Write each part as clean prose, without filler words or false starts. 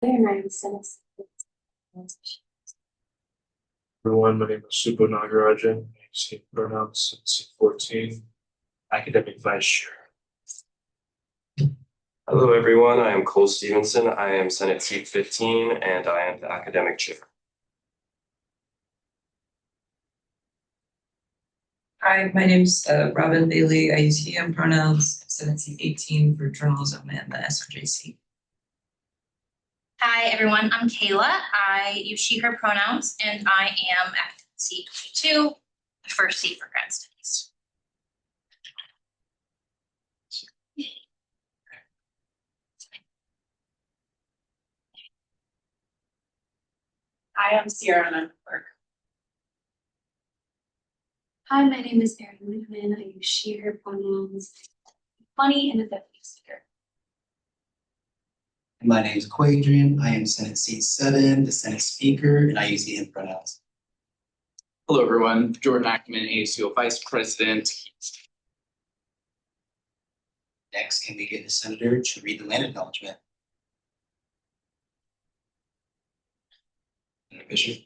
And I'm Senate. Everyone, my name is Supo Nagarajan, AC pronouns C14, academic vice chair. Hello, everyone. I am Cole Stevenson. I am Senate Seat 15, and I am the academic chair. Hi, my name's Robin Bailey. I use he, him pronouns, Senate Seat 18 for journalism and the SRJC. Hi, everyone. I'm Kayla. I use she, her pronouns, and I am at seat 22, the first seat for grad studies. Hi, I'm Sierra and I'm clerk. Hi, my name is Erin Whitman. I use she, her pronouns, 20 and a deputy speaker. My name is Quadrian. I am Senate Seat 7, the Senate Speaker, and I use he, him pronouns. Hello, everyone. Jordan Ackerman, ASUO Vice President. Next, can we get the Senator to read the land acknowledgement? Senator Fisher.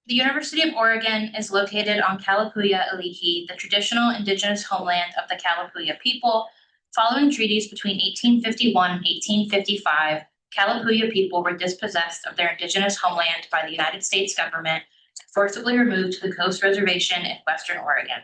The University of Oregon is located on Kalapuya Alihi, the traditional indigenous homeland of the Kalapuya people. Following treaties between 1851 and 1855, Kalapuya people were dispossessed of their indigenous homeland by the United States government and forcibly removed to the Coast Reservation in Western Oregon.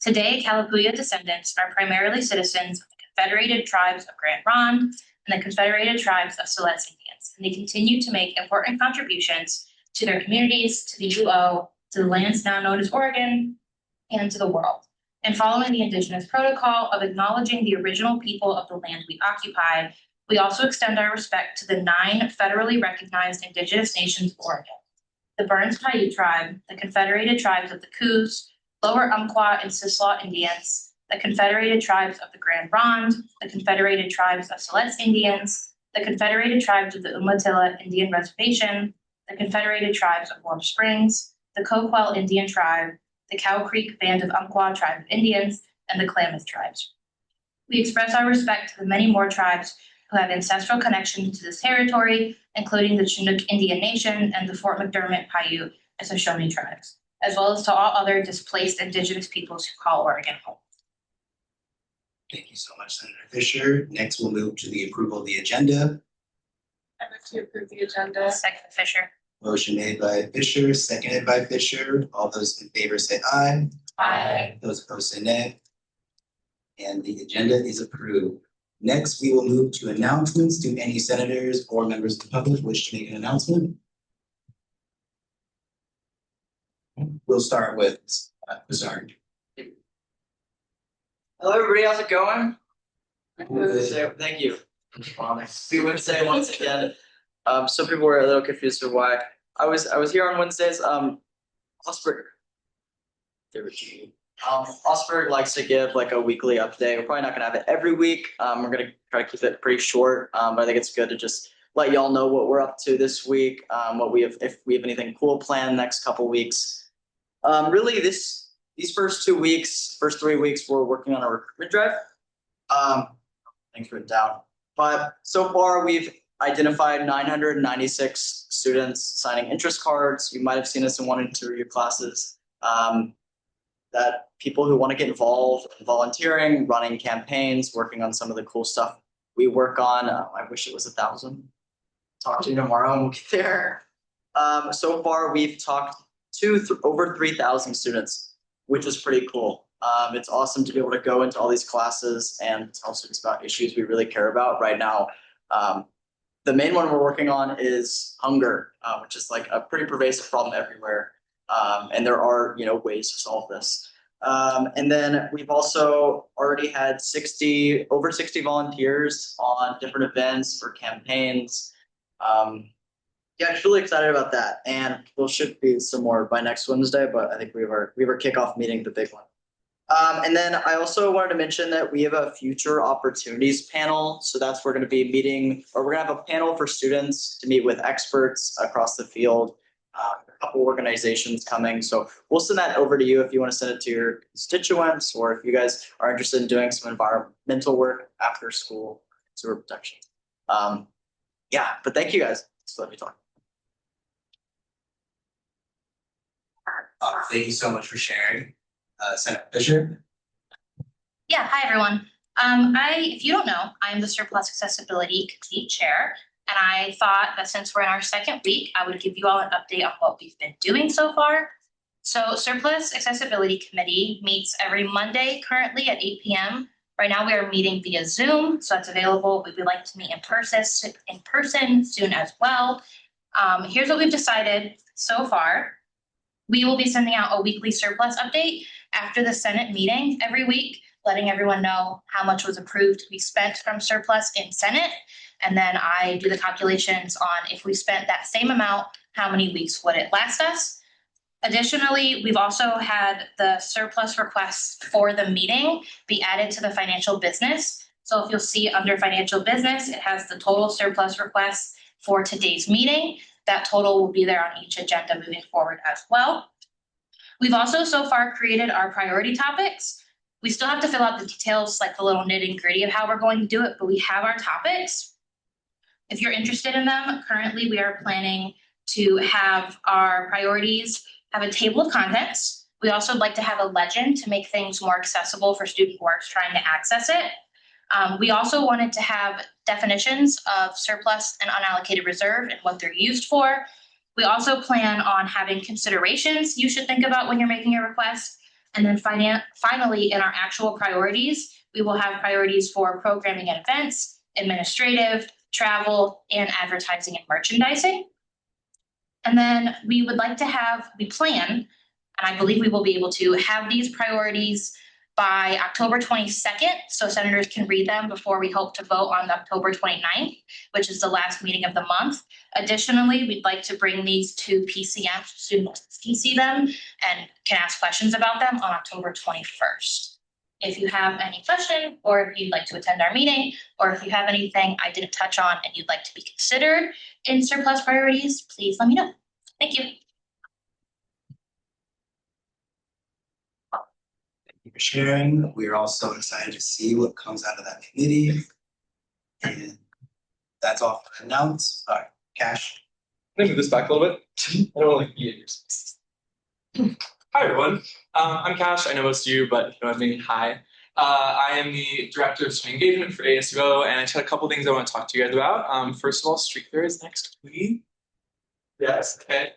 Today, Kalapuya descendants are primarily citizens of the Confederated Tribes of Grand Ronde and the Confederated Tribes of Siletz Indians, and they continue to make important contributions to their communities, to the UO, to the lands now known as Oregon, and to the world. And following the Indigenous Protocol of acknowledging the original people of the land we occupy, we also extend our respect to the 9 federally recognized Indigenous nations of Oregon: the Burns Paiute Tribe, the Confederated Tribes of the Coos, Lower Umpqua and Sislaw Indians, the Confederated Tribes of the Grand Ronde, the Confederated Tribes of Siletz Indians, the Confederated Tribes of the Umatilla Indian Reservation, the Confederated Tribes of Warm Springs, the Coquel Indian Tribe, the Cow Creek Band of Umpqua Tribe of Indians, and the Klamath Tribes. We express our respect to the many more tribes who have ancestral connections to this territory, including the Chinook Indian Nation and the Fort McDermott Paiute and Shoshone tribes, as well as to all other displaced Indigenous peoples who call Oregon home. Thank you so much, Senator Fisher. Next, we'll move to the approval of the agenda. I move to approve the agenda. Second, Fisher. Motion made by Fisher, seconded by Fisher. All those in favor say aye. Aye. Those opposed say nay. And the agenda is approved. Next, we will move to announcements. Do any senators or members of the public wish to make an announcement? We'll start with Bizarre. Hello, everybody. How's it going? Thank you. We would say once again. Some people were a little confused for why I was here on Wednesdays. Osberg. Osberg likes to give like a weekly update. We're probably not gonna have it every week. We're gonna try to keep it pretty short. But I think it's good to just let y'all know what we're up to this week. What we have, if we have anything cool planned next couple weeks. Really, these first 2 weeks, first 3 weeks, we're working on a recruitment drive. Thanks for it down. But so far, we've identified 996 students signing interest cards. You might have seen us in 1 and 2 of your classes. That people who want to get involved, volunteering, running campaigns, working on some of the cool stuff we work on. I wish it was 1,000. Talk to you tomorrow and we'll get there. So far, we've talked to over 3,000 students, which is pretty cool. It's awesome to be able to go into all these classes and tell students about issues we really care about right now. The main one we're working on is hunger, which is like a pretty pervasive problem everywhere. And there are, ways to solve this. And then we've also already had over 60 volunteers on different events for campaigns. Yeah, I'm just really excited about that. And there should be some more by next Wednesday, but I think we have our kickoff meeting, the big one. And then I also wanted to mention that we have a future opportunities panel. So that's we're going to be meeting, or we're going to have a panel for students to meet with experts across the field. A couple organizations coming. So we'll send that over to you if you want to send it to your constituents, or if you guys are interested in doing some environmental work after school sewer protection. Yeah, but thank you guys. Just let me talk. Thank you so much for sharing. Senator Fisher? Yeah, hi, everyone. If you don't know, I'm the Surplus Accessibility Committee Chair. And I thought that since we're in our second week, I would give you all an update on what we've been doing so far. So Surplus Accessibility Committee meets every Monday currently at 8 p.m. Right now we are meeting via Zoom, so that's available. We would like to meet in person soon as well. Here's what we've decided so far. We will be sending out a weekly surplus update after the Senate meeting every week, letting everyone know how much was approved to be spent from surplus in Senate. And then I do the calculations on if we spent that same amount, how many weeks would it last us? Additionally, we've also had the surplus requests for the meeting be added to the financial business. So if you'll see under financial business, it has the total surplus requests for today's meeting. That total will be there on each agenda moving forward as well. We've also so far created our priority topics. We still have to fill out the details, like the little nitty gritty of how we're going to do it, but we have our topics. If you're interested in them, currently we are planning to have our priorities have a table of contents. We also would like to have a legend to make things more accessible for student who are trying to access it. We also wanted to have definitions of surplus and unallocated reserve and what they're used for. We also plan on having considerations you should think about when you're making a request. And then finally, in our actual priorities, we will have priorities for programming and events, administrative, travel, and advertising and merchandising. And then we plan, and I believe we will be able to have these priorities by October 22nd, so senators can read them before we hope to vote on October 29th, which is the last meeting of the month. Additionally, we'd like to bring these to PCM, so students can see them and can ask questions about them on October 21st. If you have any question, or if you'd like to attend our meeting, or if you have anything I didn't touch on and you'd like to be considered in surplus priorities, please let me know. Thank you. Thank you for sharing. We're all so excited to see what comes out of that committee. And that's all for announcements. All right, Cash. Let me move this back a little bit. I don't want to be in your space. Hi, everyone. I'm Cash. I know most of you, but if you know what I mean, hi. I am the Director of Student Engagement for ASUO, and I just had a couple things I want to talk to you guys about. First of all, Street Fair is next week. Yes, okay.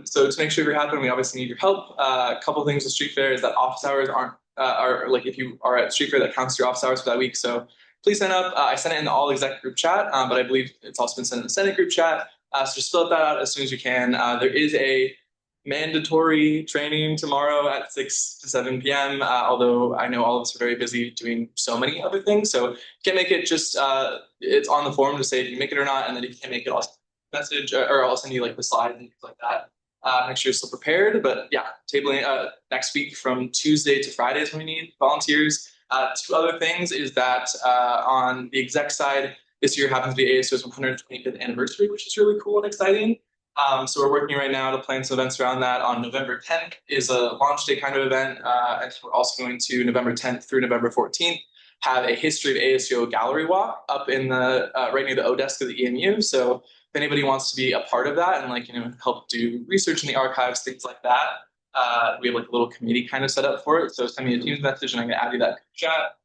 So to make sure you're happy, we obviously need your help. A couple things with Street Fair is that office hours are like if you are at Street Fair, that counts your office hours for that week. So please sign up. I sent it in the all exec group chat, but I believe it's also been sent in the Senate group chat. So just fill that out as soon as you can. There is a mandatory training tomorrow at 6 to 7 p.m. Although I know all of us are very busy doing so many other things. So if you can't make it, just it's on the form to say if you make it or not, and then if you can't make it, I'll message or I'll send you like the slides and things like that. Make sure you're still prepared. But yeah, tabling next week from Tuesday to Friday is when we need volunteers. Two other things is that on the exec side, this year happens to be ASUO's 125th anniversary, which is really cool and exciting. So we're working right now to plan some events around that. On November 10th is a launch day kind of event. And we're also going to November 10th through November 14th have a history of ASUO gallery walk up in the right near the O desk of the EMU. So if anybody wants to be a part of that and help do research in the archives, things like that, we have like a little committee kind of set up for it. So send me a Teams message and I'm gonna add you that chat.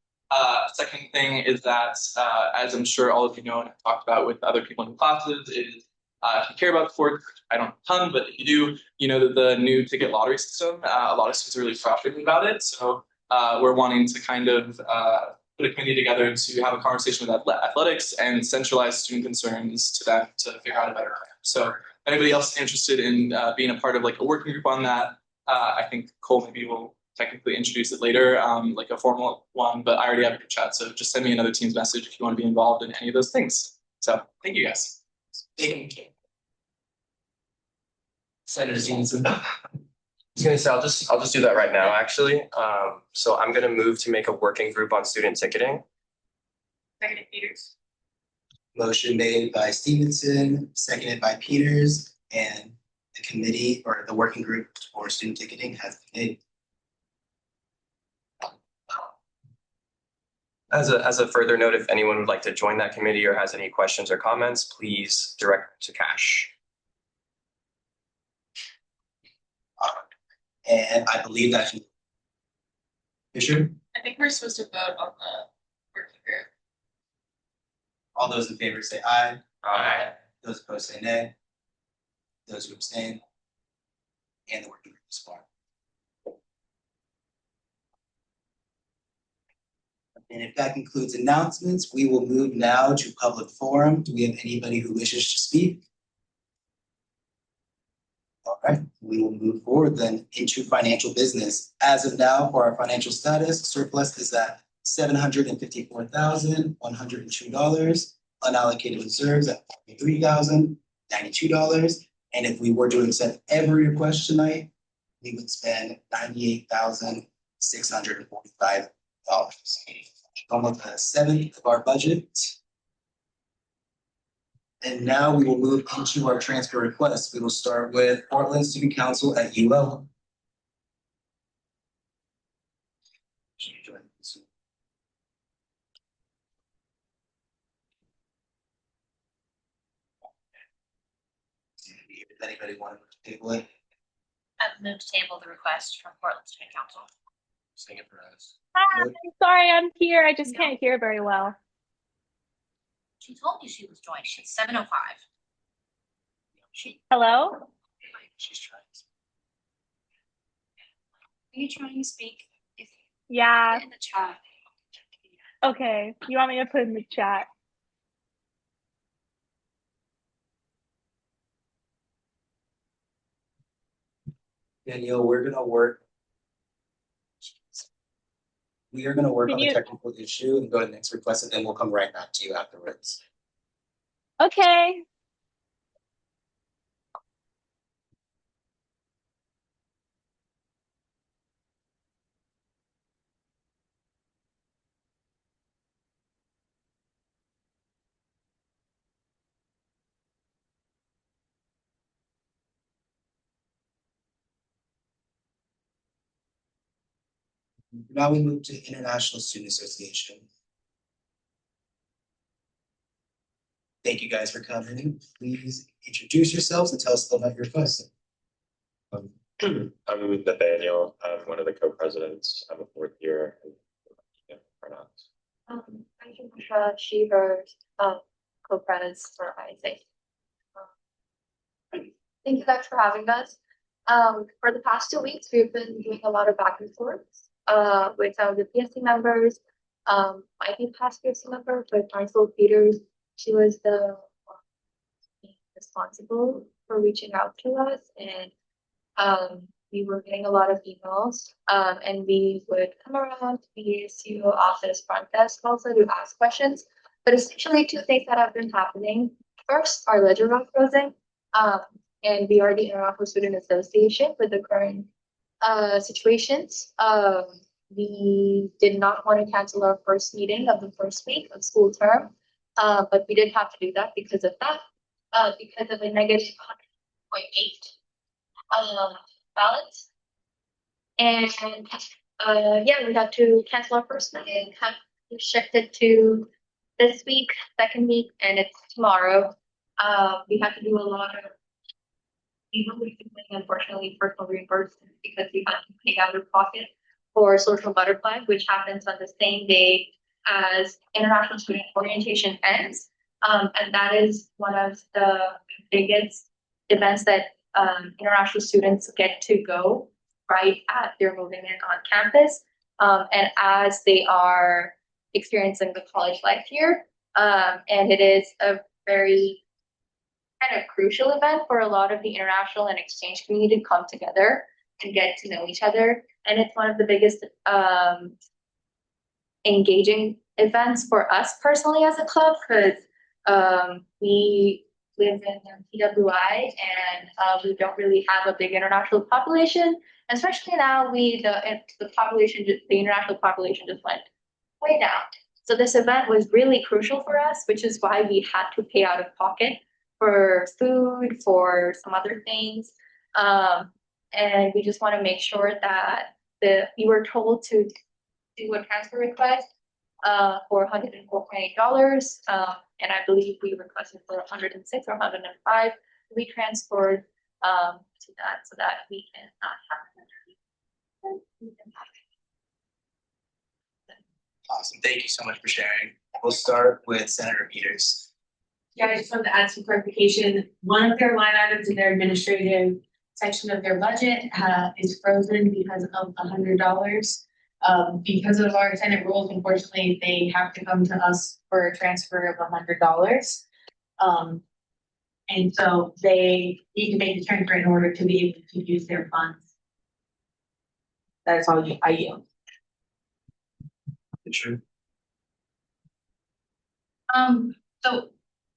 Second thing is that, as I'm sure all of you know and I've talked about with other people in the classes, is if you care about sports, I don't have a ton, but if you do, you know that the new ticket lottery system, a lot of students are really frustrated about it. So we're wanting to kind of put a committee together to have a conversation with athletics and centralize student concerns to them to figure out a better plan. So if anybody else interested in being a part of like a working group on that, I think Cole maybe will technically introduce it later, like a formal one, but I already have a group chat. So just send me another Teams message if you want to be involved in any of those things. So thank you guys. Thank you. Senator Stevenson. I was gonna say I'll just do that right now, actually. So I'm gonna move to make a working group on student ticketing. Second, Peters. Motion made by Stevenson, seconded by Peters, and the committee or the working group for student ticketing has been made. As a further note, if anyone would like to join that committee or has any questions or comments, please direct to Cash. And I believe that Fisher, I think we're supposed to vote on the working group. all those in favor say aye. Aye. Those opposed say nay. Those who abstain. And the working group is formed. And if that concludes announcements, we will move now to public forum. Do we have anybody who wishes to speak? All right, we will move forward then into financial business. As of now, for our financial status, surplus is at $754,102. Unallocated reserves at $43,092. And if we were to accept every request tonight, we would spend $98,645. Almost a seventh of our budget. And now we will move into our transfer requests. We will start with Portland Student Council at UL. If anybody wanted to table it, I've moved to table the request from Portland Student Council. Sing it for us. Hi, sorry, I'm here. I just can't hear very well. She told me she was joined. She's 7:05. Hello? she's trying. Are you trying to speak? If Yeah. in the chat. Okay. You want me to put in the chat? Danielle, we're gonna work. We are gonna work Can on the you- technical issue and go to the next request, and then we'll come right back to you afterwards. Okay. Now we move to International Student Association. Thank you guys for coming. Please introduce yourselves and tell us a little about your request. I'm Nathaniel. I'm one of the co-presidents. I'm a fourth year. Thank you, Michelle. She wrote co-credits for Isaac. Thank you guys for having us. For the past 2 weeks, we've been doing a lot of back and forth with some of the PSC members. Might be past PSC member, but Marcel Peters, she was the responsible for reaching out to us, and we were getting a lot of emails, and we would come around to the ASUO office front desk also to ask questions. But essentially, two things that have been happening. First, our ledger got frozen, and we are the International Student Association with the current situations. We did not want to cancel our first meeting of the first week of school term, but we did have to do that because of that, because of a negative 100.8 balance. And yeah, we had to cancel our first meeting, have shifted to this week, second week, and it's tomorrow. We have to do a lot of unfortunately personal reimbursement because we had to pay out of pocket for Social Butterfly, which happens on the same day as International Student Orientation ends. And that is one of the biggest events that international students get to go right at they're moving in on campus. And as they are experiencing the college life here. And it is a very kind of crucial event for a lot of the international and exchange community to come together and get to know each other. And it's one of the biggest engaging events for us personally as a club, because we live in PWI and we don't really have a big international population. Especially now, the international population just went way down. So this event was really crucial for us, which is why we had to pay out of pocket for food, for some other things. And we just want to make sure that we were told to do a transfer request for $104.8. And I believe we requested for 106 or 105 to be transferred to that so that we can not have. Awesome, thank you so much for sharing. We'll start with Senator Peters. Yeah, I just wanted to add some clarification. One of their line items in their administrative section of their budget is frozen because of $100. Because of our Senate rules, unfortunately, they have to come to us for a transfer of $100. And so they need to make the transfer in order to be able to use their funds. That is all I yield. Sure. So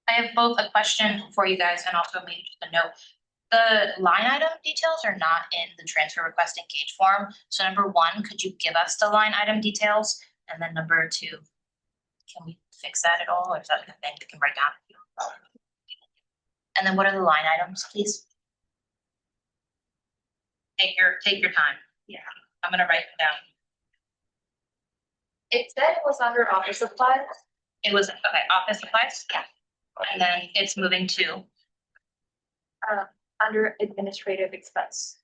I have both a question for you guys and also maybe just a note. The line item details are not in the transfer request engage form. So number one, could you give us the line item details? And then number two, can we fix that at all? Or is that a thing we can write down? And then what are the line items, please? Take your time. Yeah, I'm gonna write them down. It said it was under office supplies. It was, okay, office supplies? Yeah. And then it's moving to? Under administrative expense.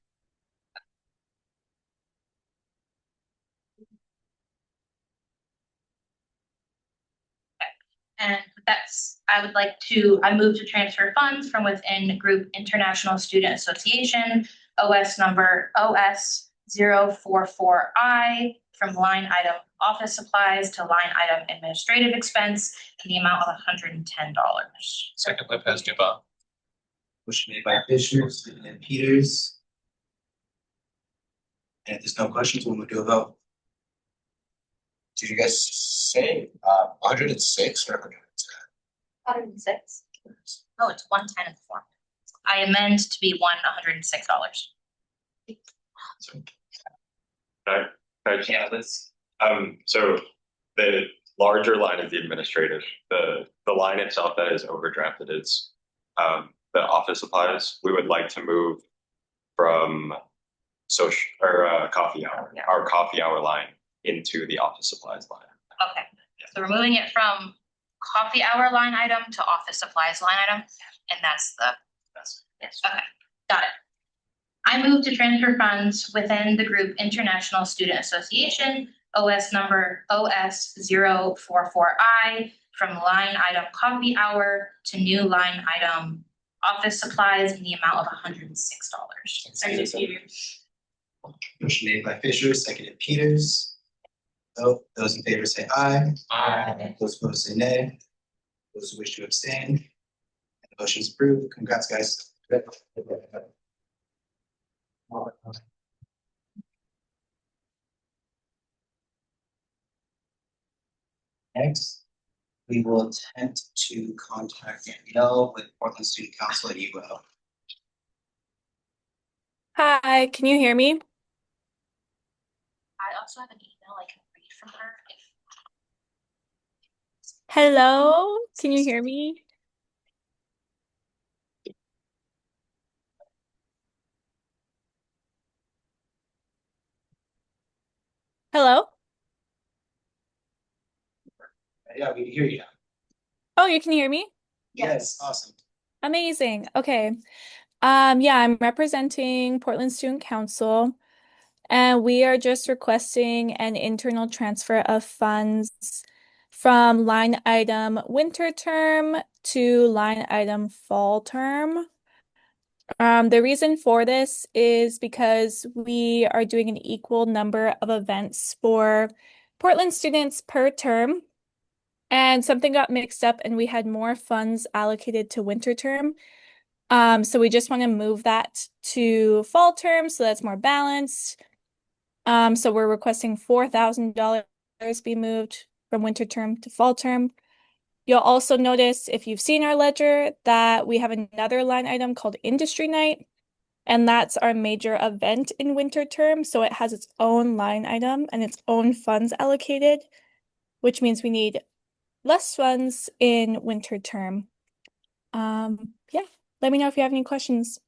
And I move to transfer funds from within group International Student Association, OS number OS 044I, from line item office supplies to line item administrative expense in the amount of $110. Second by Paz Duba. Motion made by Fisher, seconded by Peters. And if there's no questions, we'll move to a vote. Did you guys say 106 or 110? 106. Oh, it's 110 in the form. I amend to be $106. Yeah, so the larger line is the administrative. The line itself that is overdrafted is the office supplies. We would like to move from coffee hour, our coffee hour line into the office supplies line. Okay, so we're moving it from coffee hour line item to office supplies line item, and that's yes, okay, got it. I move to transfer funds within the group International Student Association, OS number OS 044I, from line item coffee hour to new line item office supplies in the amount of $106. Second, Peters. Motion made by Fisher, seconded Peters. So those in favor say aye. Aye. Those opposed say nay. Those who wish to abstain. And the motion is approved. Congrats, guys. Next, we will attempt to contact Danielle with Portland Student Council at ASUO. Hi, can you hear me? I also have an email I can read from her. Hello, can you hear me? Hello? Yeah, we can hear you. Oh, you can hear me? Yes, awesome. Amazing. Okay. Yeah, I'm representing Portland Student Council, and we are just requesting an internal transfer of funds from line item winter term to line item fall term. The reason for this is because we are doing an equal number of events for Portland students per term, and something got mixed up and we had more funds allocated to winter term. So we just want to move that to fall term so that's more balanced. So we're requesting $4,000 be moved from winter term to fall term. You'll also notice, if you've seen our ledger, that we have another line item called Industry Night, and that's our major event in winter term. So it has its own line item and its own funds allocated, which means we need less funds in winter term. Yeah, let me know if you have any questions.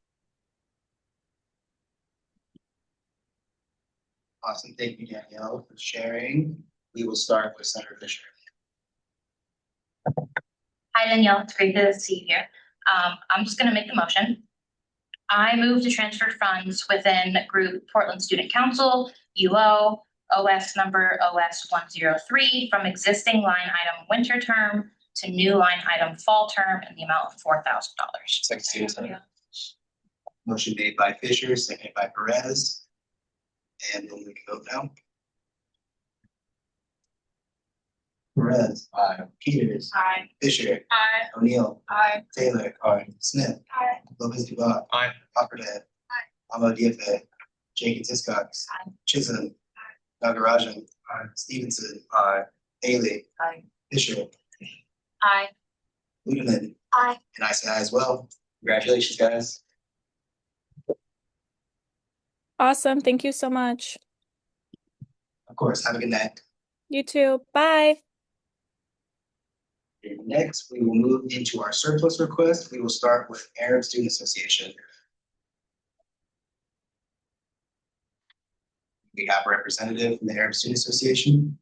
Awesome. Thank you, Danielle, for sharing. We will start with Senator Fisher. Hi Danielle, it's great to see you here. I'm just gonna make the motion. I move to transfer funds within group Portland Student Council, UO, OS number OS 103 from existing line item winter term to new line item fall term in the amount of $4,000. Second, Stevenson. Motion made by Fisher, seconded by Perez. And then we can vote now. Perez. Aye. Peters. Aye. Fisher. Aye. O'Neill. Aye. Taylor. Aye. Smith. Aye. Lopez Dubois. Aye. Packard. Amo Diafe. Jenkins Hiscox. Aye. Chisholm. Nagarajan. Stevenson. Haley. Aye. Fisher. Aye. Ludeman. Aye. And I say aye as well. Congratulations, guys. Awesome. Thank you so much. Of course, have a good night. You too. Bye. And next, we will move into our surplus request. We will start with Arab Student Association. We have a representative from the Arab Student Association.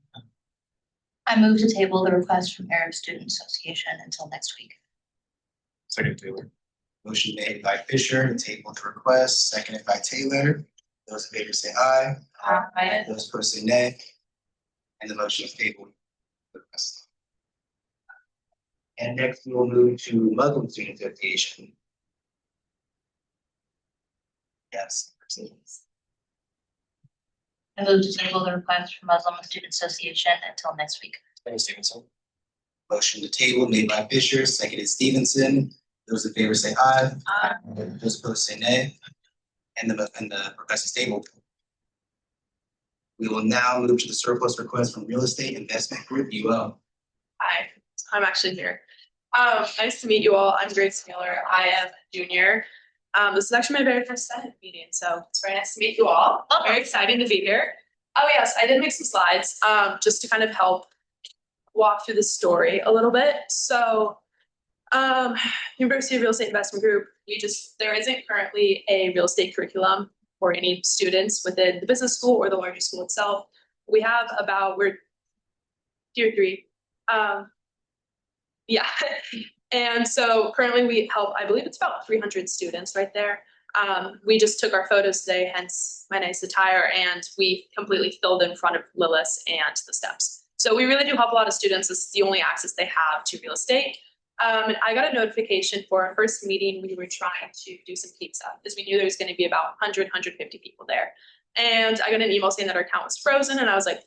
I move to table the request from Arab Student Association until next week. Second, Taylor. Motion made by Fisher to table the request, seconded by Taylor. Those in favor say aye. Aye. Those opposed say nay. And the motion is tabled. And next, we will move to Muslim Student Association. Yes. I move to table the request from Muslim Student Association until next week. Second, Stevenson. Motion to table made by Fisher, seconded Stevenson. Those in favor say aye. Aye. Those opposed say nay. And the request is tabled. We will now move to the surplus request from Real Estate Investment Group, UO. Hi, I'm actually here. Nice to meet you all. I'm Grace Miller. I am a junior. This is actually my very first Senate meeting, so it's very nice to meet you all. Very exciting to be here. Oh yes, I did make some slides, just to kind of help walk through the story a little bit. So, University of Real Estate Investment Group, there isn't currently a real estate curriculum for any students within the business school or the larger school itself. We have we're tier 3. Yeah. And so currently we help, I believe it's about 300 students right there. We just took our photos today, hence my nice attire, and we completely filled in front of Lillis and the steps. So we really do help a lot of students. This is the only access they have to real estate. And I got a notification for our first meeting. We were trying to do some pizza because we knew there was going to be about 100, 150 people there. And I got an email saying that our account was frozen. And I was like,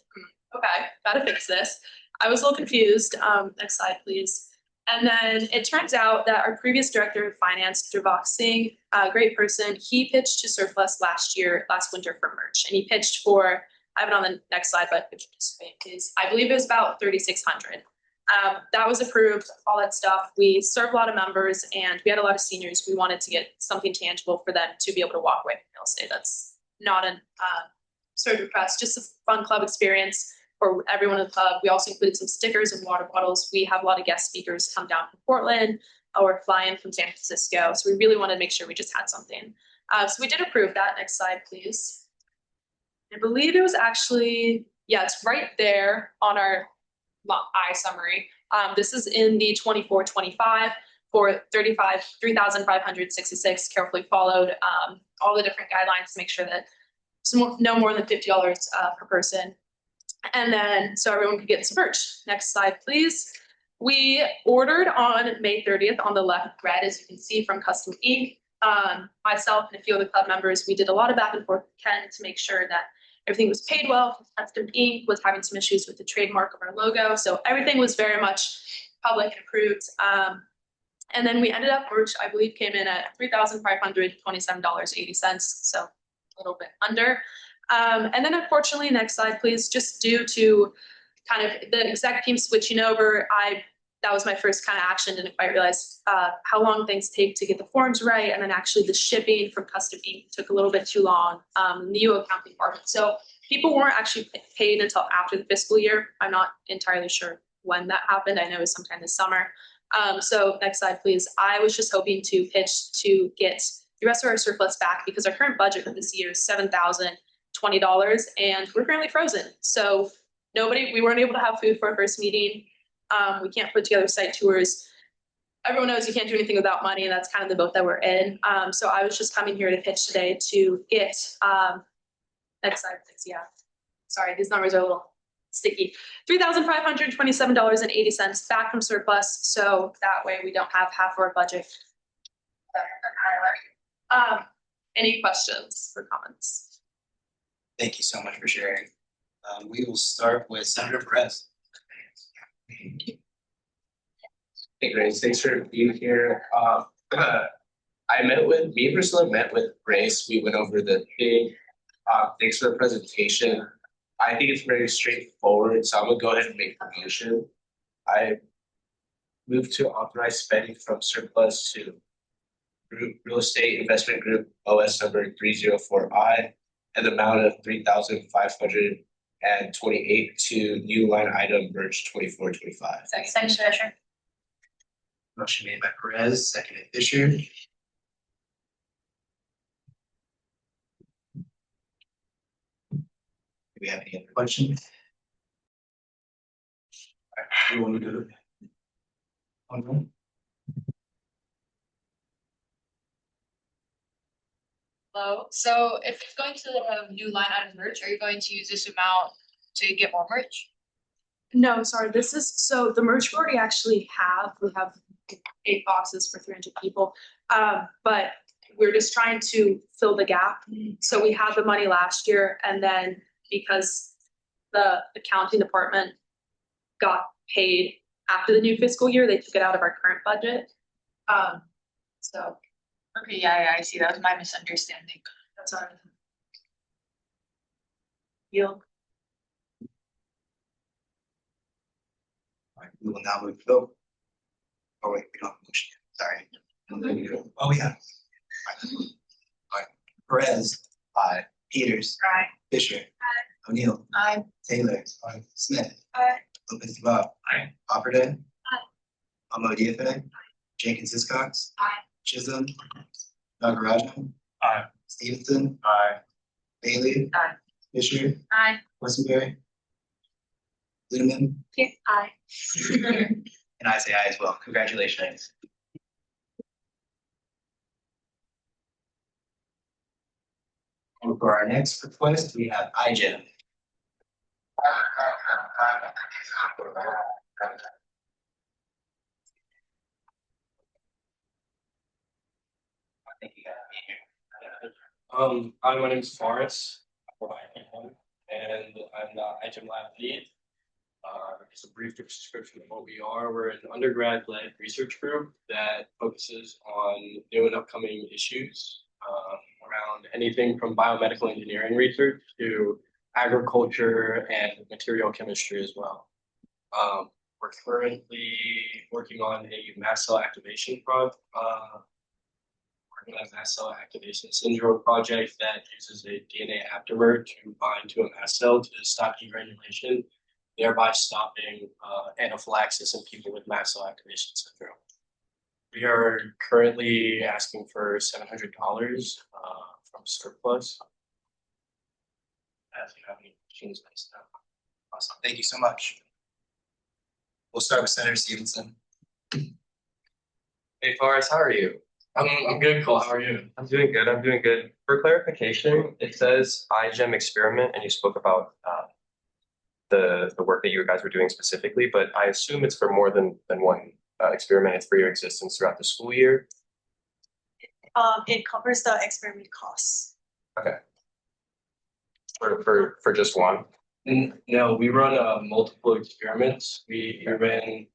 okay, gotta fix this. I was a little confused. Next slide, please. And then it turns out that our previous director of finance, Dravak Singh, a great person, he pitched to Surplus last winter for merch. And he pitched for, I have it on the next slide, but I believe it was about 3,600. That was approved, all that stuff. We served a lot of members and we had a lot of seniors. We wanted to get something tangible for them to be able to walk away from real estate. That's not a surge request, just a fun club experience for everyone in the club. We also included some stickers and water bottles. We have a lot of guest speakers come down from Portland or fly in from San Francisco. So we really wanted to make sure we just had something. So we did approve that. Next slide, please. I believe it was actually, yeah, it's right there on our summary. This is in the 24-25 for 3,566, carefully followed all the different guidelines to make sure that it's no more than $50 per person. And then so everyone could get some merch. Next slide, please. We ordered on May 30th on the left red, as you can see, from Custom Ink. Myself and a few of the club members, we did a lot of back and forth with Ken to make sure that everything was paid well. Custom Ink was having some issues with the trademark of our logo. So everything was very much public and approved. And then we ended up, merch, I believe, came in at $3,527.80. So a little bit under. And then unfortunately, next slide, please, just due to kind of the exec team switching over, that was my first kind of action. Didn't quite realize how long things take to get the forms right. And then actually the shipping from Custom Ink took a little bit too long in the UO accounting department. So people weren't actually paid until after the fiscal year. I'm not entirely sure when that happened. I know it was sometime this summer. So next slide, please. I was just hoping to pitch to get the rest of our surplus back because our current budget for this year is $7,020 and we're currently frozen. So we weren't able to have food for our first meeting. We can't put together site tours. Everyone knows you can't do anything without money, and that's kind of the boat that we're in. So I was just coming here to pitch today to get, next slide, please, yeah. Sorry, these numbers are a little sticky. $3,527.80 back from surplus, so that way we don't have half our budget. Any questions or comments? Thank you so much for sharing. We will start with Senator Perez. Hey Grace, thanks for being here. Me and Priscilla met with Grace. We went over the thing. Thanks for the presentation. I think it's very straightforward, so I'm gonna go ahead and make the motion. I move to authorize spending from surplus to real estate investment group OS number 304I and the amount of $3,528 to new line item merge 2425. Second, Fisher. Motion made by Perez, seconded Fisher. Do we have any other questions? All right, you want to do it? Hello, so if it's going to new line item merch, are you going to use this amount to get more merch? No, sorry, this is, so the merch we already actually have, we have 8 boxes for 300 people. But we're just trying to fill the gap. So we had the money last year, and then because the accounting department got paid after the new fiscal year, they took it out of our current budget. So. Okay, yeah, I see. That was my misunderstanding. That's all right. Yield. All right, we will now move to vote. Oh wait, we don't have a motion yet. Sorry. Oh, yeah. All right. Perez. Aye. Peters. Aye. Fisher. Aye. O'Neill. Aye. Taylor. Aye. Smith. Aye. Lopez Bob. Aye. Opperday. Aye. Diafe. Jenkins Hiscox. Aye. Chisholm. Nagarajan. Aye. Stevenson. Aye. Bailey. Aye. Fisher. Aye. Westenberry. Ludeman. Aye. And I say aye as well. Congratulations. And for our next request, we have iGen. Hi, my name is Forrest, and I'm the iGen Lab lead. Just a brief description of what we are. We're an undergrad-led research group that focuses on new and upcoming issues around anything from biomedical engineering research to agriculture and material chemistry as well. We're currently working on a mast cell activation syndrome project that uses a DNA aptamer to bind to a mast cell to stop degranulation, thereby stopping anaphylaxis in people with mast cell activation syndrome. We are currently asking for $700 from surplus. As you have any questions, nice now. Awesome. Thank you so much. We'll start with Senator Stevenson. Hey Forrest, how are you? I'm good, Cole. How are you? I'm doing good. I'm doing good. For clarification, it says iGEM experiment, and you spoke about the work that you guys were doing specifically, but I assume it's for more than one experiment. It's for your existence throughout the school year. It covers the experiment costs. Okay. For just one? No, we run multiple experiments. We ran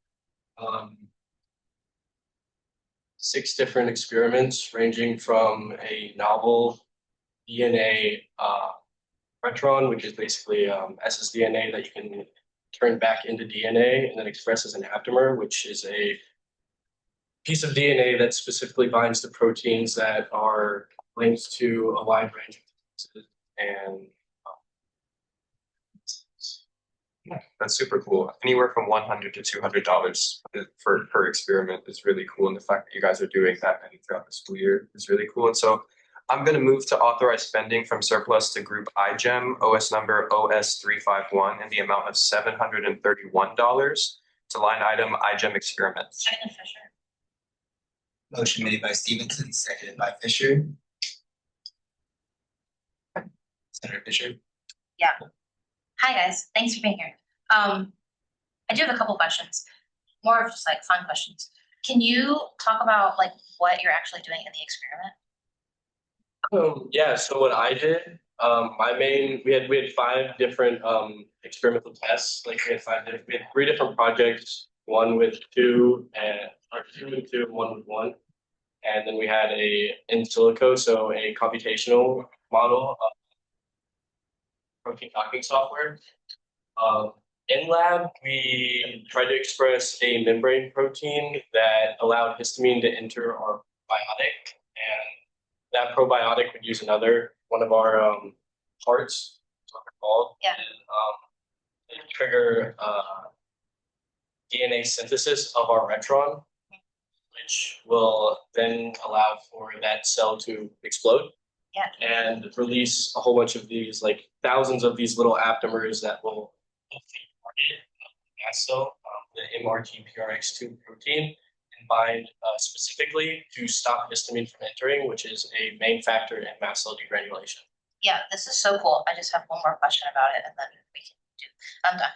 6 different experiments ranging from a novel DNA retron, which is basically ssDNA that you can turn back into DNA and then express as an aptamer, which is a piece of DNA that specifically binds to proteins that are linked to a wide range of diseases. And yeah, that's super cool. Anywhere from $100 to $200 per experiment is really cool, and the fact that you guys are doing that many throughout the school year is really cool. And so I'm gonna move to authorize spending from surplus to group iGEM, OS number OS 351 in the amount of $731 to line item iGEM experiments. Second Fisher. Motion made by Stevenson, seconded by Fisher. Senator Fisher. Yeah. Hi, guys. Thanks for being here. I do have a couple questions, more of just like fun questions. Can you talk about like what you're actually doing in the experiment? Yeah, so what I did, we had 5 different experimental tests. Like we had 3 different projects, one with 2 and or 2 and 2, one with 1. And then we had a in silico, so a computational model of protein docking software. In lab, we tried to express a membrane protein that allowed histamine to enter our biotic, and that probiotic would use one of our parts, that's what they're called, and trigger DNA synthesis of our retron, which will then allow for that cell to explode. Yeah. And release a whole bunch of these, like thousands of these little aptamers that will target mast cell, the MRGPRX2 protein, and bind specifically to stop histamine from entering, which is a main factor in mast cell degranulation. Yeah, this is so cool. I just have one more question about it and then I'm done.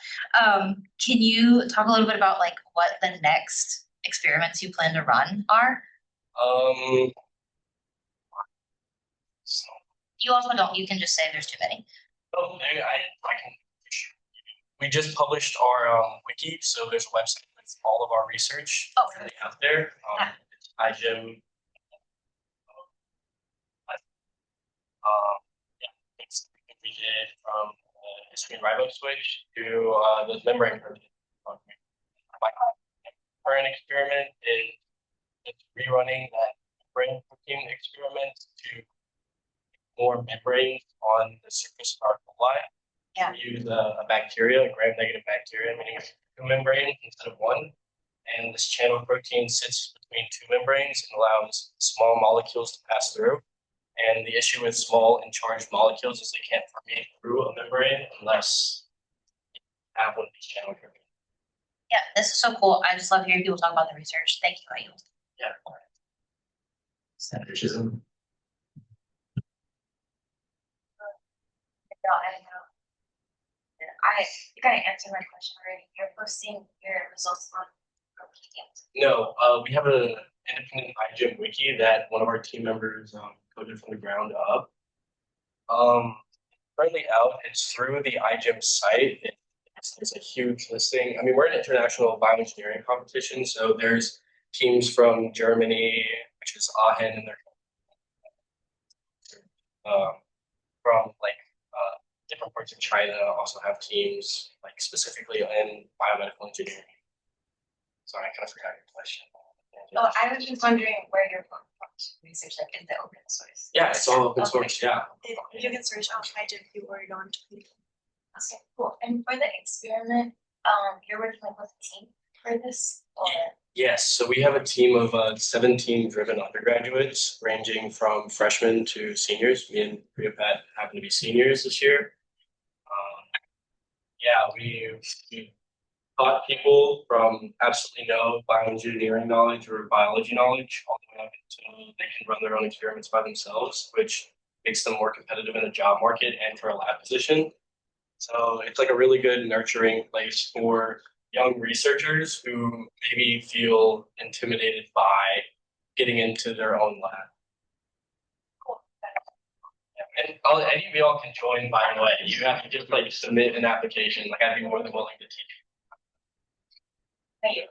Can you talk a little bit about like what the next experiments you plan to run are? You also don't, you can just say there's too many. Oh, I can. We just published our wiki, so there's a website with all of our research out there. It's iGEM. It's we did from histamine ribose switch to the membrane protein. My current experiment is rerunning that membrane protein experiment to more membranes on the surface of our coli. Yeah. We use a bacteria, a gram-negative bacteria, meaning 2 membranes instead of 1. And this channel protein sits between 2 membranes and allows small molecules to pass through. And the issue with small and charged molecules is they can't permeate through a membrane unless you have one of these channel proteins. Yeah, this is so cool. I just love hearing people talk about the research. Thank you, Ayul. Yeah. Senator Chisholm. You kind of answered my question already. You're posting your results on Wikipedia. No, we have an independent iGEM wiki that one of our team members coded from the ground up. Currently out, it's through the iGEM site. It's a huge listing. I mean, we're an international bioengineering competition, so there's teams from Germany, which is Aachen, and they're from like different parts of China also have teams like specifically in biomedical engineering. Sorry, I kind of forgot your question. Oh, I was just wondering where you're from research, like is it open source? Yeah, it's all open source, yeah. You can search on IGEM Oregon. Okay, cool. And for the experiment, you're working like with a team for this or? Yes, so we have a team of 17 driven undergraduates ranging from freshmen to seniors. Me and Priyapat happen to be seniors this year. We taught people from absolutely no bioengineering knowledge or biology knowledge all the way up until they can run their own experiments by themselves, which makes them more competitive in the job market and for a lab position. So it's like a really good nurturing place for young researchers who maybe feel intimidated by getting into their own lab. And any of y'all can join, by the way. You have to just like submit an application. Like I'd be more than willing to teach. Thank you.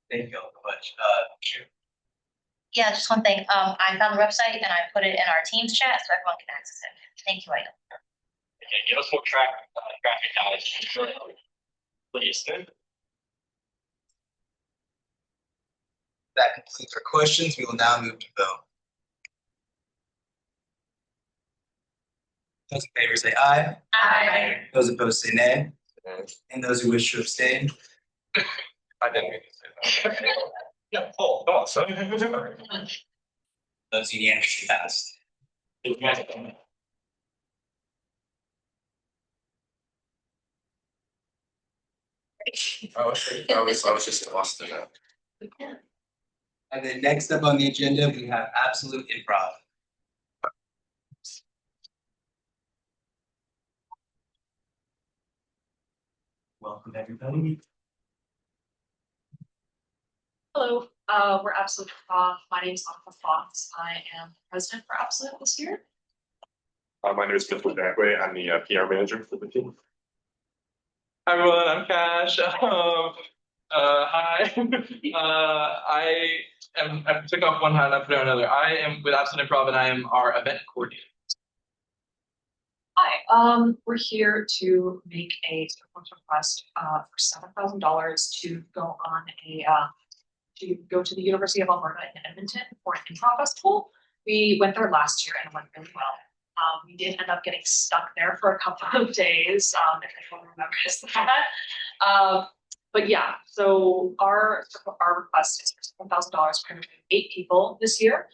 Thank you all so much. Yeah, just one thing. I found the website and I put it in our Teams chat so everyone can access it. Thank you, Ayul. Okay, give us more graphic knowledge, please. That concludes our questions. We will now move to vote. Those in favor say aye. Aye. Those opposed say nay. And those who wish to abstain. I didn't mean to say that. Yeah, Paul, come on, son. Those unanimously passed. You guys. I was just lost in that. And then next up on the agenda, we have absolute improv. Welcome, everybody. Hello, we're Absolute Improv. My name is Anna Fox. I am president for Absolute this year. My name is Mitchell Jackway. I'm the PR manager for the team. Hi everyone, I'm Cash. Hi. I took off one hat and I put on another. I am with Absolute Improv and I am our event coordinator. Hi, we're here to make a request for $7,000 to go on to go to the University of Alberta in Edmonton for an improv festival. We went there last year and it went really well. We did end up getting stuck there for a couple of days, if anyone remembers that. But yeah, so our request is for $7,000. We're going to 8 people this year.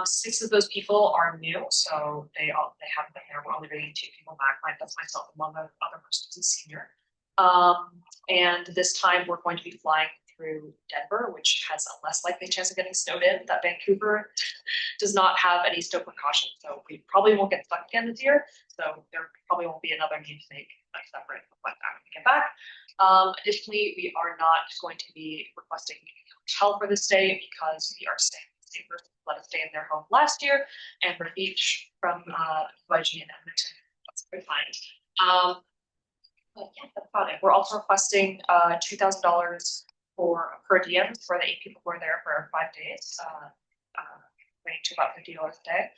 6 of those people are new, so they haven't been there. We're only bringing 2 people back. That's myself and one other person who's a senior. And this time we're going to be flying through Denver, which has a less likely chance of getting snowed in. That Vancouver does not have any snow precautions, so we probably won't get stuck again this year. So there probably won't be another need to make a separate flight back when we get back. Additionally, we are not going to be requesting a hotel for this day because we are staying safer. Let us stay in their home last year, Amber Beach from YG and Edmonton. That's very fine. But yeah, that's about it. We're also requesting $2,000 for per diem for the 8 people who are there for 5 days, ranging to about $50 a day.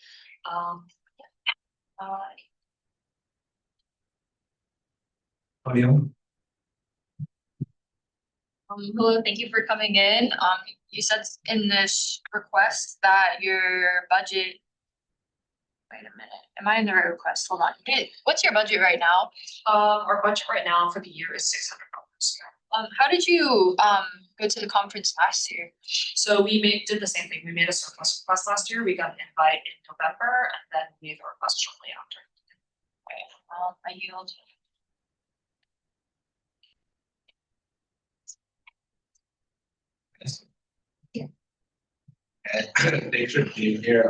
Hello, thank you for coming in. You said in this request that your budget. Wait a minute, am I in the right request? Hold on. What's your budget right now? Our budget right now for the year is $600. How did you go to the conference last year? So we did the same thing. We made a surplus request last year. We got an invite in November, and then we made the request shortly after. I yield. Thanks for being here.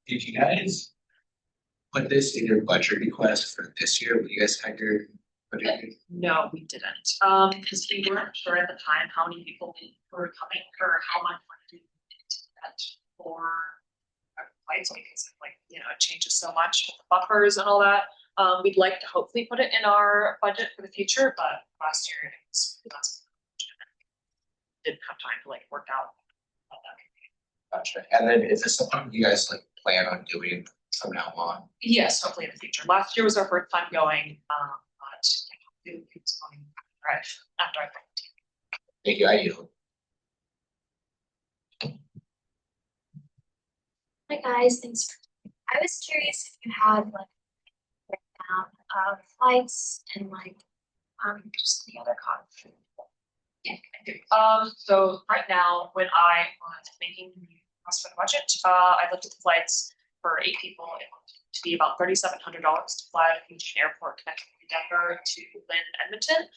Did you guys put this in your budget request for this year? When you guys had your budget? No, we didn't. Because we weren't sure at the time how many people were coming or how much money we needed to get for our flights because it changes so much with the buffers and all that. We'd like to hopefully put it in our budget for the future, but last year it was didn't have time to work out how that could be. Gotcha. And then is this something you guys plan on doing from now on? Yes, hopefully in the future. Last year was our first time going, but it's going right after I think. Thank you. I yield. Hi guys, thanks for. I was curious if you had a breakdown of flights and just the other costs. Yeah, I do. So right now, when I was making the cost for the budget, I looked at the flights for 8 people. It wanted to be about $3,700 to fly to Houston Airport connecting from Denver to Lynn and Edmonton.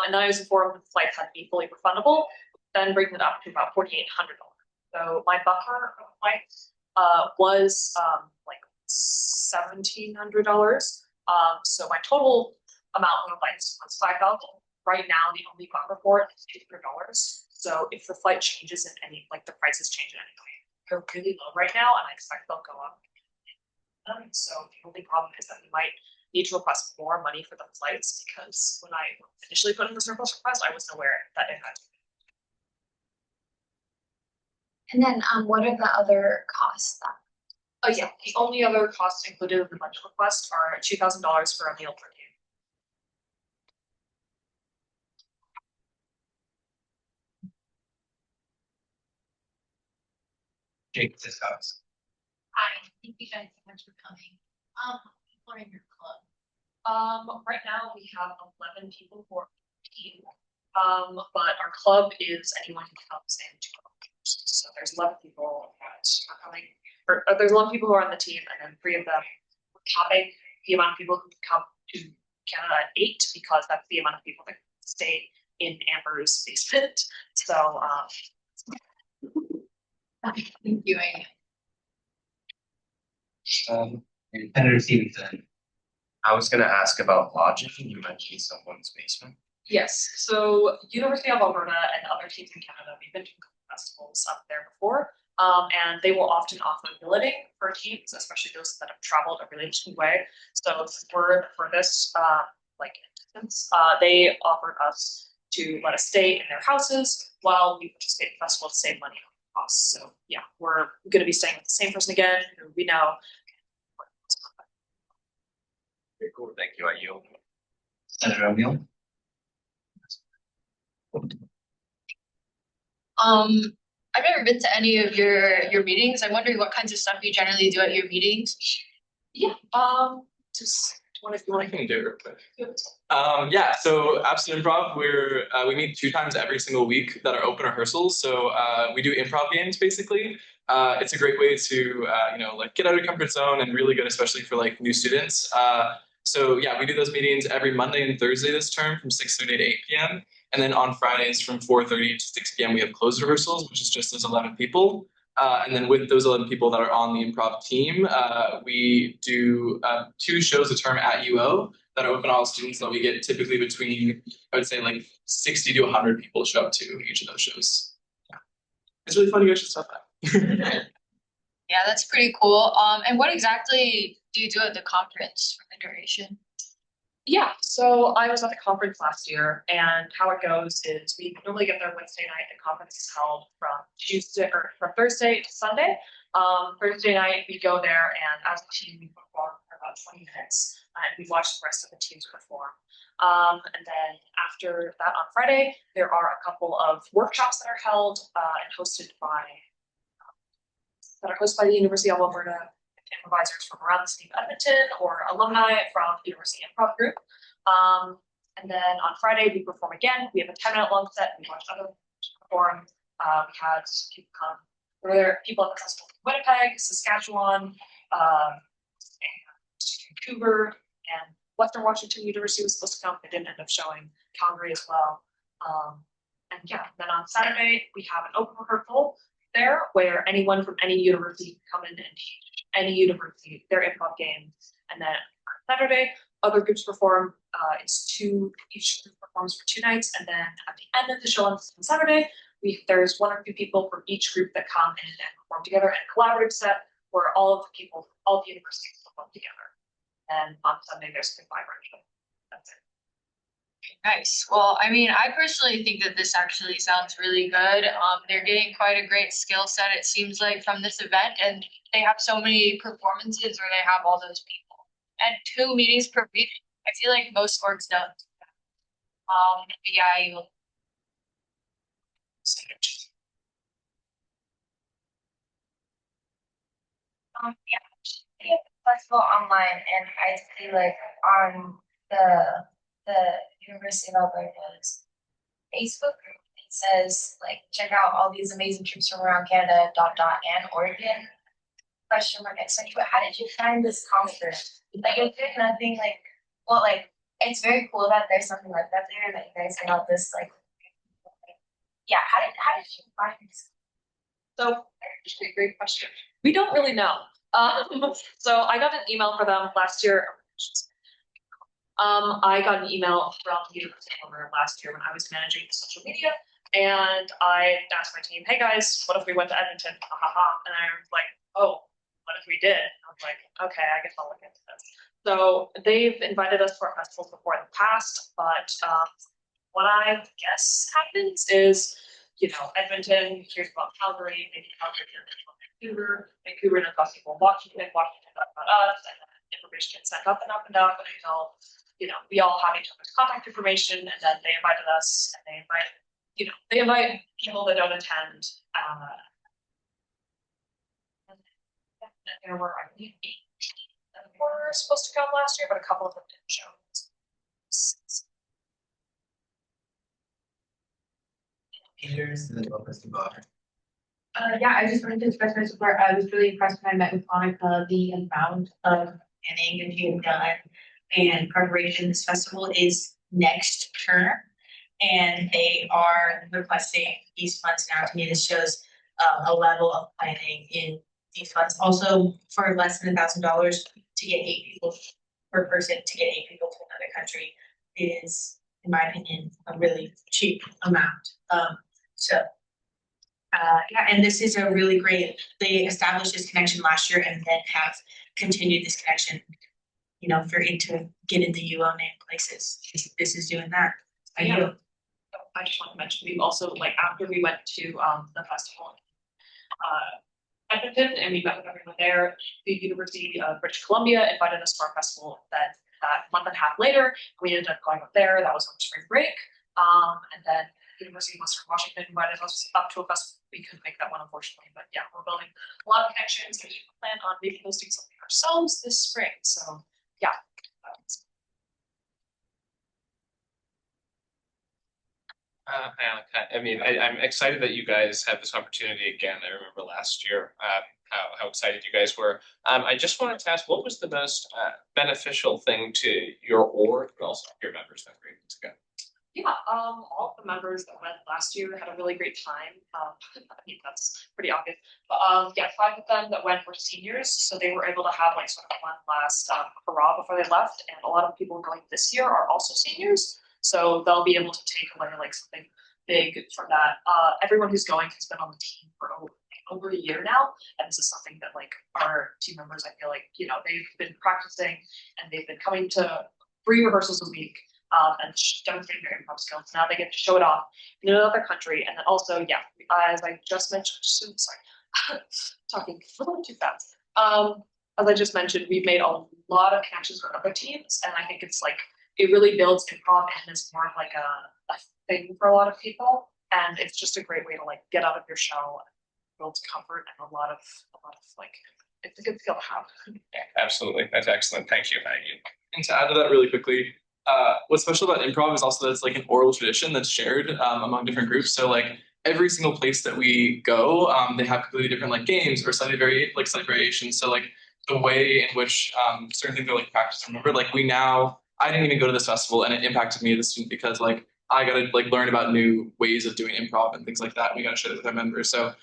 And then I was informed that the flights had to be fully refundable, then bringing it up to about $4,800. So my buffer of flights was $1,700. So my total amount of flights was $5,000. Right now, the only buffer for it is $200. So if the flight changes in any, the prices change in any way, they're really low right now, and I expect they'll go up. So the only problem is that we might need to request more money for the flights because when I initially put in the surplus request, I wasn't aware that it had. And then what are the other costs that? Oh yeah, the only other costs included in the budget request are $2,000 for a meal per day. Jake, this house. Hi, thank you guys so much for coming. People are in your club. Right now we have 11 people who are team. But our club is anyone who comes in to our clubs. So there's 11 people that are coming, or there's 11 people who are on the team, and then 3 of them we're capping the amount of people who can come to Canada at 8 because that's the amount of people that stay in Amber's basement. So Thank you, Amy. And Senator Stevenson. I was gonna ask about lodging. You mentioned someone's basement. yes, so University of Alberta and other teams in Canada, we've been to festivals up there before. And they will often offer billeting for teams, especially those that have traveled a really interesting way. So for this like instance, they offered us to let us stay in their houses while we participate in the festival to save money on costs. So yeah, we're gonna be staying with the same person again, who we know. Very cool. Thank you. I yield. Senator O'Neill. I've never been to any of your meetings. I'm wondering what kinds of stuff you generally do at your meetings. Yeah, just if you want I can do it real quick. Yeah, so Absent Improv, we meet 2 times every single week that are open rehearsals. So we do improv games basically. It's a great way to like get out of your comfort zone and really good, especially for like new students. So yeah, we do those meetings every Monday and Thursday this term from 6:30 to 8 p.m. And then on Fridays from 4:30 to 6 p.m. we have closed rehearsals, which is just those 11 people. And then with those 11 people that are on the improv team, we do 2 shows a term at UO that are open to all students that we get typically between, I would say like 60 to 100 people show up to each of those shows. Yeah. It's really fun. You guys should stop that. Yeah, that's pretty cool. And what exactly do you do at the conference for the duration? Yeah, so I was at the conference last year, and how it goes is we normally get there Wednesday night. The conference is held from Thursday to Sunday. Thursday night we go there, and as a team we perform for about 20 minutes, and we watch the rest of the teams perform. And then after that on Friday, there are a couple of workshops that are held and hosted by the University of Alberta improvisers from around the city of Edmonton or alumni from the University Improv Group. And then on Friday we perform again. We have a 10-minute long set. We watch other perform. We had people come. There were people at the festival from Winnipeg, Saskatchewan, and Vancouver, and Western Washington University was supposed to come. They didn't end up showing. Calgary as well. And yeah, then on Saturday we have an open rehearsal there where anyone from any university can come in and teach any university their improv games. And then on Saturday, other groups perform. Each group performs for 2 nights, and then at the end of the show on Saturday, there's 1 or 2 people from each group that come in and perform together in a collaborative set where all the universities perform together. And on Sunday there's a vibrant show. That's it. Nice. Well, I mean, I personally think that this actually sounds really good. They're getting quite a great skill set, it seems like, from this event, and they have so many performances where they have all those people. And 2 meetings per week. I feel like most orgs don't. Yeah, Yeah, flexible online, and I see like on the University of Alberta's Facebook group, it says like check out all these amazing trips from around Canada, and Oregon. Question mark exclamation. But how did you find this conference? Like, is there nothing like, well, like it's very cool that there's something like that there, and that you guys can all this like, yeah. How did you find this? So actually, great question. We don't really know. So I got an email for them last year. I got an email from the University of Alberta last year when I was managing social media, and I asked my team, "Hey guys, what if we went to Edmonton?" Ha ha ha! And I was like, "Oh, what if we did?" I was like, "Okay, I guess I'll look into this." So they've invited us to our festivals before in the past, but what I guess happens is, Edmonton hears about Calgary, maybe Calgary hears about Vancouver knows about people in Washington knows about us, and then information gets sent up and up and up until, we all have each other's contact information, and then they invited us, and they invite people that don't attend. There were, I believe, 8 that were supposed to come last year, but a couple of them didn't show. Peters and then Lopez Dubois. Yeah, I just wanted to express my support. I was really impressed when I met with Monica, the amount of planning that she had done and preparation. This festival is next term, and they are requesting these funds now. To me, this shows a level of planning in these funds. Also, for less than $1,000 to get 8 people per person to get 8 people to another country is, in my opinion, a really cheap amount. Yeah, and this is a really great, they established this connection last year and then have continued this connection, you know, for it to get in the UO name places. This is doing that. I Yeah. know. I just want to mention, we've also, like, after we went to the festival Edmonton and we met with everyone there, the University of British Columbia invited us to our festival that month and a half later. We ended up going up there. That was on spring break. And then University of Western Washington invited us up to a festival. We couldn't make that one, unfortunately, but yeah, we're building a lot of connections. We plan on maybe hosting something ourselves this spring. So yeah. I mean, I'm excited that you guys have this opportunity again. I remember last year how excited you guys were. I just wanted to ask, what was the most beneficial thing to your org, but also your members that were able to go? Yeah, all of the members that went last year had a really great time. I mean, that's pretty obvious. But yeah, 5 of them that went were seniors, so they were able to have like sort of one last hurrah before they left. And a lot of people going this year are also seniors, so they'll be able to take away like something big from that. Everyone who's going has been on the team for over a year now, and this is something that like our team members, I feel like, you know, they've been practicing and they've been coming to 3 rehearsals a week. And demonstrating their improv skills. Now they get to show it off in another country. And then also, yeah, as I just mentioned, sorry, talking a little too fast. As I just mentioned, we've made a lot of connections with other teams. And I think it's like, it really builds improv and is more of like a thing for a lot of people. And it's just a great way to like get out of your shell, build comfort, and a lot of like, it's a good skill to have. Yeah, absolutely. That's excellent. Thank you, Maggie. And to add to that really quickly, what's special about improv is also that it's like an oral tradition that's shared among different groups. So like every single place that we go, they have completely different like games or slightly variations. So like the way in which certain things are like practiced. Remember, like I didn't even go to this festival, and it impacted me as a student because like I got to like learn about new ways of doing improv and things like that. We got to share it with our members. So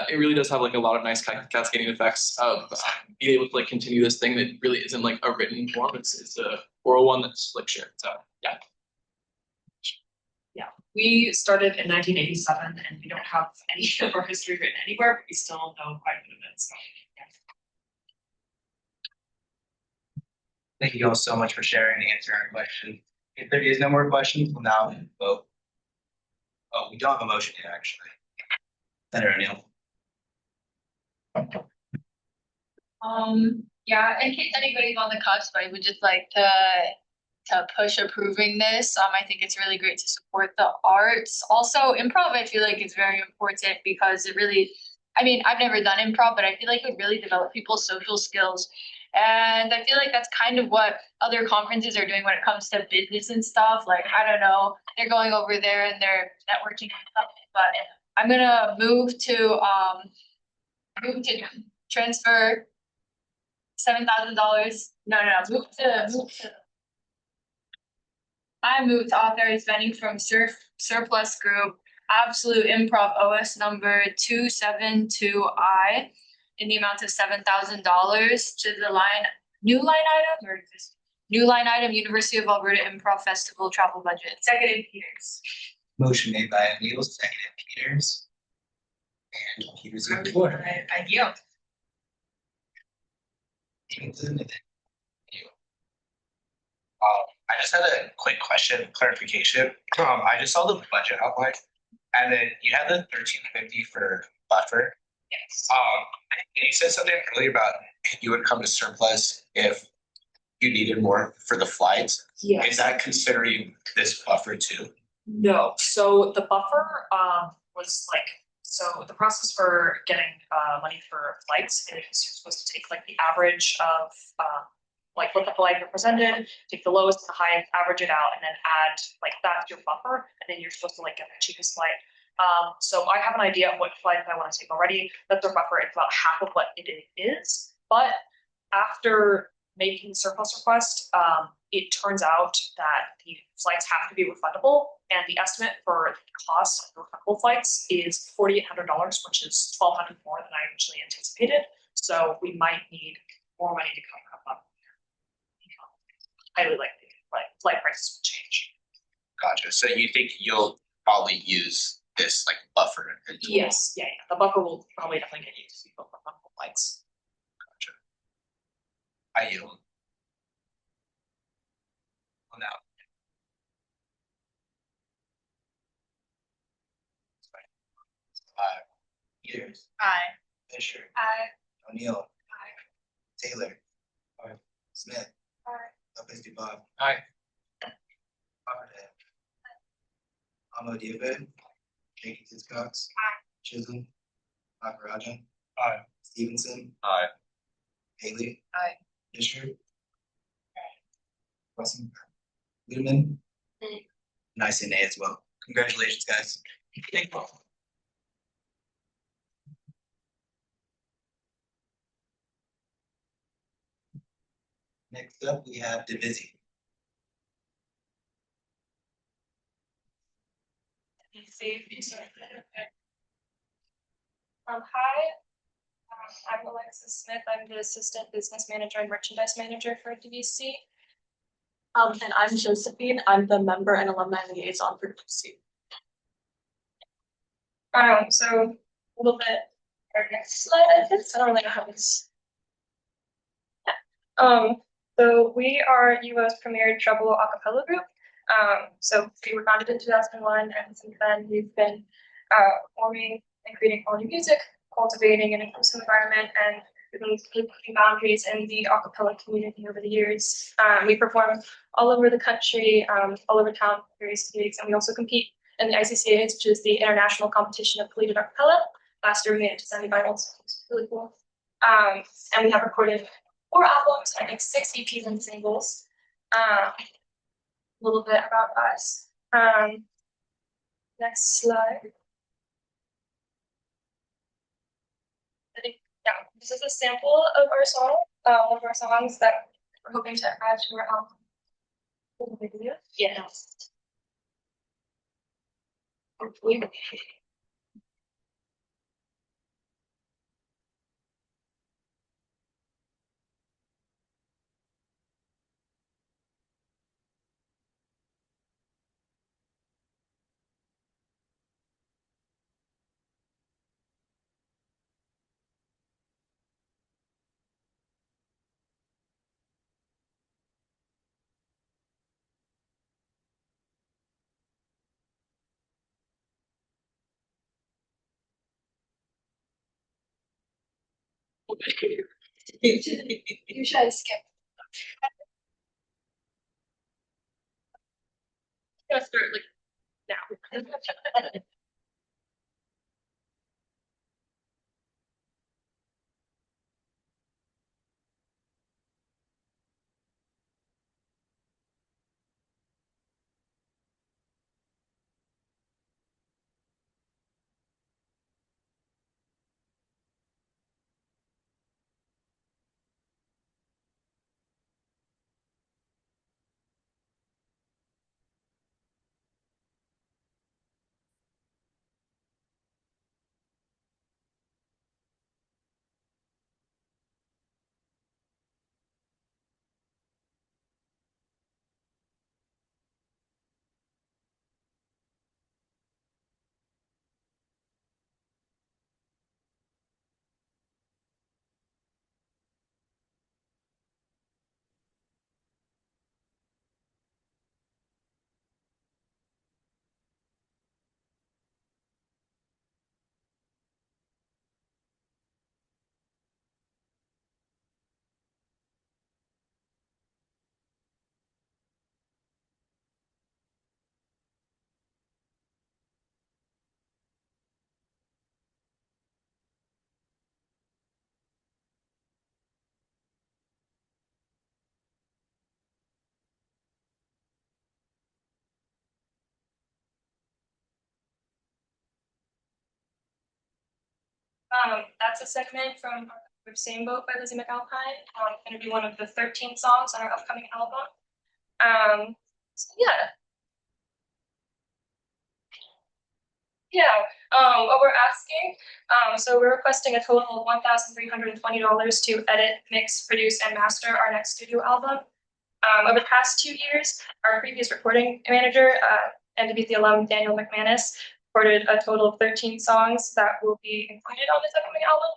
it really does have like a lot of nice cascading effects of being able to like continue this thing that really isn't like a written form. It's a oral one that's like shared. So yeah. Yeah, we started in 1987 and we don't have any of our history written anywhere, but we still know quite a bit of it. So yeah. Thank you all so much for sharing and answering our question. If there is no more questions, we'll now vote. Oh, we don't have a motion yet, actually. Senator O'Neill. Yeah, in case anybody's on the cusp, I would just like to push approving this. I think it's really great to support the arts. Also, improv, I feel like it's very important because it really, I mean, I've never done improv, but I feel like it would really develop people's social skills. And I feel like that's kind of what other conferences are doing when it comes to business and stuff. Like, I don't know, they're going over there and they're networking and stuff, but I'm gonna move to transfer $7,000. No, move to. I moved to authorize spending from surplus group Absolute Improv OS number 272I in the amount of $7,000 to the new line item University of Alberta Improv Festival travel budget. Seconded Peters. Motion made by O'Neill, seconded Peters. And Peters on the floor. I yield. I just had a quick question, clarification. I just saw the budget outline, and then you had the 1350 for buffer. Yes. And you said something earlier about you would come to surplus if you needed more for the flights. Yes. Is that considering this buffer too? No, so the buffer was like, so the process for getting money for flights is you're supposed to take like the average of like what the flight represented, take the lowest and the highest, average it out, and then add like that to your buffer, and then you're supposed to like get the cheapest flight. So I have an idea of what flight I want to take already. That's our buffer. It's about half of what it is. But after making the surplus request, it turns out that the flights have to be refundable. And the estimate for the cost of the refundable flights is $4,800, which is $1,200 more than I initially anticipated. So we might need more money to cover up. Highly likely, like flight prices will change. Gotcha. So you think you'll probably use this like buffer until. Yes, yeah. The buffer will probably definitely get used to for refundable flights. I yield. Well, now. Peters. Aye. Fisher. Aye. O'Neill. Taylor. Smith. Lopez Dubov. Aye. Copperhead. Amo Diabed. Jenkins Cox. Chisholm. Nakarajan. Aye. Stevenson. Aye. Haley. Aye. Fisher. Russell. Ludeman. And I say nay as well. Congratulations, guys. Thank you. Next up, we have Divisi. Hi, I'm Alexis Smith. I'm the Assistant Business Manager and Merchandise Manager for DVC. And I'm Josephine. I'm the member and alumni liaison for DVC. So a little bit, our next slide, I think. I don't really know how this. So we are UO's premier treble a cappella group. So we were founded in 2001, and since then we've been forming and creating quality music, cultivating an inclusive environment, and we've been pushing boundaries in the a cappella community over the years. We perform all over the country, all over town, various gigs, and we also compete in the ICCAs, which is the international competition of collegiate a cappella. Last year we made it to semifinals, which was really cool. And we have recorded 4 albums, I think 6 EPs and singles. A little bit about us. Next slide. I think, yeah, this is a sample of our song, one of our songs that we're hoping to add to our album. Yeah. Hopefully. You should skip. I'm gonna start like now. That's a segment from Same Boat by Lizzie McAlpine. Gonna be one of the 13 songs on our upcoming album. So yeah. What we're asking, so we're requesting a total of $1,320 to edit, mix, produce, and master our next studio album. Over the past 2 years, our previous recording manager, NWC alum Daniel McManus, recorded a total of 13 songs that will be included on this upcoming album.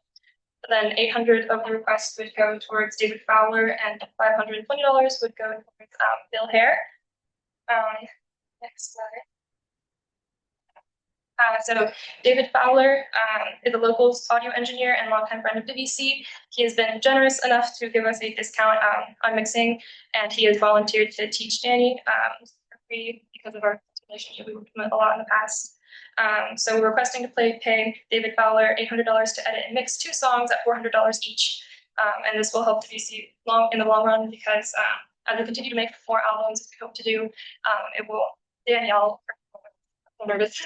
Then 800 of the requests would go towards David Fowler, and $520 would go towards Bill Hare. Next slide. So David Fowler is a locals audio engineer and longtime friend of WC. He has been generous enough to give us a discount on mixing, and he has volunteered to teach Danny for free because of our relationship. We worked with him a lot in the past. So we're requesting to pay David Fowler $800 to edit and mix 2 songs at $400 each. And this will help WC in the long run because as we continue to make 4 albums, as we hope to do, it will, Danielle, I'm nervous.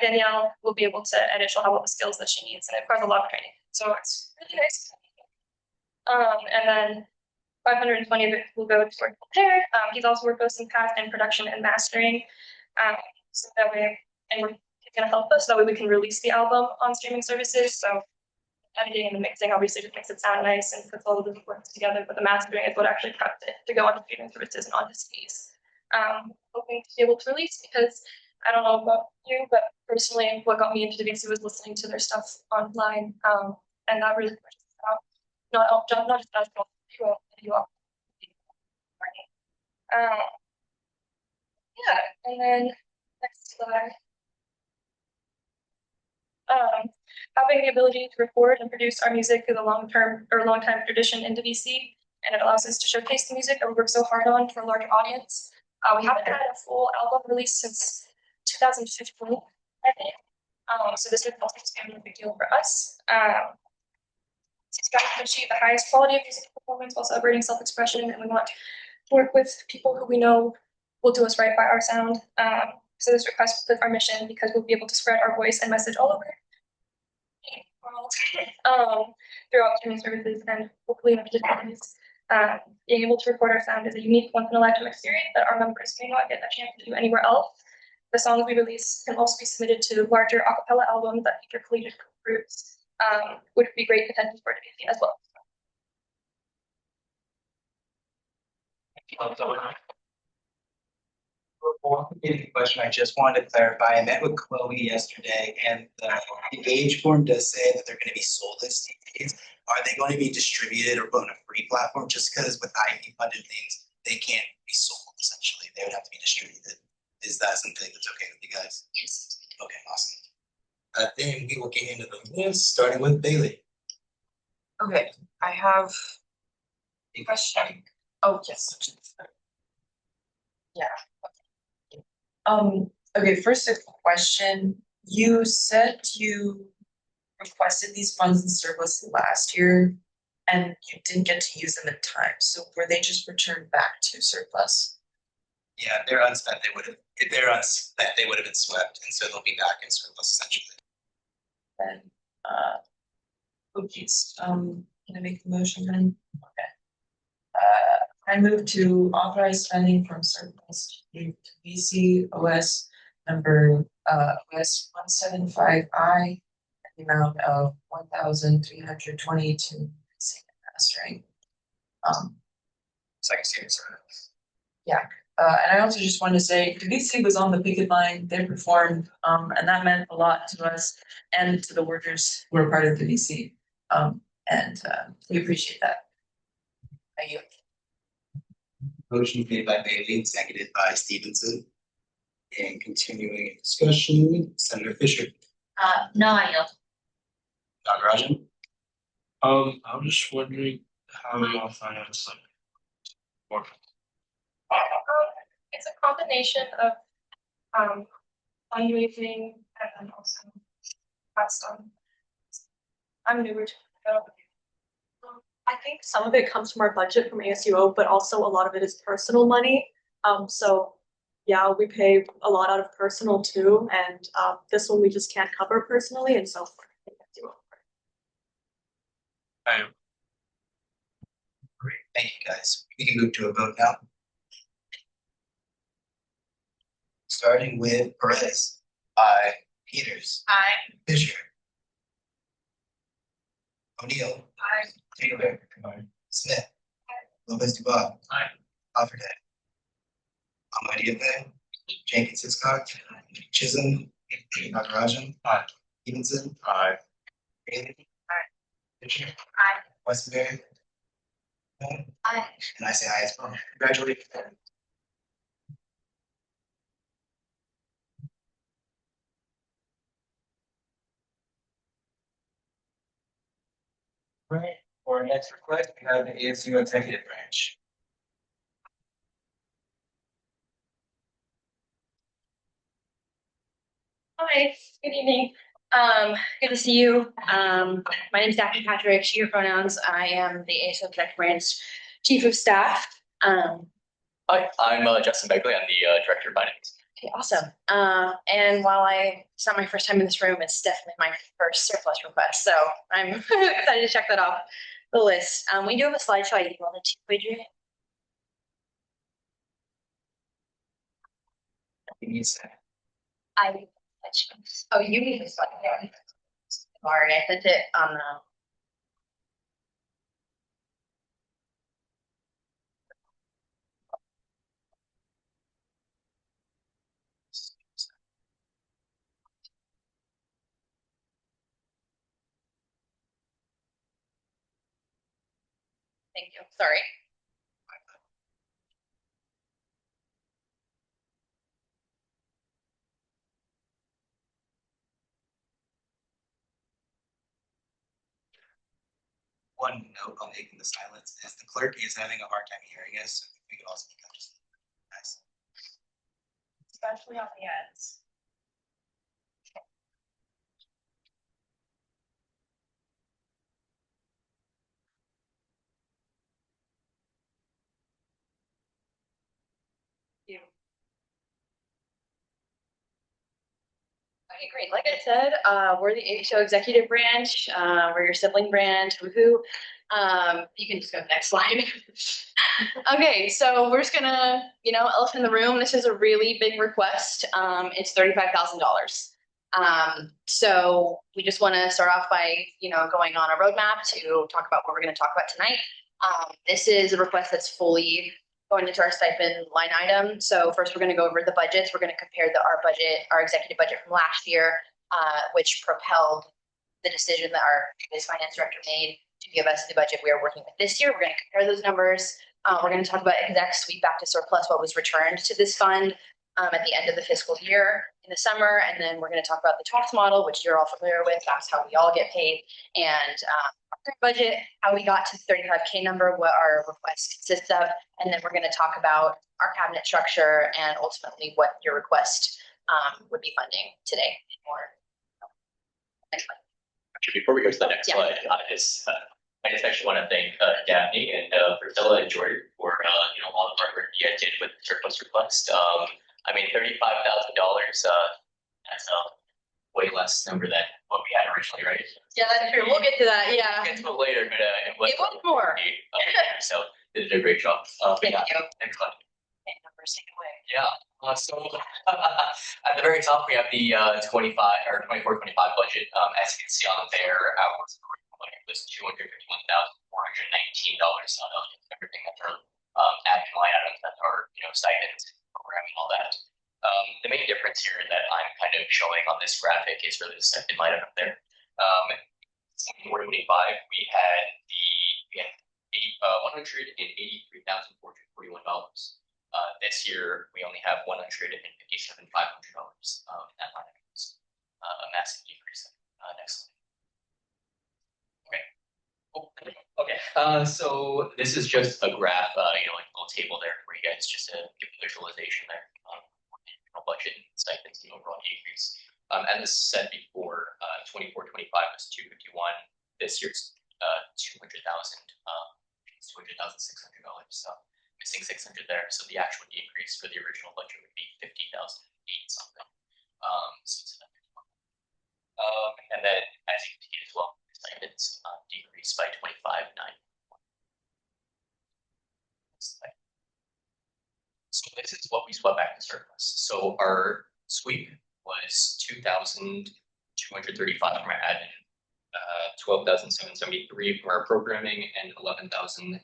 Danielle will be able to edit. She'll have all the skills that she needs, and it requires a lot of training. So it's really nice. And then 520 of it will go toward Hair. He's also worked with us in the past in production and mastering. So that way, and he's going to help us. So that way we can release the album on streaming services. So editing and the mixing obviously just makes it sound nice and puts all of the work together. But the mastering is what actually preps it to go on streaming services and onto CDs. Hoping to be able to release because I don't know about you, but personally, what got me into WC was listening to their stuff online, and that really pushes it out. Not just us, but you all. Yeah, and then next slide. Having the ability to record and produce our music is a long-time tradition in WC, and it allows us to showcase the music that we work so hard on for a larger audience. We haven't had a full album release since 2015, I think. So this would also be a big deal for us. It's got to achieve the highest quality of music performance while celebrating self-expression, and we want to work with people who we know will do us right by our sound. So this request with our mission because we'll be able to spread our voice and message all over the world throughout streaming services and hopefully in digital ways. Being able to record our sound is a unique once-in-a-lifetime experience that our members may not get a chance to do anywhere else. The songs we release can also be submitted to larger a cappella albums that feature collegiate groups, which would be great potential for WC as well. Before we get to the question, I just wanted to clarify. I met with Chloe yesterday, and the age form does say that they're going to be sold as CDs. Are they going to be distributed or put on a free platform? Just because with IP funded things, they can't be sold essentially. They would have to be distributed. Is that something that's okay with you guys? Okay, awesome. Then we will get into the list, starting with Bailey. Okay, I have a question. Oh, yes. Yeah. Okay, first a question. You said you requested these funds in surplus last year and you didn't get to use them in time. So were they just returned back to surplus? Yeah, they're unspent. If they're unspent, they would have been swept, and so they'll be back in surplus essentially. Then, can I make the motion then? Okay. I move to authorize spending from surplus to VC OS number OS 175I, the amount of $1,320 to mixing and mastering. Second series. Yeah. And I also just wanted to say, VC was on the picket line, they performed, and that meant a lot to us and to the workers who are part of the VC. And we appreciate that. Thank you. Motion made by Bailey, seconded by Stevenson. And continuing discussion, Senator Fisher. No, I yield. Nagarajan. I'm just wondering how y'all finance like work. It's a combination of fundraising and also past I'm newer to it. I think some of it comes from our budget from ASUO, but also a lot of it is personal money. So yeah, we pay a lot out of personal too, and this one we just can't cover personally, and so I am. Great, thank you guys. We can move to a vote now. Starting with Perez. Aye. Peters. Aye. Fisher. O'Neill. Aye. Taylor. Smith. Lopez Dubois. Aye. Alfred. Ahmadiyya. Jenkins Hiscock. Chisholm. Nagarajan. Aye. Stevenson. Aye. Bailey. Aye. Fisher. Aye. Westbury. Aye. And I say aye as well. Congratulations. Right, for our next request, we have the ASU Executive Branch. Hi, good evening. Good to see you. My name is Daphne Patrick, she, her pronouns. I am the ASO Executive Branch Chief of Staff. Hi, I'm Justin Begley. I'm the Director of Finance. Okay, awesome. And while it's not my first time in this room, it's definitely my first surplus request. So I'm excited to check that off the list. We do have a slideshow I emailed it to you, Adrian. Oh, you need this one. Yeah. Sorry, I sent it on the. Thank you. Sorry. One note I'll make in the silence is the clerk is having a hard time hearing us, so if we could all speak up just. Nice. Especially on the ends. You. Okay, great. Like I said, we're the ASO Executive Branch. We're your sibling branch. Woohoo! You can just go to the next slide. Okay, so we're just gonna, elephant in the room. This is a really big request. It's $35,000. So we just want to start off by, going on a roadmap to talk about what we're going to talk about tonight. This is a request that's fully going into our stipend line item. So first we're going to go over the budgets. We're going to compare our executive budget from last year, which propelled the decision that our previous finance director made to give us the budget we are working with this year. We're going to compare those numbers. We're going to talk about exec sweep back to surplus, what was returned to this fund at the end of the fiscal year in the summer. And then we're going to talk about the tax model, which you're all familiar with. That's how we all get paid. And our budget, how we got to the 35K number, what our request consists of. And then we're going to talk about our cabinet structure and ultimately what your request would be funding today. Next slide. Actually, before we go to the next slide, I just actually want to thank Daphne and Priscilla and Jordan for all the hard work you guys did with the surplus request. I mean, $35,000. That's a way less number than what we had originally, right? Yeah, that's true. We'll get to that. Yeah. We'll get to it later, but it was more. So they did a great job. Thank you. Next slide. Numbers take away. Yeah. So at the very top, we have the 25 or 24-25 budget. As you can see on there, our budget was $251,419. Everything that are admin line items that are stipends, programming, all that. The main difference here that I'm kind of showing on this graphic is really the stipend line item there. 2025, we had $183,441. This year, we only have $157,500 in that line item. A massive decrease. Next slide. Okay. Okay. So this is just a graph, like a little table there for you guys, just to give a visualization there on budget and stipends and overall decrease. As said before, 24-25 was 251. This year's $200,600. So missing 600 there. So the actual decrease for the original budget would be 50,008 something. And then as you can see as well, stipends decreased by 25,000. surplus. So our sweep was 2,235 from our admin, 12,773 from our programming, and 11,000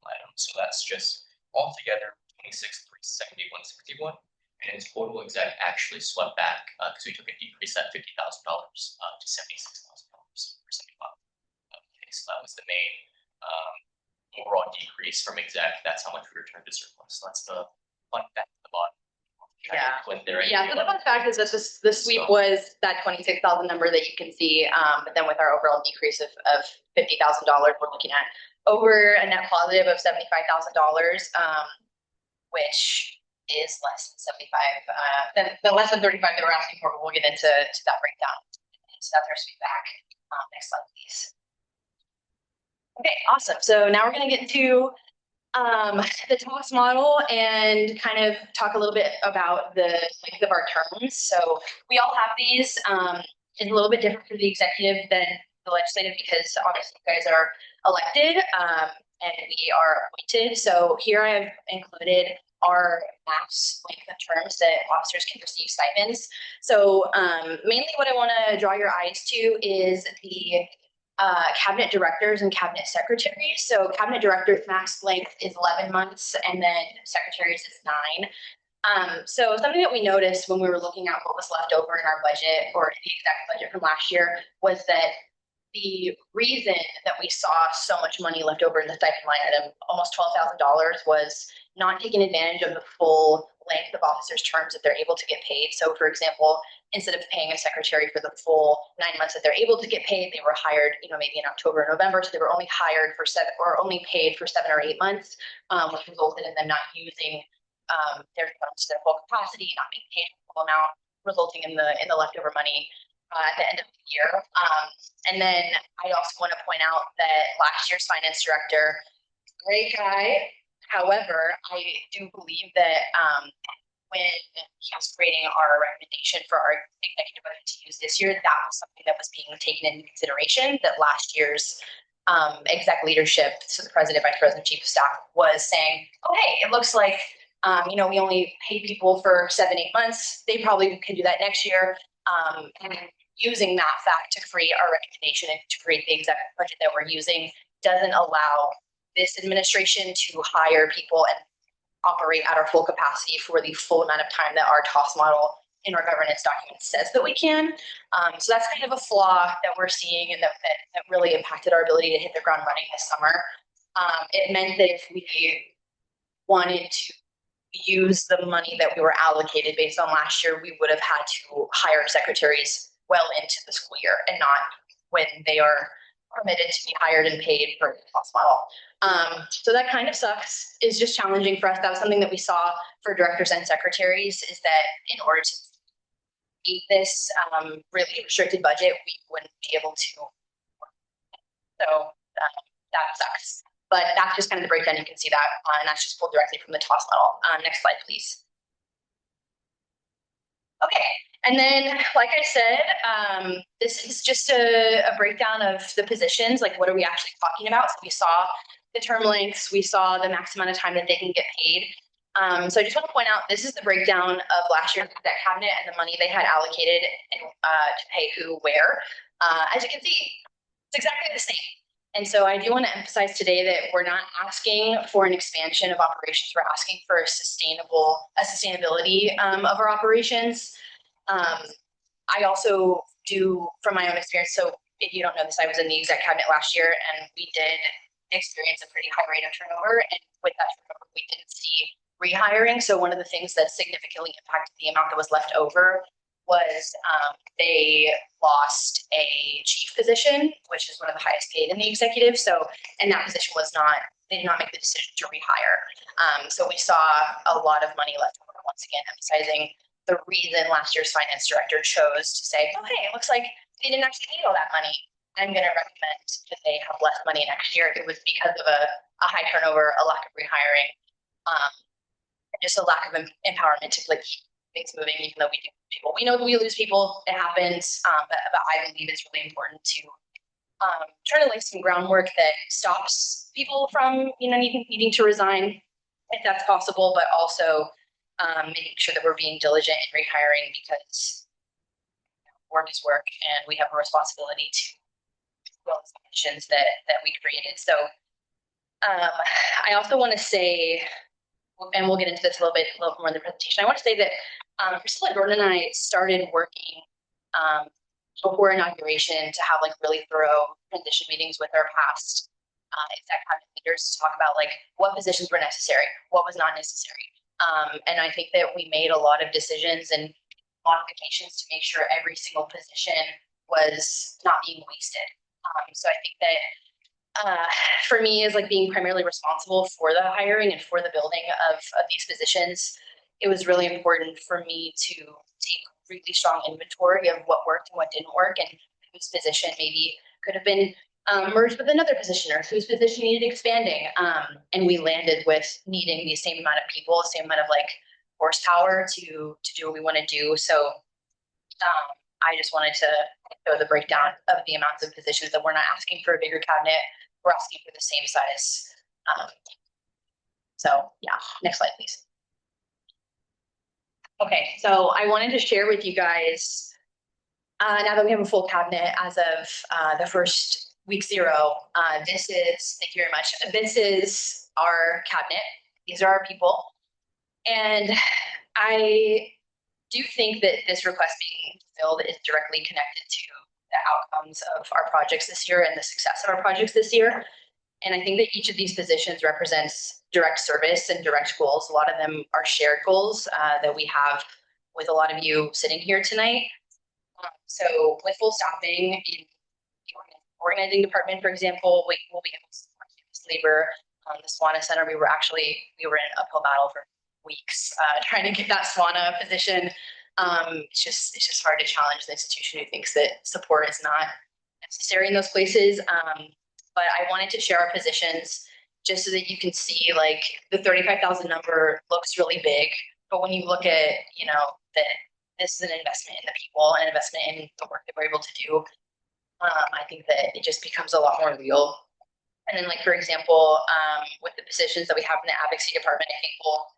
items. So that's just altogether 26,371.61. And in total, exec actually swept back because we took a decrease at $50,000 to $76,000 for 75. Okay, so that was the main overall decrease from exec. That's how much we returned to surplus. So that's the fun fact at the bottom. Yeah. When they're Yeah, so the fun fact is that the sweep was that 26,000 number that you can see, but then with our overall decrease of $50,000, we're looking at over a net positive of $75,000, which is less than 75, the less than 35 that we're asking for, but we'll get into that breakdown. So that's our sweep back. Next slide, please. Okay, awesome. So now we're going to get into the TOS model and kind of talk a little bit about the length of our terms. So we all have these. It's a little bit different for the executive than the legislative because obviously you guys are elected and we are appointed. So here I have included our max length of terms that officers can receive stipends. So mainly what I want to draw your eyes to is the cabinet directors and cabinet secretaries. So cabinet directors max length is 11 months and then secretaries is 9. So something that we noticed when we were looking at what was left over in our budget or in the exact budget from last year was that the reason that we saw so much money left over in the stipend line item, almost $12,000, was not taking advantage of the full length of officers' terms that they're able to get paid. So, for example, instead of paying a secretary for the full 9 months that they're able to get paid, they were hired, maybe in October or November. So they were only hired for only paid for 7 or 8 months, which resulted in them not using their funds to their full capacity, not being paid the full amount, resulting in the leftover money at the end of the year. And then I also want to point out that last year's finance director, great guy. However, I do believe that when he was creating our recommendation for our executive budget to use this year, that was something that was being taken into consideration, that last year's exec leadership, so the president, vice president, chief of staff, was saying, oh, hey, it looks like, we only pay people for 7, 8 months. They probably can do that next year. And using that fact to create our recommendation and to create the exec budget that we're using doesn't allow this administration to hire people and operate at our full capacity for the full amount of time that our TOS model in our governance document says that we can. So that's kind of a flaw that we're seeing and that really impacted our ability to hit the ground running this summer. It meant that if we wanted to use the money that we were allocated based on last year, we would have had to hire secretaries well into the school year and not when they are permitted to be hired and paid for the TOS model. So that kind of sucks. It's just challenging for us. That was something that we saw for directors and secretaries, is that in order to meet this really restricted budget, we wouldn't be able to. So that sucks. But that's just kind of the breakdown. You can see that, and that's just pulled directly from the TOS model. Next slide, please. Okay, and then, like I said, this is just a breakdown of the positions, like what are we actually talking about? So we saw the term lengths, we saw the max amount of time that they can get paid. So I just want to point out, this is the breakdown of last year's exec cabinet and the money they had allocated to pay who where. As you can see, it's exactly the same. And so I do want to emphasize today that we're not asking for an expansion of operations. We're asking for a sustainability of our operations. I also do, from my own experience, so if you don't know this, I was in the exec cabinet last year and we did experience a pretty high rate of turnover. And with that turnover, we didn't see rehiring. So one of the things that significantly impacted the amount that was left over was they lost a chief position, which is one of the highest paid in the executive. So, and that position was not, they did not make the decision to rehire. So we saw a lot of money left over, once again, emphasizing the reason last year's finance director chose to say, oh, hey, it looks like they didn't actually need all that money. I'm going to recommend that they have less money next year. It was because of a high turnover, a lack of rehiring, just a lack of empowerment to keep things moving, even though we do lose people. We know that we lose people, it happens, but I believe it's really important to try to lay some groundwork that stops people from, needing to resign if that's possible, but also making sure that we're being diligent in rehiring because work is work and we have a responsibility to fill the positions that we created. So I also want to say, and we'll get into this a little bit more in the presentation. I want to say that Priscilla Jordan and I started working before inauguration to have like really thorough transition meetings with our past exec cabinet leaders to talk about like what positions were necessary, what was not necessary. And I think that we made a lot of decisions and modifications to make sure every single position was not being wasted. So I think that for me is like being primarily responsible for the hiring and for the building of these positions. It was really important for me to take really strong inventory of what worked and what didn't work and whose position maybe could have been merged with another position or whose position needed expanding. And we landed with needing the same amount of people, the same amount of like horsepower to do what we want to do. So I just wanted to show the breakdown of the amounts of positions that we're not asking for a bigger cabinet. We're asking for the same size. So yeah, next slide, please. Okay, so I wanted to share with you guys, now that we have a full cabinet as of the first week 0, this is, thank you very much. This is our cabinet. These are our people. And I do think that this request being fulfilled is directly connected to the outcomes of our projects this year and the success of our projects this year. And I think that each of these positions represents direct service and direct goals. A lot of them are shared goals that we have with a lot of you sitting here tonight. So with full staffing in the organizing department, for example, we will be able to support campus labor. The SWANA Center, we were in an uphill battle for weeks trying to get that SWANA position. It's just hard to challenge the institution who thinks that support is not necessary in those places. But I wanted to share our positions just so that you can see like the 35,000 number looks really big, but when you look at, you know, that this is an investment in the people, an investment in the work that we're able to do, I think that it just becomes a lot more real. And then like, for example, with the positions that we have in the advocacy department, I think we'll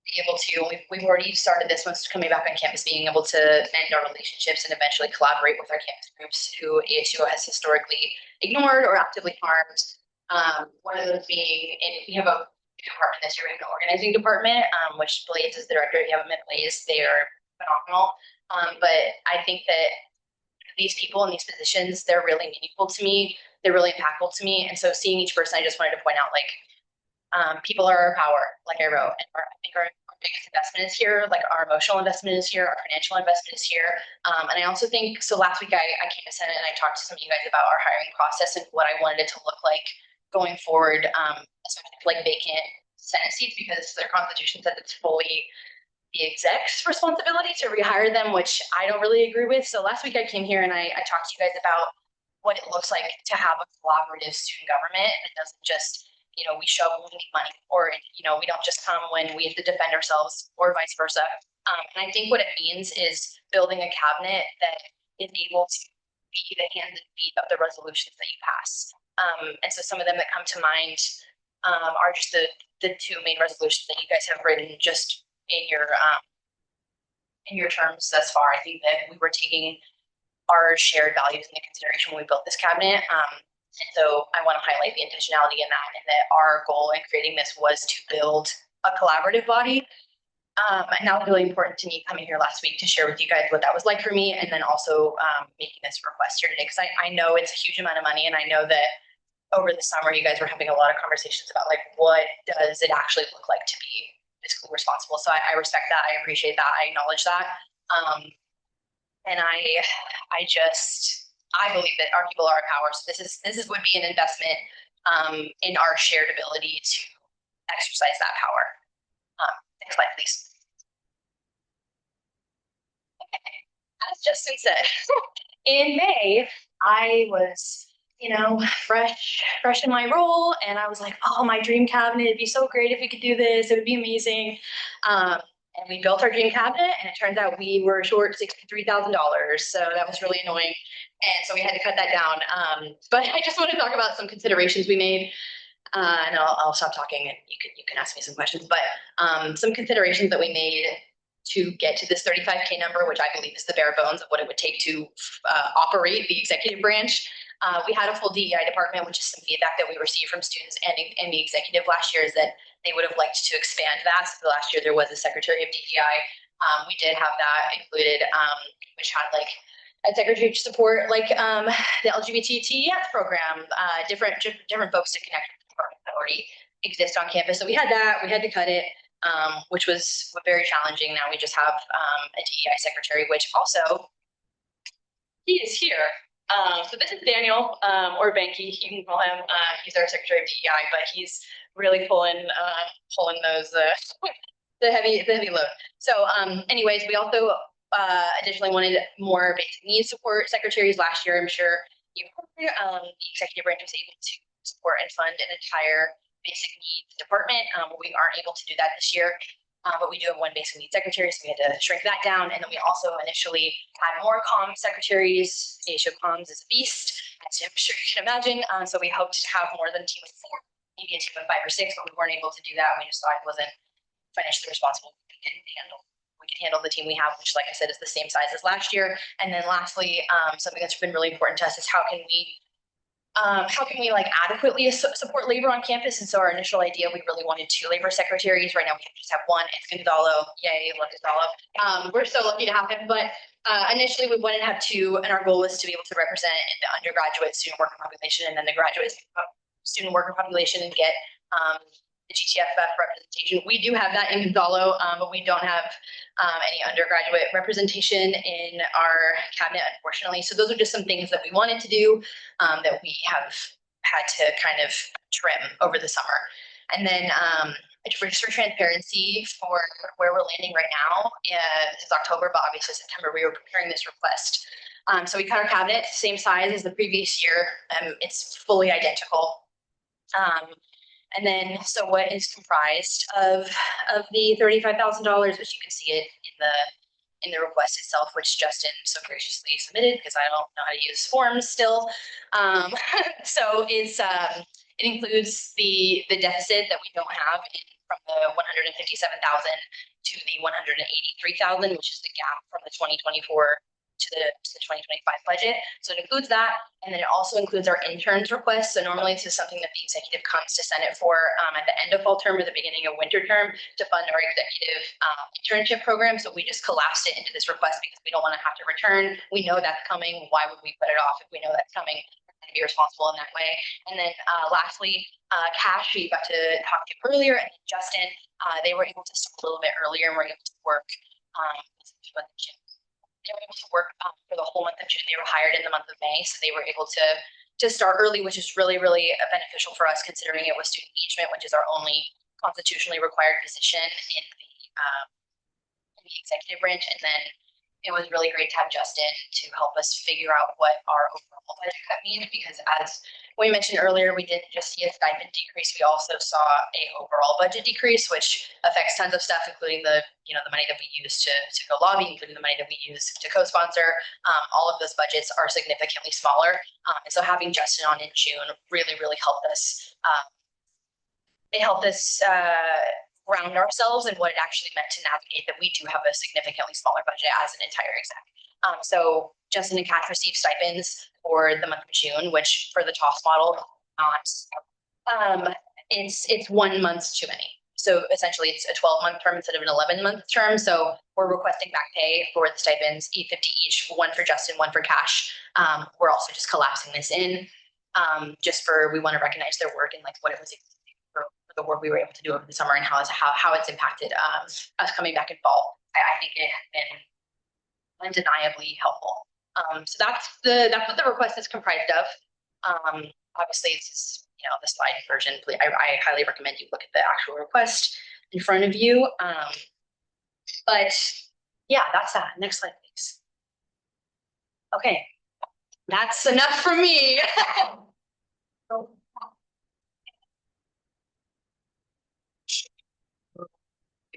be able to, we've already started this once coming back on campus, being able to mend our relationships and eventually collaborate with our campus groups who ASUO has historically ignored or actively harmed. One of those being, and we have a department this year, we have an organizing department, which Blaze is the director. If you haven't met Blaze, they are phenomenal. But I think that these people in these positions, they're really meaningful to me. They're really impactful to me. And so seeing each person, I just wanted to point out, like, people are our power, like I wrote. And I think our biggest investment is here, like our emotional investment is here, our financial investment is here. And I also think, so last week I came to Senate and I talked to some of you guys about our hiring process and what I wanted it to look like going forward, especially for like vacant Senate seats, because their constitution says it's fully the exec's responsibility to rehire them, which I don't really agree with. So last week I came here and I talked to you guys about what it looks like to have a collaborative student government that doesn't just, you know, we show up when we need money, or, you know, we don't just come when we have to defend ourselves, or vice versa. And I think what it means is building a cabinet that is able to be the hands and feet of the resolutions that you pass. And so some of them that come to mind are just the two main resolutions that you guys have written just in your terms thus far. I think that we were taking our shared values into consideration when we built this cabinet. And so I want to highlight the intentionality in that, and that our goal in creating this was to build a collaborative body. And that was really important to me coming here last week to share with you guys what that was like for me, and then also making this request here today, because I know it's a huge amount of money, and I know that over the summer you guys were having a lot of conversations about like, what does it actually look like to be fiscally responsible? So I respect that, I appreciate that, I acknowledge that. And I believe that our people are our power. So this would be an investment in our shared ability to exercise that power. Next slide, please. Okay. As Justin said, in May, I was, you know, fresh in my role, and I was like, oh, my dream cabinet, it'd be so great if we could do this, it would be amazing. And we built our dream cabinet, and it turns out we were short $63,000. So that was really annoying. And so we had to cut that down. But I just want to talk about some considerations we made. And I'll stop talking and you can ask me some questions. But some considerations that we made to get to this 35K number, which I believe is the bare bones of what it would take to operate the executive branch. We had a full DEI department, which is some feedback that we received from students and the executive last year is that they would have liked to expand that. So last year there was a secretary of DEI. We did have that included, which had like a secretary to support like the LGBTTF program, different folks to connect with the department that already exist on campus. So we had that. We had to cut it, which was very challenging. Now we just have a DEI secretary, which also he is here. So this is Daniel, or Banky, you can call him. He's our Secretary of DEI, but he's really pulling those the heavy load. So anyways, we also additionally wanted more basic needs support secretaries last year. I'm sure you heard the executive branch was able to support and fund an entire basic needs department. We aren't able to do that this year. But we do have one basic needs secretary, so we had to shrink that down. And then we also initially had more comms secretaries. ASUO comms is a beast, as I'm sure you can imagine. So we hoped to have more than a team of 4, maybe a team of 5 or 6, but we weren't able to do that. We just thought it wasn't financially responsible. We could handle the team we have, which, like I said, is the same size as last year. And then lastly, something that's been really important to us is how can we like adequately support labor on campus? And so our initial idea, we really wanted 2 labor secretaries. Right now we just have 1. It's Gonzalo. Yay, love Gonzalo. We're so lucky to have him. But initially we wanted to have 2, and our goal was to be able to represent the undergraduate student worker population and then the graduate student worker population and get the GTFF representation. We do have that in Gonzalo, but we don't have any undergraduate representation in our cabinet, unfortunately. So those are just some things that we wanted to do that we have had to kind of trim over the summer. And then just for transparency for where we're landing right now, this is October, but obviously September, we were preparing this request. So we cut our cabinet, same size as the previous year. It's fully identical. And then, so what is comprised of the $35,000, which you can see it in the request itself, which Justin so graciously submitted because I don't know how to use forms still. So it includes the deficit that we don't have from the 157,000 to the 183,000, which is the gap from the 2024 to the 2025 budget. So it includes that, and then it also includes our interns request. So normally this is something that the executive comes to Senate for at the end of fall term or the beginning of winter term to fund our executive internship program. So we just collapsed it into this request because we don't want to have to return. We know that's coming. Why would we put it off if we know that's coming? We're going to be responsible in that way. And then lastly, Cash, we got to talk to earlier, and then Justin, they were able to start a little bit earlier and were able to work they were able to work for the whole month of June. They were hired in the month of May, so they were able to start early, which is really, really beneficial for us considering it was student engagement, which is our only constitutionally required position in the executive branch. And then it was really great to have Justin to help us figure out what our overall budget cut means, because as we mentioned earlier, we didn't just see a stipend decrease, we also saw a overall budget decrease, which affects tons of stuff, including the money that we use to go lobby, including the money that we use to co-sponsor. All of those budgets are significantly smaller. And so having Justin on in June really, really helped us. It helped us ground ourselves in what it actually meant to navigate that we do have a significantly smaller budget as an entire exec. So Justin and Cash received stipends for the month of June, which for the TOS model, it's 1 month too many. So essentially it's a 12-month term instead of an 11-month term. So we're requesting back pay for the stipends, $850 each, 1 for Justin, 1 for Cash. We're also just collapsing this in we want to recognize their work and like what it was for the work we were able to do over the summer and how it's impacted us coming back in fall. I think it has been undeniably helpful. So that's what the request is comprised of. Obviously, it's just, the slide version. I highly recommend you look at the actual request in front of you. But yeah, that's that. Next slide, please. Okay, that's enough for me. Well,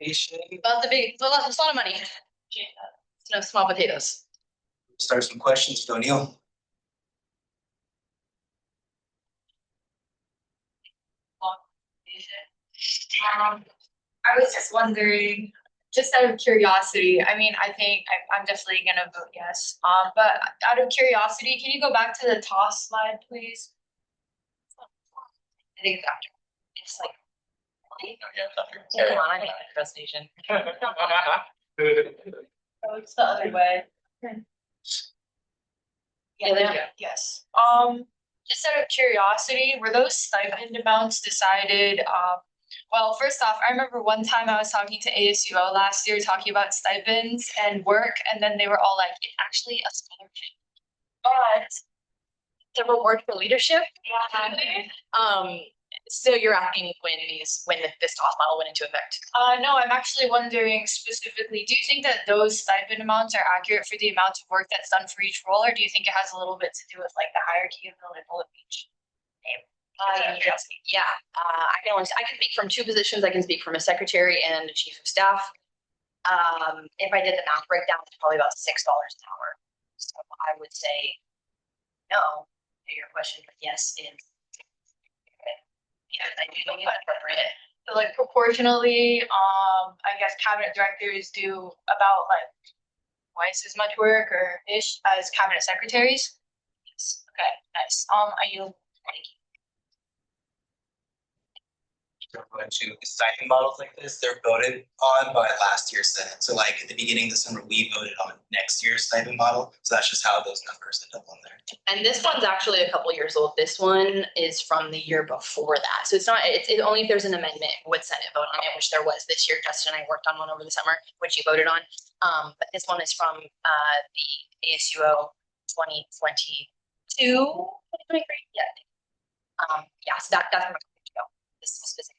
it's a lot of money. It's no small potatoes. Start some questions, Doniel. I was just wondering, just out of curiosity, I mean, I think I'm definitely gonna vote yes. But out of curiosity, can you go back to the toss slide, please? I think it's after. It's like. Presentation. Oh, it's the other way. Yeah, there you go. Yes. Just out of curiosity, were those stipend amounts decided, well, first off, I remember one time I was talking to ASUO last year, talking about stipends and work, and then they were all like, it's actually a scholarship. But the reward for leadership. So you're asking when this TOS model went into effect? No, I'm actually wondering specifically, do you think that those stipend amounts are accurate for the amount of work that's done for each role, or do you think it has a little bit to do with like the hierarchy of the level of each? Yeah, I can speak from two positions. I can speak from a secretary and a chief of staff. If I did the math breakdown, it's probably about $6 an hour. So I would say no to your question, but yes, yeah, I do think it's appropriate. So like proportionally, I guess cabinet directors do about like twice as much work or ish as cabinet secretaries. Yes. Okay, nice. Are you? Going to stipend models like this, they're voted on by last year's Senate. So like at the beginning of the summer, we voted on next year's stipend model. So that's just how those numbers end up on there. And this one's actually a couple years old. This one is from the year before that. So it's only if there's an amendment would Senate vote on it, which there was this year. Justin and I worked on one over the summer, which you voted on. But this one is from the ASUO 2022, 2023. Yeah. Yeah, so that's from a couple years ago. This is specific.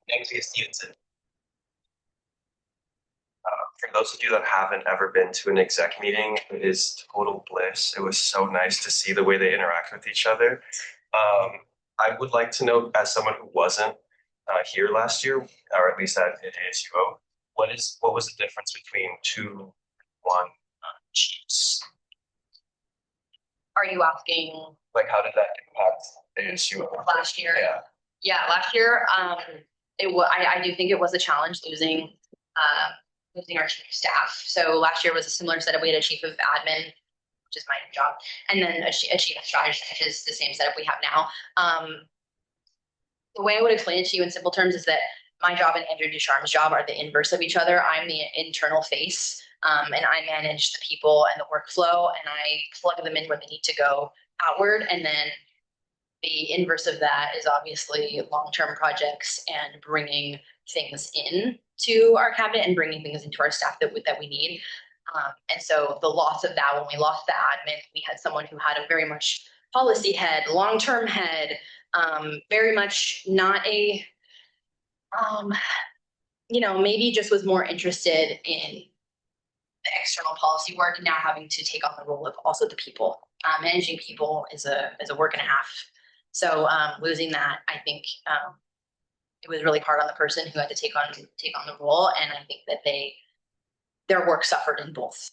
Next to Stevenson. For those of you that haven't ever been to an exec meeting, it is total bliss. It was so nice to see the way they interact with each other. I would like to know, as someone who wasn't here last year, or at least at ASUO, what was the difference between 2, 1 chiefs? Are you asking? Like, how did that impact ASUO Last year? Yeah, last year, I do think it was a challenge losing our chief of staff. So last year was a similar setup. We had a chief of admin, which is my job, and then a chief of strategy, which is the same setup we have now. The way I would explain it to you in simple terms is that my job and Andrew Ducharme's job are the inverse of each other. I'm the internal face, and I manage the people and the workflow, and I plug them in where they need to go outward, and then the inverse of that is obviously long-term projects and bringing things in to our cabinet and bringing things into our staff that we need. And so the loss of that, when we lost the admin, we had someone who had a very much policy head, long-term head, very much not a, maybe just was more interested in the external policy work, now having to take on the role of also the people. Managing people is a work and a half. So losing that, I think it was really hard on the person who had to take on the role, and I think that their work suffered in both,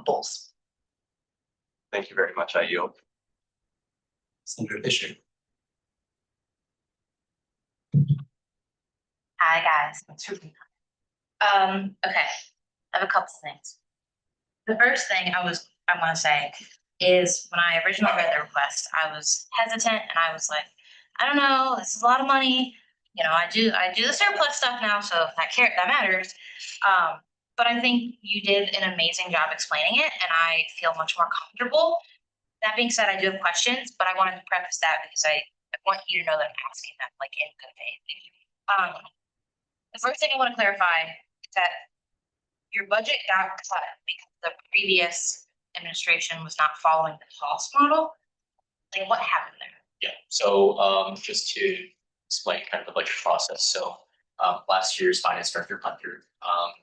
both. Thank you very much. I yield. Senator Fisher. Hi guys. Okay, I have a couple things. The first thing I want to say is when I originally read the request, I was hesitant and I was like, I don't know, this is a lot of money. I do the surplus stuff now, so that matters. But I think you did an amazing job explaining it, and I feel much more comfortable. That being said, I do have questions, but I wanted to preface that because I want you to know that I'm asking them like in good faith. The first thing I want to clarify is that your budget got cut because the previous administration was not following the cost model. Like, what happened there? Yeah, so just to explain kind of the budget process. So last year's finance director, Hunter,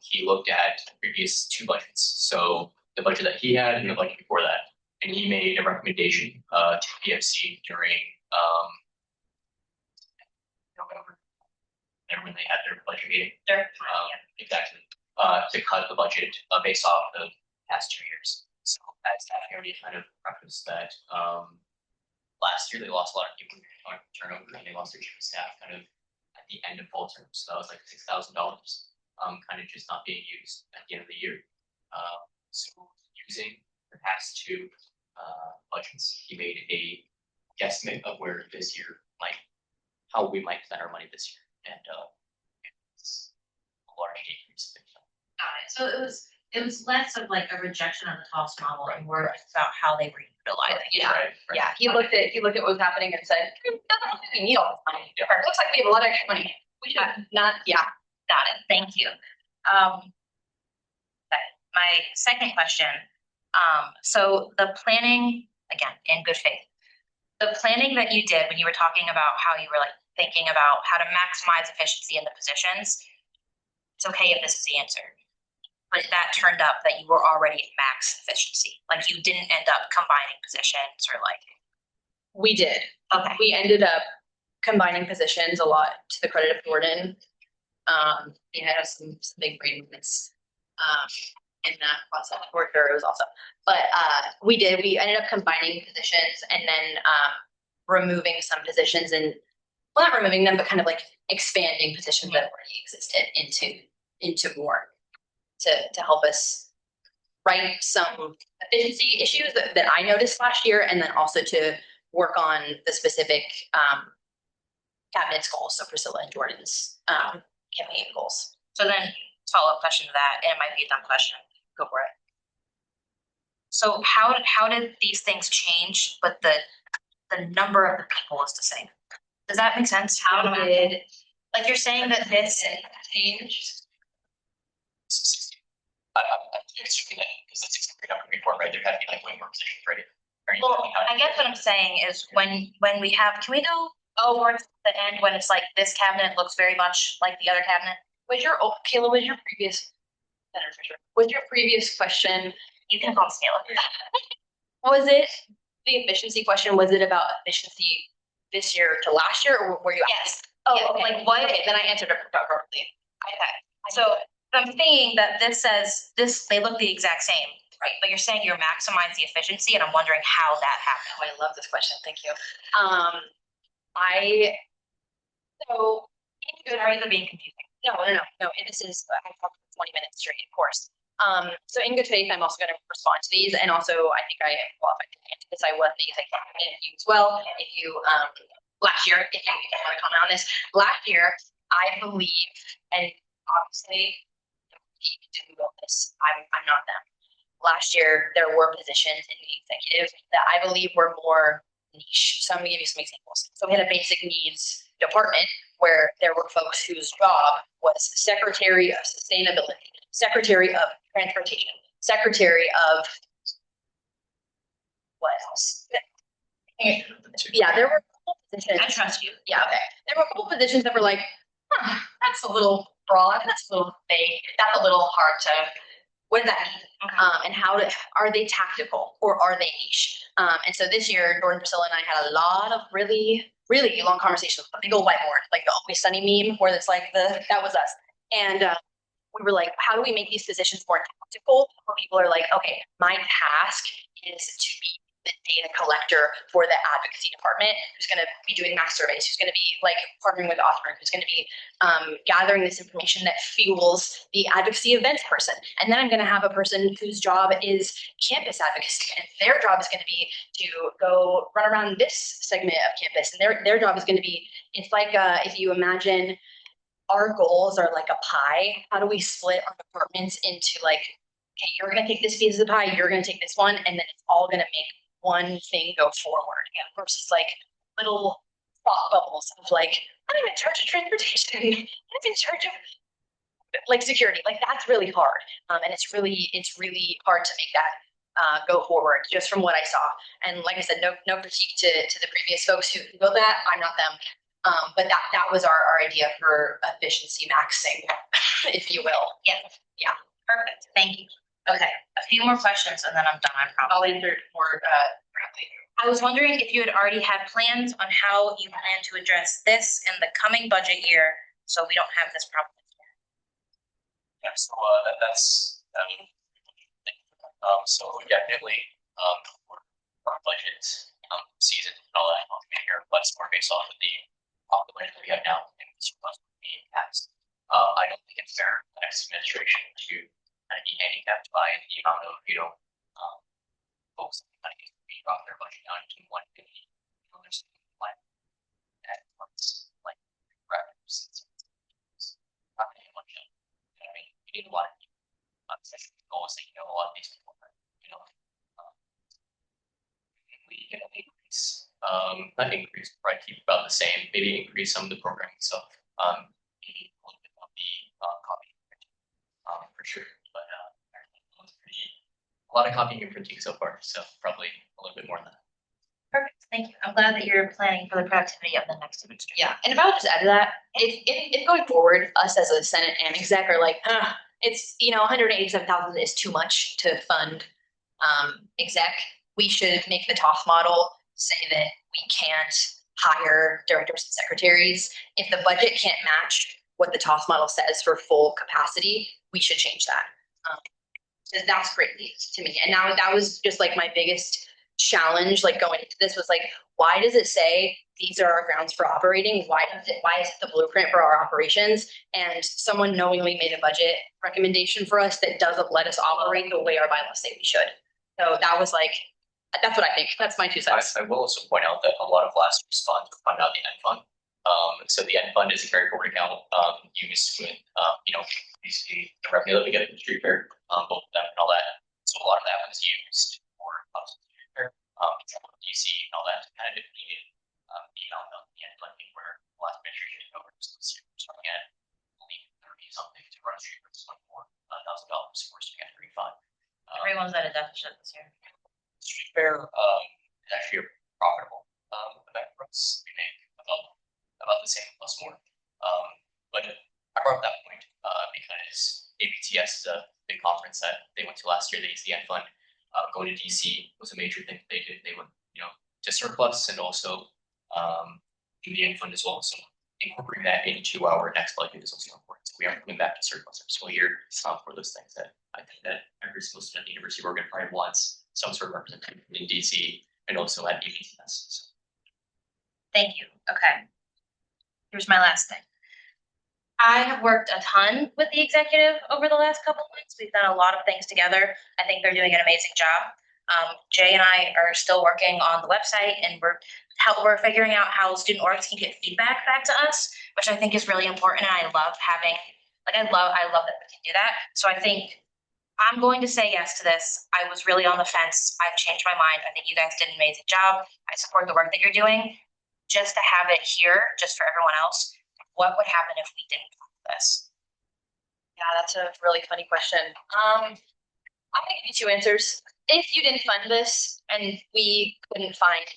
he looked at the previous 2 budgets. So the budget that he had and the budget before that. And he made a recommendation to PFC during November, when they had their budget meeting. Exactly. To cut the budget based off the past 2 years. So as that already kind of prefaced that, last year they lost a lot of people turnover and they lost their chief of staff kind of at the end of fall term. So that was like $6,000, kind of just not being used at the end of the year. So using the past two budgets, he made a guesstimate of where this year might, how we might spend our money this year, and it's a large decrease. Got it. So it was less of like a rejection of the cost model and more about how they were utilizing it. Yeah, yeah. He looked at what was happening and said, "Doesn't look like we need all this money. Or it looks like we have a lot of extra money. We should not." Yeah, Got it. Thank you. Okay. My second question. So the planning, again, in good faith, the planning that you did when you were talking about how you were like thinking about how to maximize efficiency in the positions, it's okay if this is the answer, but that turned up that you were already at max efficiency. Like you didn't end up combining positions or like. we did. Okay. We ended up combining positions a lot to the credit of Jordan. He had some big brain movements in that process. For sure, it was awesome. But we ended up combining positions and then removing some positions and, well, not removing them, but kind of like expanding positions that already existed into more to help us right some efficiency issues that I noticed last year, and then also to work on the specific cabinet's goals. So Priscilla and Jordan's campaign goals. So then follow-up question to that, and it might be a dumb question. Go for it. So how did these things change, but the number of the people is the same? Does that make sense? How did, like you're saying that this changed? Because the 63 number before, right? There had to be like way more positions, right? Well, I guess what I'm saying is when we have, can we go towards the end when it's like this cabinet looks very much like the other cabinet? Kayla, was your previous question? You can call Kayla. Was it the efficiency question? Was it about efficiency this year to last year, or were you? Yes. Oh, yeah, okay. Like what? Okay, then I answered it properly. Okay. So I'm saying that this says this, they look the exact same, right? But you're saying you're maximizing the efficiency, and I'm wondering how that happened. Oh, I love this question. Thank you. Sorry for being confusing. No. This is, I talked for 20 minutes straight, of course. So in good faith, I'm also going to respond to these, and also I think I am qualified to answer this. I was the executive and you as well. If you last year, if you want to comment on this, last year I believe, and obviously to Google this, I'm not them. Last year there were positions in the executive that I believe were more niche. So I'm going to give you some examples. So we had a basic needs department where there were folks whose job was Secretary of Sustainability, Secretary of Transportation, Secretary of what else? Yeah, there were a couple positions. I trust you. Yeah, okay. There were a couple positions that were like, that's a little broad, that's a little vague, that's a little hard to, what does that mean? Okay. And are they tactical or are they niche? And so this year, Jordan, Priscilla, and I had a lot of really, really long conversations with a big old whiteboard, like the Always Sunny meme, where it's like that was us. And we were like, how do we make these positions more tactical? Where people are like, okay, my task is to be the data collector for the advocacy department, who's going to be doing mass surveys, who's going to be like partnering with Osborne, who's going to be gathering this information that fuels the advocacy events person. And then I'm going to have a person whose job is campus advocacy, and their job is going to be to go run around this segment of campus, and their job is going to be, it's like if you imagine our goals are like a pie. How do we split our departments into like, okay, you're going to take this piece of the pie, you're going to take this one, and then it's all going to make one thing go forward, versus like little thought bubbles of like, I'm in charge of transportation, I'm in charge of like security. Like that's really hard, and it's really hard to make that go forward, just from what I saw. And like I said, no critique to the previous folks who built that. I'm not them. But that was our idea for efficiency maxing, if you will. Yeah. Perfect. Thank you. Okay, a few more questions and then I'm done. I'll answer more directly. I was wondering if you had already had plans on how you plan to address this in the coming budget year, so we don't have this problem. Yeah, so that's so definitely our budget season and all that, here, but it's more based off of the budget that we have now and the surplus being passed. I don't think it's fair for the next administration to kind of be handicapped by the amount of, folks that kind of be off their budget down to 150. There's like that like records. Not really much. I mean, you need a lot of goals that a lot of these people are, we can increase, not increase, probably keep about the same, maybe increase some of the programming stuff. Maybe a little bit of the copy, for sure. But a lot of copying and printing so far, so probably a little bit more than that. Perfect, thank you. I'm glad that you're planning for the productivity of the next administration. Yeah, and if I would just add to that, if going forward, us as a Senate and exec are like, it's, 187,000 is too much to fund exec, we should make the TOS model say that we can't hire directors and secretaries. If the budget can't match what the TOS model says for full capacity, we should change that. That's great to me. And now that was just like my biggest challenge, like going into this was like, why does it say these are our grounds for operating? Why is it the blueprint for our operations? And someone knowingly made a budget recommendation for us that doesn't let us operate the way our bylaws say we should. So that was like, that's what I think. That's my 2 cents. I will also point out that a lot of last year's funds were funded out of the end fund. So the end fund is a carry forward account, used with, basically the revenue that we get from the street fair, both of them and all that. So a lot of that was used for street fair, DC and all that, kind of depleted the amount of the end funding where the last administration took over. So this year we're starting at, I believe, 30 something to run street fair, $24,000 for starting at 35. Everyone's at a deficit this year. Street fair is actually a profitable event for us. We make about the same plus more. But I brought up that point because ABTS is a big conference that they went to last year. They used the end fund. Going to DC was a major thing they did. They went, to surplus and also do the end fund as well. So incorporating that into our next budget is also important. So we are coming back to surplus every single year for those things that I think that every single student at the University of Oregon probably wants some sort of representation in DC and also at ABTS. So. Thank you. Okay. Here's my last thing. I have worked a ton with the executive over the last couple of months. We've done a lot of things together. I think they're doing an amazing job. Jay and I are still working on the website, and we're figuring out how student orgs can get feedback back to us, which I think is really important. And I love having, I love that we can do that. So I think I'm going to say yes to this. I was really on the fence. I've changed my mind. I think you guys did an amazing job. I support the work that you're doing. Just to have it here, just for everyone else, what would happen if we didn't do this? Yeah, that's a really funny question. I'm gonna give you 2 answers. If you didn't fund this and we couldn't find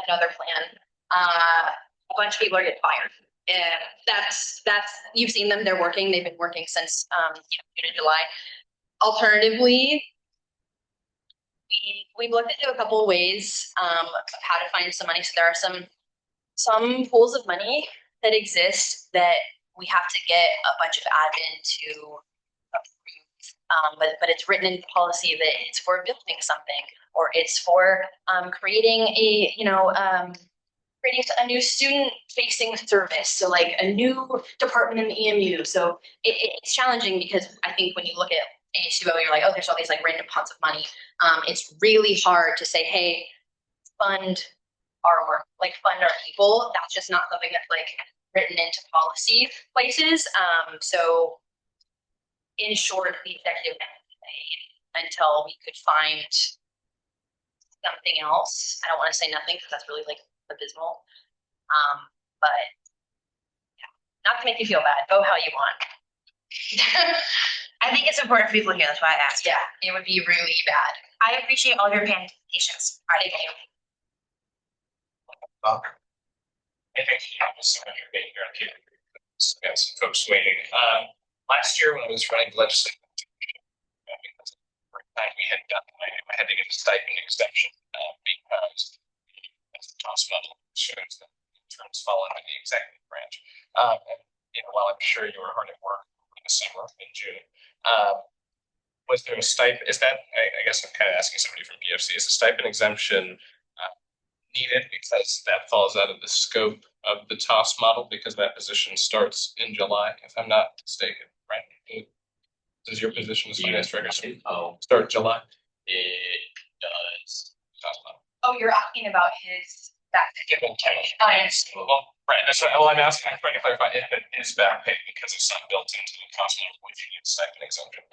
another plan, a bunch of people are getting fired. And that's you've seen them. They're working. They've been working since June and July. Alternatively, we've looked into a couple of ways of how to find some money. So there are some pools of money that exist that we have to get a bunch of admin to approve. But it's written in policy that it's for building something, or it's for creating creating a new student-facing service, so like a new department in the EMU. So it's challenging because I think when you look at ASUO, you're like, oh, there's all these like random pots of money. It's really hard to say, hey, fund our work, like fund our people. That's just not something that's like written into policy places. So in short, the executive until we could find something else. I don't want to say nothing because that's really like abysmal. But yeah, not to make you feel bad, go how you want. I think it's important for people here. That's why I asked. Yeah, it would be really bad. I appreciate all your patience. Thank you. Hey, thanks for being here. We got some folks waiting. Last year when I was running legislative, we had gotten, I had to get a stipend extension because as the TOS model shows that terms fall under the executive branch. And while I'm sure you were hard at work in the summer in June, was there a stipend, is that, I guess I'm kind of asking somebody from PFC, is a stipend exemption needed because that falls out of the scope of the TOS model because that position starts in July, if I'm not mistaken, right? Does your position as finance director start July? It does. Oh, you're asking about his back pay. Well, right, that's what, well, I'm asking, I'm trying to clarify if it is back pay because it's not built into the cost of which you get stipend exemption.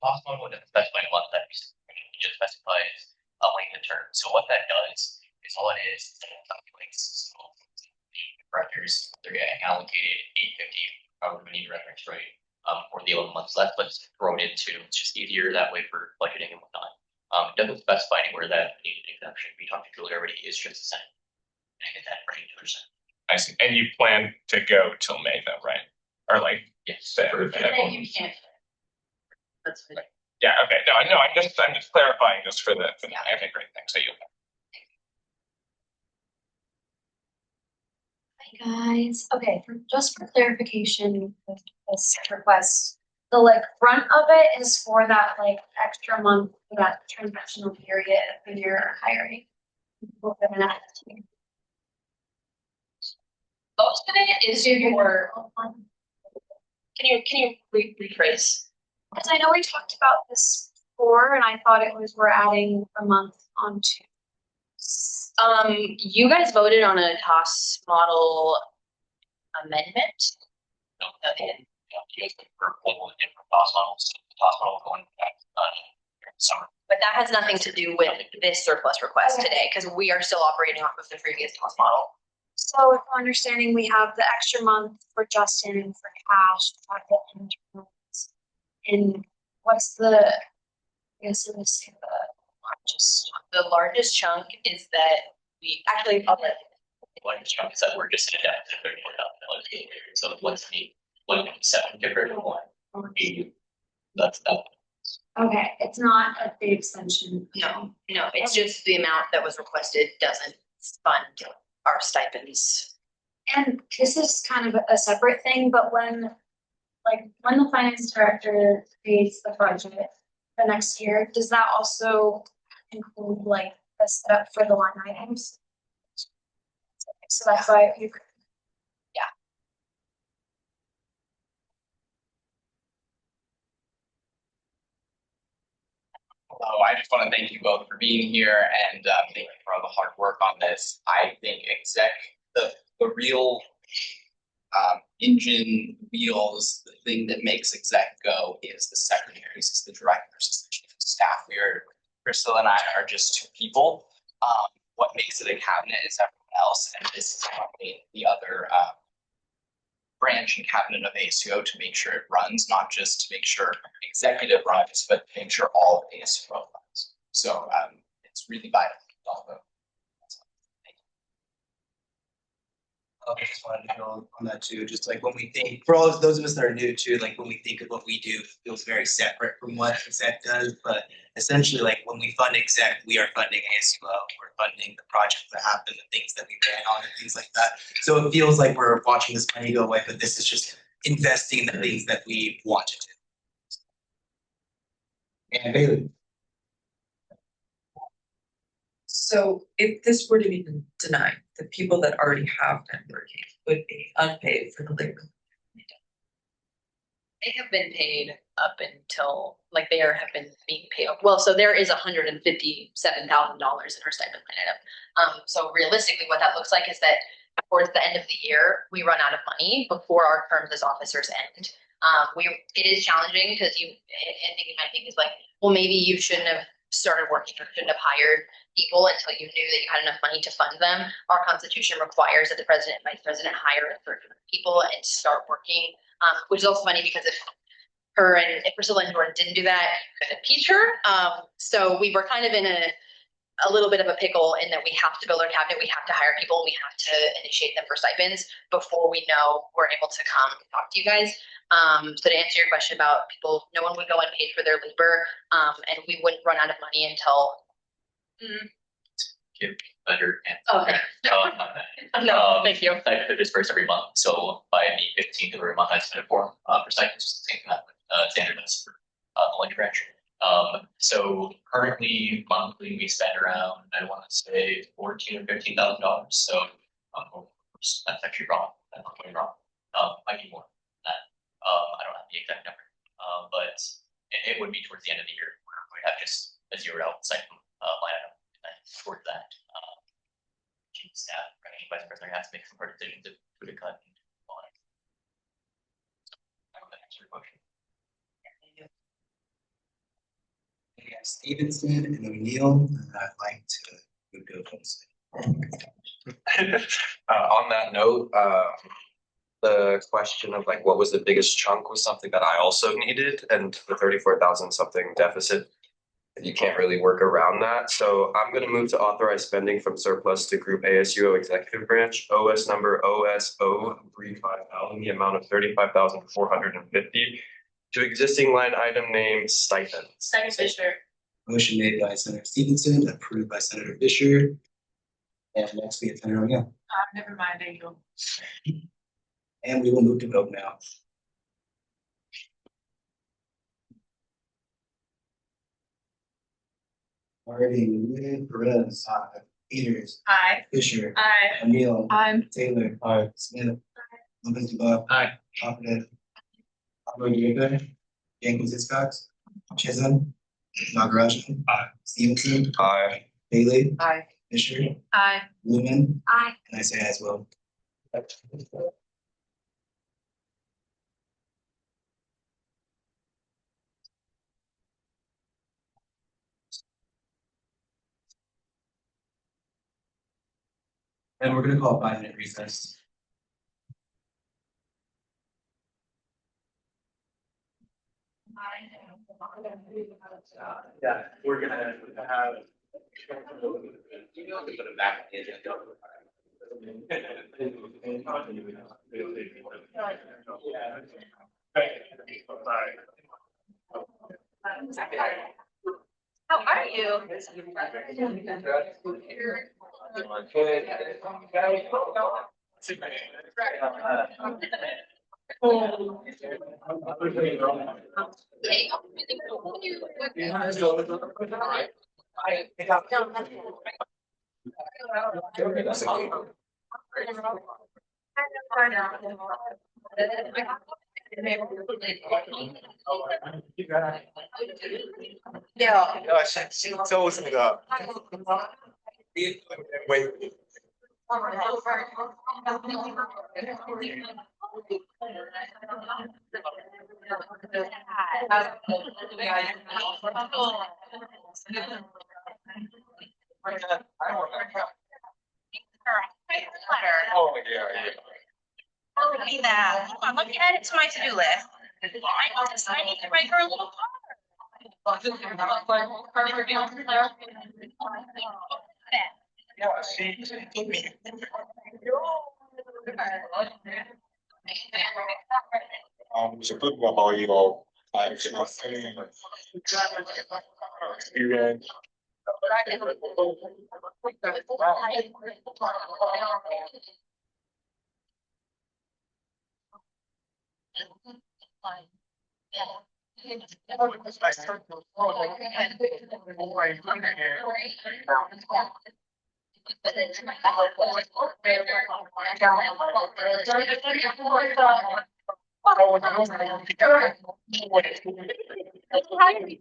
Cost model doesn't specify a month that it just specifies a length of term. So what that does is all it is calculates directors, they're getting allocated 850, however many reference rate for the 11 months left, but it's thrown into, it's just easier that way for budgeting and whatnot. It doesn't specify anywhere that needed exemption. We talked to Julie already, it's just the same. And I get that for 2%. I see, and you plan to go till May though, right? Or like, yes, You can't. That's fine. Yeah, okay, no, I'm just clarifying just for the, okay, great, thanks, so you. Hi guys, okay, just for clarification with this request, the like front of it is for that like extra month, for that transitional period when you're hiring. Most of it is your. Can you rephrase? Because I know we talked about this before and I thought it was we're adding a month onto. You guys voted on a TOS model amendment. No, that they didn't. You guys were pulling different TOS models. The TOS model going back during the summer. But that has nothing to do with this surplus request today, because we are still operating off of the previous TOS model. So if I'm understanding, we have the extra month for Justin and for Cash. And what's the, I guess let me see the largest chunk is that we actually the largest chunk is that we're just in debt to $34,000. So what's the 1.7 compared to 1.8? That's that. Okay, it's not a big extension. No, it's just the amount that was requested doesn't fund our stipends. And this is kind of a separate thing, but when the finance director creates the budget the next year, does that also include like a setup for the line items? So that's why you. Yeah. Hello, I just want to thank you both for being here and thank you for all the hard work on this. I think the real engine wheels, the thing that makes exec go is the secretaries, is the directors, is the chief of staff. Crystal and I are just two people. What makes it a cabinet is everyone else, and this is probably the other branch and cabinet of ASUO to make sure it runs, not just to make sure executive runs, but to make sure all of ASUO runs. So it's really vital. I just wanted to build on that too, just like when we think, for all of those of us that are new too, like when we think of what we do, it feels very separate from what exec does, but essentially like when we fund exec, we are funding ASUO, we're funding the projects that happen, the things that we ran on and things like that. So it feels like we're watching this money go away, but this is just investing in the things that we want to do. And Bailey. So if this were to be denied, the people that already have been working would be unpaid for the labor. They have been paid up until have been being paid. Well, so there is $157,000 in her stipend line item. So realistically, what that looks like is that towards the end of the year, we run out of money before our terms as officers end. It is challenging because you might think is like, well, maybe you shouldn't have started working or shouldn't have hired people until you knew that you had enough money to fund them. Our constitution requires that the president and vice president hire a certain people and start working, which is also funny because if Priscilla and Jordan didn't do that, I could impeach her. So we were kind of in a little bit of a pickle in that we have to build our cabinet, we have to hire people, and we have to initiate them for stipends before we know we're able to come and talk to you guys. So to answer your question about people, no one would go unpaid for their labor, and we wouldn't run out of money until give better and. Okay. No, thank you. I disperse every month, so by the 15th of every month, I submit a form for stipends, same that standard is for the lunch branch. So currently monthly we spend around, I want to say $14,000 or $15,000. So that's actually wrong. That's not really wrong. Might be more than that. I don't have the exact number. But it would be towards the end of the year where we have just a zeroed out site line item toward that. Staff, running vice president has to make some hard decisions to cut. I don't know if that answers your question. We have Stevenson and O'Neill, and I'd like to move to a close. On that note, the question of like what was the biggest chunk was something that I also needed, and the 34,000 something deficit, you can't really work around that. So I'm gonna move to authorize spending from surplus to Group ASUO Executive Branch, OS number OSO 35,000, the amount of 35,450 to existing line item name stipends. Second Fisher. Motion made by Senator Stevenson, approved by Senator Fisher. And next we have Senator O'Neill. Never mind, there you go. And we will move to vote now. Starting with Perez, Peters. Aye. Fisher. Aye. O'Neill. Aye. Taylor. Smith. Lopez Dubois. Compton. Jenkins Hiscox. Chisholm. Nagarajan. Stevenson. Bailey. Aye. Fisher. Aye. Lumen. Aye. And I say aye as well. And we're gonna call a 5-minute recess. Yeah, we're gonna have. Put it back in. How are you? Yeah, she tells me that. Wait. Oh, yeah. Look at that. Hold on, let me add it to my to-do list. I need to write her a little Yeah, she told me. So good about how you all experience.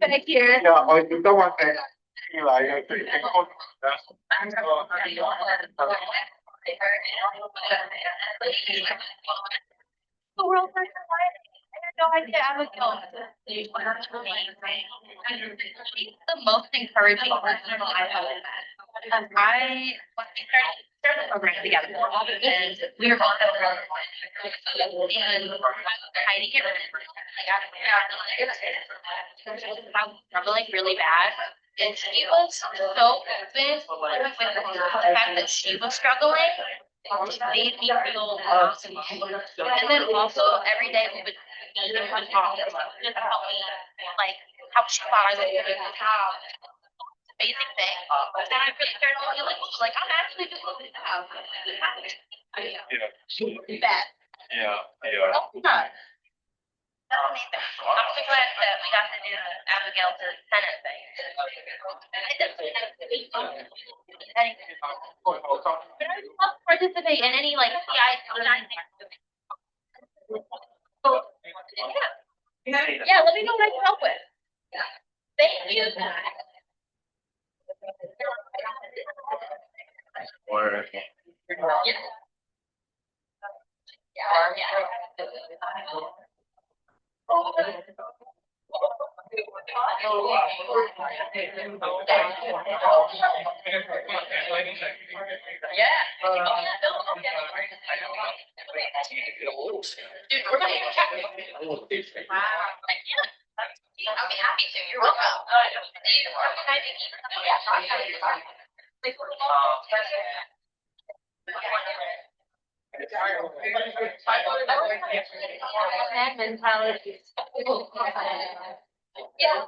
back here. Yeah, I don't want that. Like, The world was alive. I had no idea I was going. She's the most encouraging person I've ever met. When we started the program together, and we were both at the and hiding it. I was struggling really bad. And she was so open with the fact that she was struggling. It made me feel awesome. And then also every day we would meet and talk just help me like how she thought I was doing, how amazing thing, and I really started feeling like I'm actually just looking now. Bad. Oh, not. That's amazing. I'm so glad that we got to do the Abigail to Senate thing. But I would love to participate in any like CI. So, yeah, let me know what I can help with. Thank you. Or Dude, we're gonna check. Wow. I'll be happy to. You're welcome. Mentality. Yeah.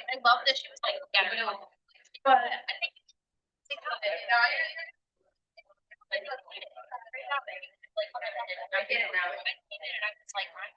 I love that she was like, yeah, but I think it's like I love that. I mean, I think I was like that.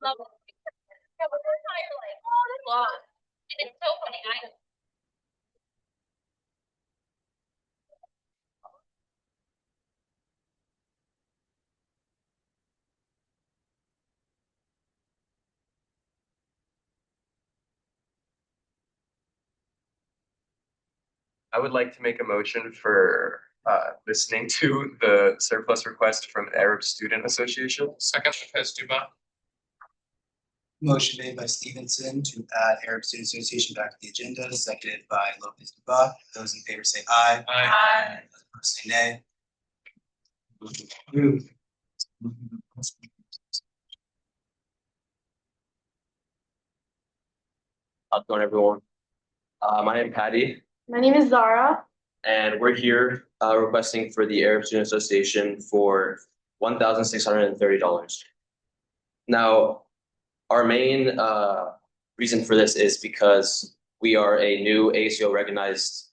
Love it. Yeah, but we're kind of like, oh, that's long. And it's so funny. I would like to make a motion for listening to the surplus request from Arab Student Association. Second, Lopez Duba. Motion made by Stevenson to add Arab Student Association back to the agenda, seconded by Lopez Duba. Those in favor say aye. Aye. Those opposed say nay. Motion approved. How's it going, everyone? My name is Patty, My name is Zara. and we're here requesting for the Arab Student Association for $1,630. Now, our main reason for this is because we are a new ASUO recognized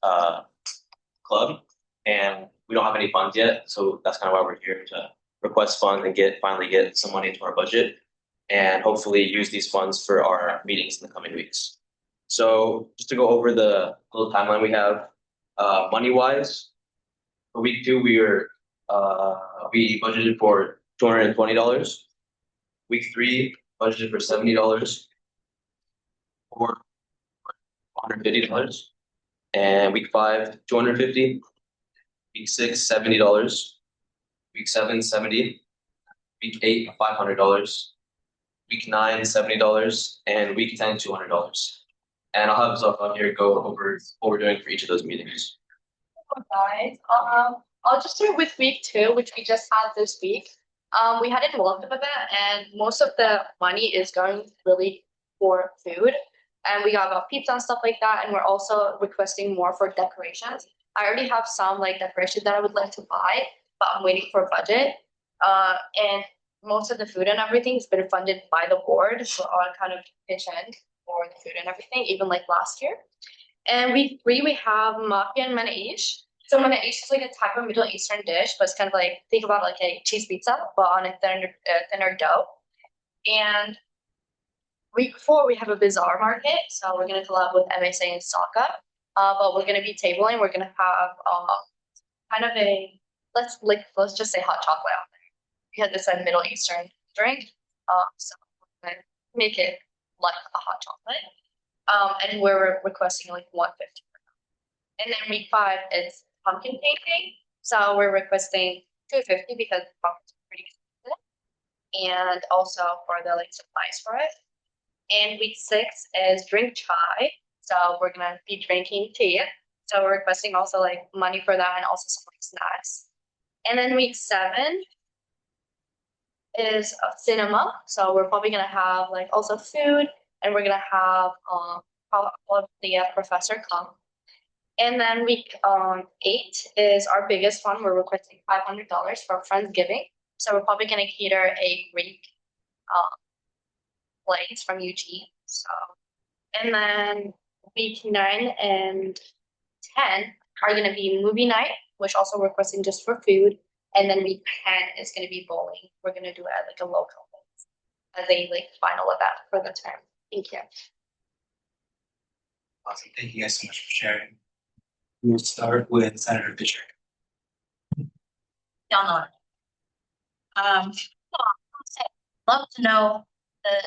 club, and we don't have any funds yet, so that's kind of why we're here to request funds and finally get some money into our budget, and hopefully use these funds for our meetings in the coming weeks. So just to go over the little timeline we have, money wise, for week 2 we budgeted for $220. Week 3 budgeted for $70. 4 $150, and week 5 $250. Week 6 $70. Week 7 $70. Week 8 $500. Week 9 $70, and week 10 $200. And I'll have Zafan here go over what we're doing for each of those meetings. Guys, I'll just start with week 2, which we just had this week. We had enrolled them a bit, and most of the money is going really for food. And we got pizza and stuff like that, and we're also requesting more for decorations. I already have some like decorations that I would like to buy, but I'm waiting for a budget. And most of the food and everything has been funded by the board, so I'll kind of pitch in for the food and everything, even like last year. And week 3 we have mafia and manaish. So manaish is like a type of Middle Eastern dish, but it's kind of like, think about like a cheese pizza, but on a thinner dough. And week 4 we have a bazaar market, so we're gonna collab with MSA and Saka. But we're gonna be tabling. We're gonna have kind of a let's just say hot chocolate out there because it's a Middle Eastern drink. So we're gonna make it like a hot chocolate. And we're requesting like 150. And then week 5 is pumpkin painting. So we're requesting 250 because pumpkins are pretty expensive. And also for the like supplies for it. And week 6 is drink chai. So we're gonna be drinking tea. So we're requesting also like money for that and also some like snacks. And then week 7 is a cinema. So we're probably gonna have like also food, and we're gonna have probably a professor come. And then week 8 is our biggest one. We're requesting $500 for Friendsgiving. So we're probably gonna cater a Greek plays from UG. So, and then week 9 and 10 are gonna be movie night, which also we're requesting just for food. And then week 10 is gonna be bowling. We're gonna do it at like a local as a like final event for the term. Thank you. Awesome. Thank you guys so much for sharing. We'll start with Senator Fisher. Y'all know it. Love to know the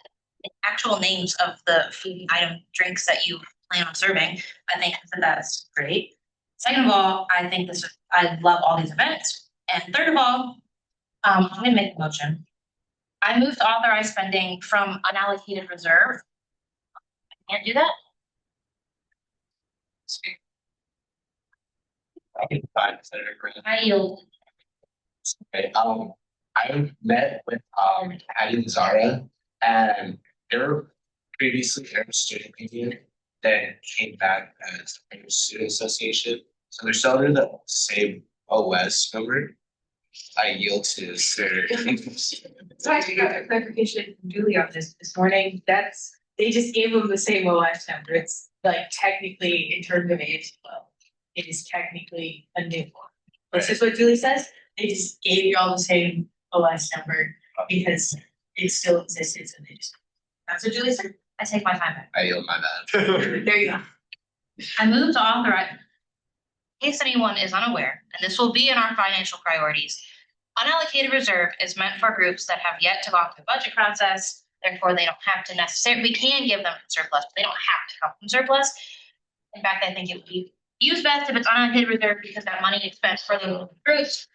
actual names of the food item drinks that you plan on serving. I think that's great. Second of all, I love all these events. And third of all, I'm gonna make a motion. I move to authorize spending from unallocated reserve. I can't do that. I can find Senator Green. I yield. Okay, I met with Patty and Zara, and they were previously Arab Student Union, then came back as Arab Student Association. So they're still under the same OS number. I yield to Senator. So I actually got a clarification from Julie on this morning. They just gave them the same OS number. It's like technically in terms of ASUO, it is technically a new one. This is what Julie says. They just gave you all the same OS number because it still existed. So they just, that's what Julie said. I take my time back. I yield my bad. There you go. I move to authorize, in case anyone is unaware, and this will be in our financial priorities, unallocated reserve is meant for groups that have yet to go through the budget process. Therefore, they don't have to necessarily, we can give them surplus, but they don't have to come from surplus. In fact, I think it would be used best if it's unallocated reserve because that money is spent for the groups.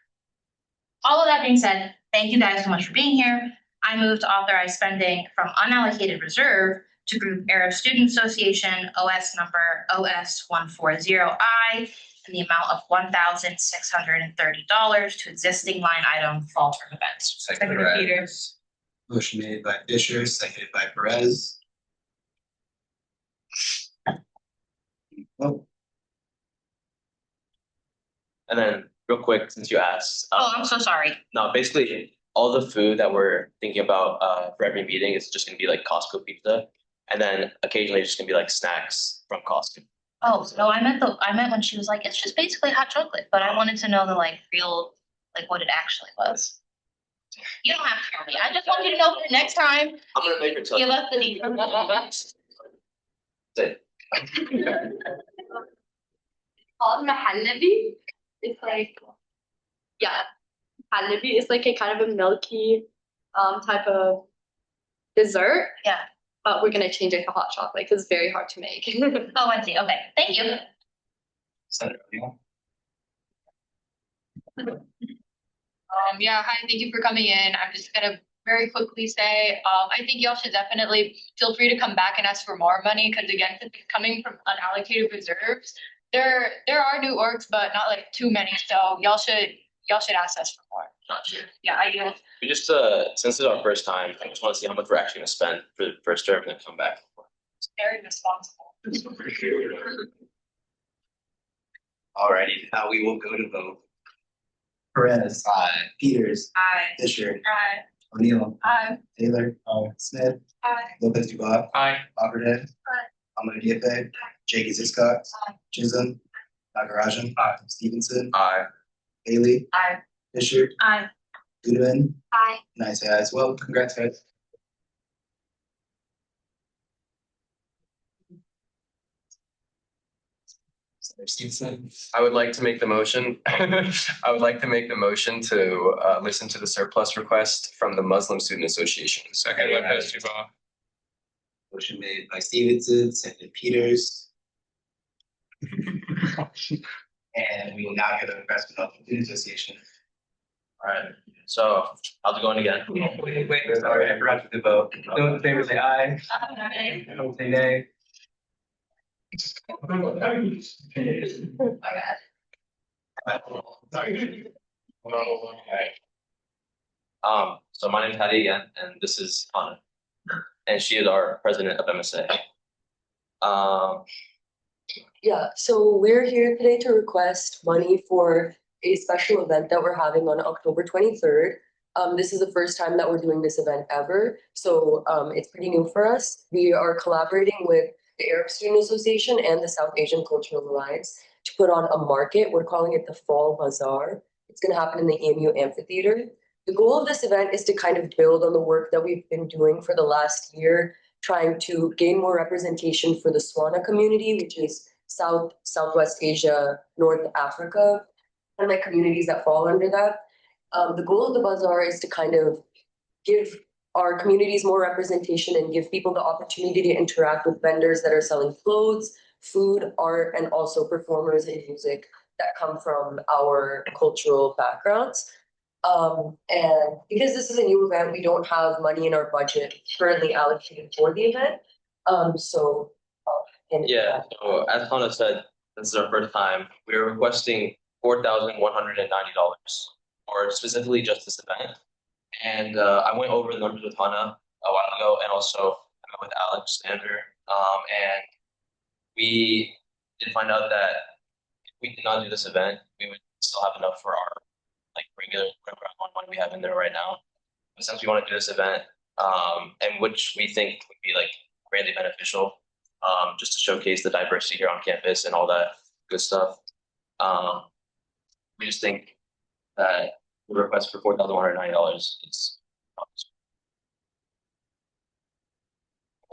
All of that being said, thank you guys so much for being here. I move to authorize spending from unallocated reserve to Group Arab Student Association OS number OS140I in the amount of $1,630 to existing line item fall term events. Second by Motion made by Fisher, seconded by Perez. Oh, And then real quick, since you asked, Oh, I'm so sorry. no, basically all the food that we're thinking about for every meeting is just gonna be like Costco pizza. And then occasionally it's just gonna be like snacks from Costco. Oh, no, I meant when she was like, it's just basically hot chocolate, but I wanted to know the like real, like what it actually was. You don't have to tell me. I just want you to know for next time. I'm gonna make her tell Give you. us the details. Called Mahallabi. It's like, yeah, Mahallabi is like a kind of a milky type of dessert. Yeah. But we're gonna change it to hot chocolate because it's very hard to make. Oh, I see. Okay, thank you. Yeah, hi, thank you for coming in. I'm just gonna very quickly say, I think y'all should definitely feel free to come back and ask for more money, because again, since it's coming from unallocated reserves, there are new orgs, but not like too many, so y'all should ask us for more. Yeah, I do. We just since it's our first time, I just want to see how much we're actually gonna spend for the first term and then come back. It's very responsible. alrighty, now we will go to vote. Perez. Aye. Peters. Aye. Fisher. Aye. O'Neill. Aye. Taylor. Smith. Aye. Lopez Dubois. Aye. Opperhead. Aye. Amanda Diape. Jake Isiscott. Chisholm. Nagarajan. Stevenson. Aye. Bailey. Aye. Fisher. Aye. Goodman. Aye. And I say aye as well. Congrats, guys. I would like to make the motion. I would like to make the motion to listen to the surplus request from the Muslim Student Association. Second, Lopez Dubois. Motion made by Stevenson, seconded Peters. And we will now hear the request from the Student Association. All right. So I'll go in again. Wait, sorry, I forgot to do vote. Those in favor say aye. Those say nay. So my name's Hattie again, and this is Anna, and she is our president of MSA. Yeah, so we're here today to request money for a special event that we're having on October 23rd. This is the first time that we're doing this event ever, so it's pretty new for us. We are collaborating with the Arab Student Association and the South Asian Cultural Alliance to put on a market. We're calling it the Fall Bazaar. It's going to happen in the EMU Amphitheater. The goal of this event is to kind of build on the work that we've been doing for the last year, trying to gain more representation for the Swana community, which is Southwest Asia, North Africa, and like communities that fall under that. The goal of the bazaar is to kind of give our communities more representation and give people the opportunity to interact with vendors that are selling clothes, food, art, and also performers in music that come from our cultural backgrounds. And because this is a new event, we don't have money in our budget currently allocated for the event. Yeah, so as Hannah said, this is our first time. We are requesting $4,190 for specifically just this event. And I went over the numbers with Hannah a while ago, and also I met with Alex and her. And we did find out that if we did not do this event, we would still have enough for our like regular one we have in there right now. But since we want to do this event, and which we think would be like greatly beneficial, just to showcase the diversity here on campus and all that good stuff. We just think that the request for $4,190 is.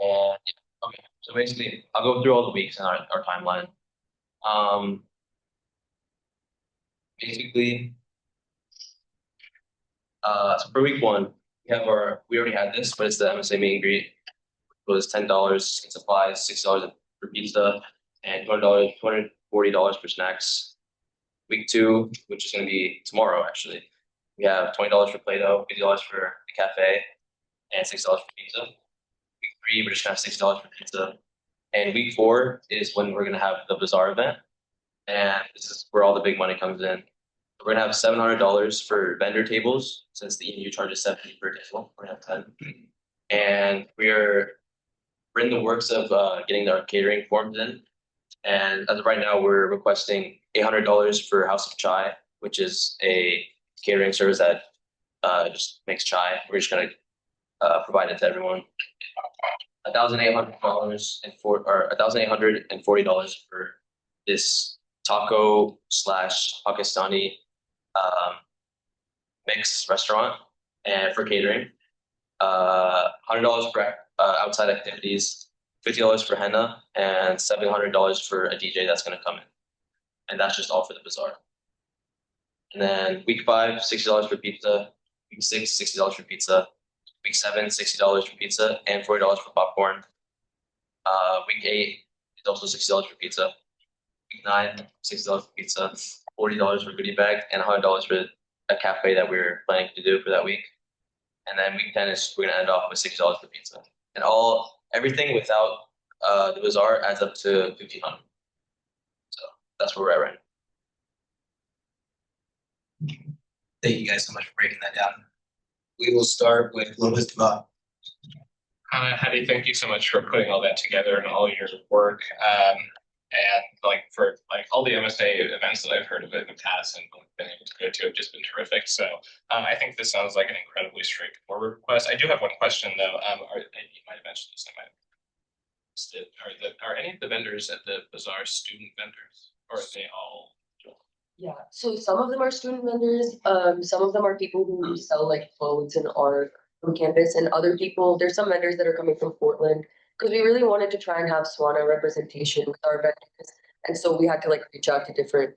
And yeah, okay, so basically, I'll go through all the weeks in our timeline. Basically, so for week one, we already had this, but it's the MSA meet and greet. It was $10 in supplies, $6 for pizza, and $240 for snacks. Week two, which is going to be tomorrow, actually, we have $20 for Play-Doh, $50 for the cafe, and $6 for pizza. Week three, we're just going to have $6 for pizza. And week four is when we're going to have the bazaar event, and this is where all the big money comes in. We're going to have $700 for vendor tables, since the EMU charges $70 per table. We're going to have 10. And we're in the works of getting our catering forms in And as of right now, we're requesting $800 for House of Chai, which is a catering service that just makes chai. We're just gonna provide it to everyone. $1,840 for this taco slash Pakistani mix restaurant and for catering. $100 for outside activities, $50 for henna, and $700 for a DJ that's gonna come in. And that's just all for the bazaar. And then week 5, $60 for pizza. Week 6, $60 for pizza. Week 7, $60 for pizza and $40 for popcorn. Week 8 is also $60 for pizza. Week 9, $60 for pizza, $40 for goodie bag, and $100 for a cafe that we're planning to do for that week. And then week 10 is we're gonna end off with $60 for pizza. And everything without the bazaar adds up to $1,500. So that's where we're at right now. Thank you guys so much for breaking that down. We will start with Louis Bob. Hattie, thank you so much for putting all that together and all your work. And like for like all the MSA events that I've heard of in the past and been able to go to have just been terrific. So I think this sounds like an incredibly straightforward request. I do have one question though. You might have mentioned this. I might have missed it. Are any of the vendors at the bazaar student vendors, or are they all? Yeah, so some of them are student vendors, some of them are people who sell like clothes and art from campus, and other people, there's some vendors that are coming from Portland, because we really wanted to try and have SWANA representation with our vendors, and so we had to like reach out to different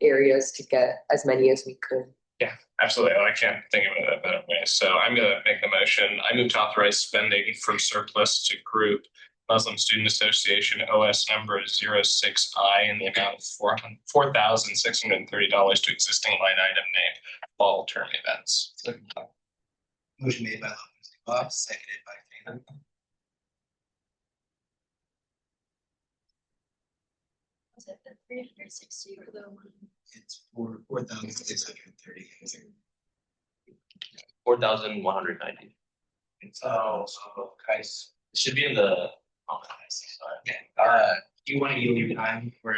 areas to get as many as we could. Yeah, absolutely. I can't think of it a better way. So I'm going to make the motion. I move to authorize spending from surplus to group Muslim Student Association OS number 06I in the amount of $4,630 to existing line item named fall term events. Motion made by Lopez Bob, seconded by Taylor. Was it the 360 or the one? It's for 4,630. 4,190. Oh, guys. It should be in the. Okay. Do you want to yield your time for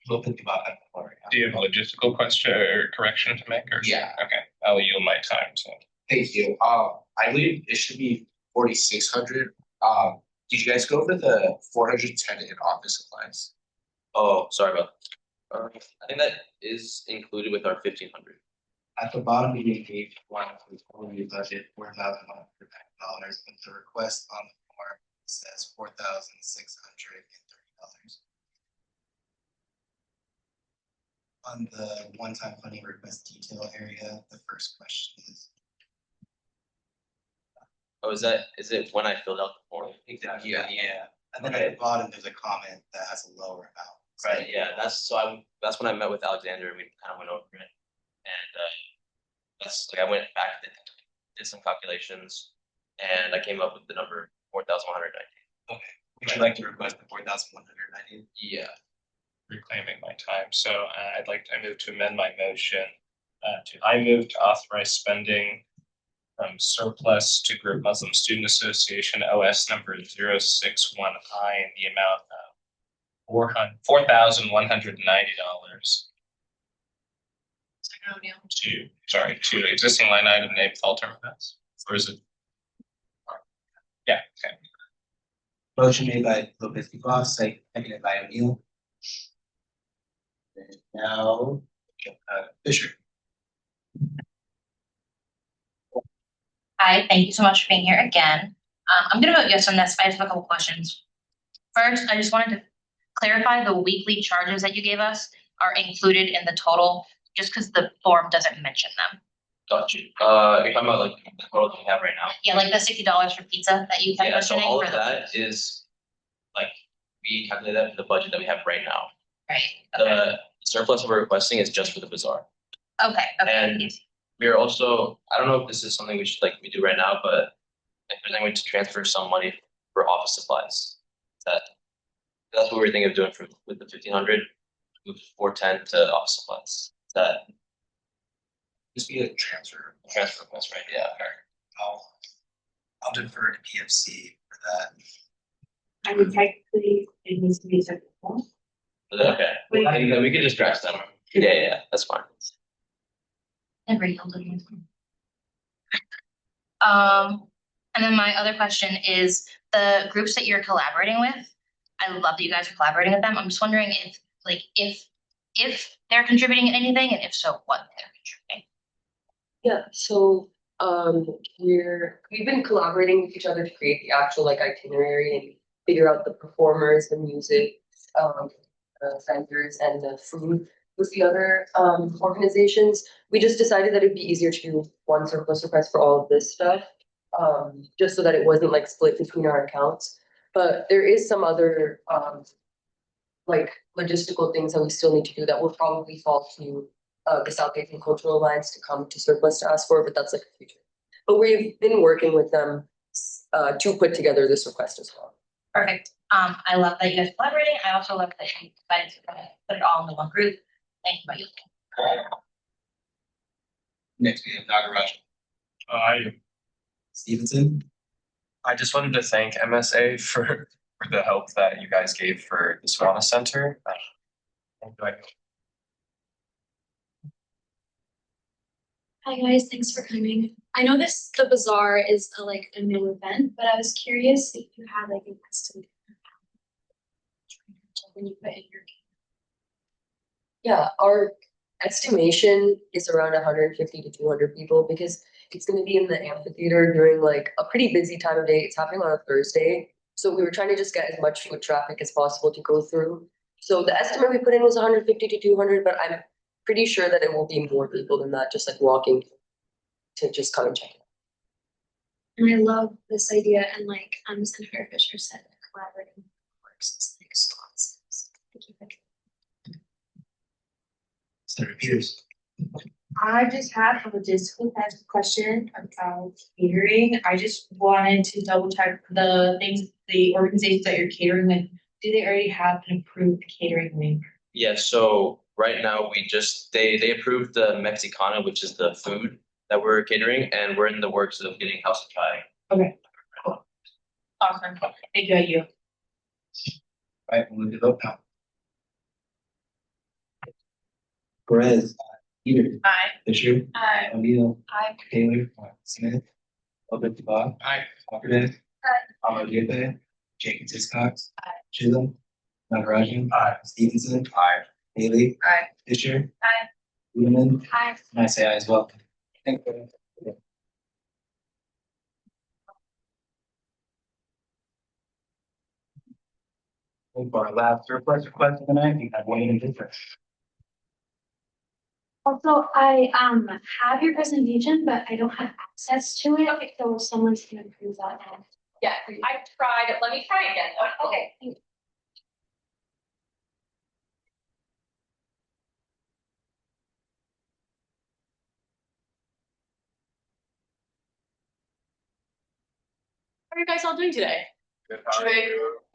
Lopez Bob? Do you have a logistical question or correction to make? Or? Yeah. Okay. I'll yield my time. So. Thank you. I believe it should be 4,600. Did you guys go over the 410 in office supplies? Oh, sorry about that. I think that is included with our 1,500. At the bottom, we gave one for the total budget, $4,100, but the request on the form says $4,630. On the one-time funding request detail area, the first question is. Oh, is it when I filled out the form? Exactly. Yeah. And then at the bottom, there's a comment that has a lower amount. Right. Yeah. That's when I met with Alexander and we kind of went over it, and that's like I went back and did some calculations, and I came up with the number 4,190. Okay. Would you like to request the 4,190? Yeah. Reclaiming my time. So I move to amend my motion. I move to authorize spending from surplus to Group Muslim Student Association OS number 061I in the amount of $4,190 to existing line item named fall term events. Or is it? Yeah. Okay. Motion made by Lopez Bob, seconded by O'Neill. And now, Fisher. Hi, thank you so much for being here again. I'm going to vote yes on this, but I just have a couple questions. First, I just wanted to clarify the weekly charges that you gave us are included in the total, just because the form doesn't mention them. Got you. You're talking about like the total that we have right now? Yeah, like the $60 for pizza that you kept So mentioning. all of that is like we calculate that for the budget that we have right now. Right. The surplus that we're requesting is just for the bazaar. Okay. And we are also, I don't know if this is something we do right now, but if there's any way to transfer some money for office supplies, that's what we're thinking of doing with the 1,500, move 410 to office supplies. Just be a transfer. Transfer request, right? Yeah. I'll defer to PFC for that. I mean, technically, it needs to be a separate form. Okay, and then we could just scratch them. Yeah, that's fine. And Rachel didn't. And then my other question is the groups that you're collaborating with. I love that you guys are collaborating with them. I'm just wondering if they're contributing anything, and if so, what they're contributing. Yeah, so we've been collaborating with each other to create the actual like itinerary and figure out the performers, the music, vendors, and the food with the other organizations. We just decided that it'd be easier to do one surplus request for all of this stuff, just so that it wasn't like split between our accounts. But there is some other like logistical things that we still need to do that will probably fall to the South Asian Cultural Alliance to come to surplus to ask for, but that's like the future. But we've been working with them to put together this request as well. Perfect. I love that you guys are collaborating. I also love that you decided to put it all in the one group. Thank you, buddy. Next we have Nagaraj. Hi. Stevenson. I just wanted to thank MSA for the help that you guys gave for the Swana Center. Thank you. Hi guys, thanks for coming. I know the bazaar is a new event, but I was curious if you had like an estimate when you put in your. Yeah, our estimation is around 150 to 200 people because it's going to be in the amphitheater during like a pretty busy time of day. It's happening on a Thursday. So we were trying to just get as much foot traffic as possible to go through. So the estimate we put in was 150 to 200, but I'm pretty sure that it will be more people than that, just like walking to just come and check it out. And I love this idea, and like Senator Fisher said, collaborating works is like slots. So thank you. Senator Peters. I just had a logistical type of question about catering. I just wanted to double check the things, the organizations that you're catering with. Do they already have an approved catering link? Yeah, so right now they approved the Mexicana, which is the food that we're catering, and we're in the works of getting House of Chai. Okay, cool. Awesome. Thank you. Right, we'll move to vote now. Perez. Peters. Aye. Fisher. Aye. O'Neill. Aye. Taylor. Smith. Albert Dubois. Aye. Walker. Amadiepe. Jenkins Hiscox. Chisholm. Nagarajan. Stevenson. Haley. Fisher. Ludeman. And I say aye as well. Thank you. For our last surplus request of the night, we have Wayne and Fisher. Also, I have your presentation, but I don't have access to it. Okay. So someone's gonna approve that now. Yeah, I tried. Let me try again. Okay. Thank you. How are you guys all doing today? Good.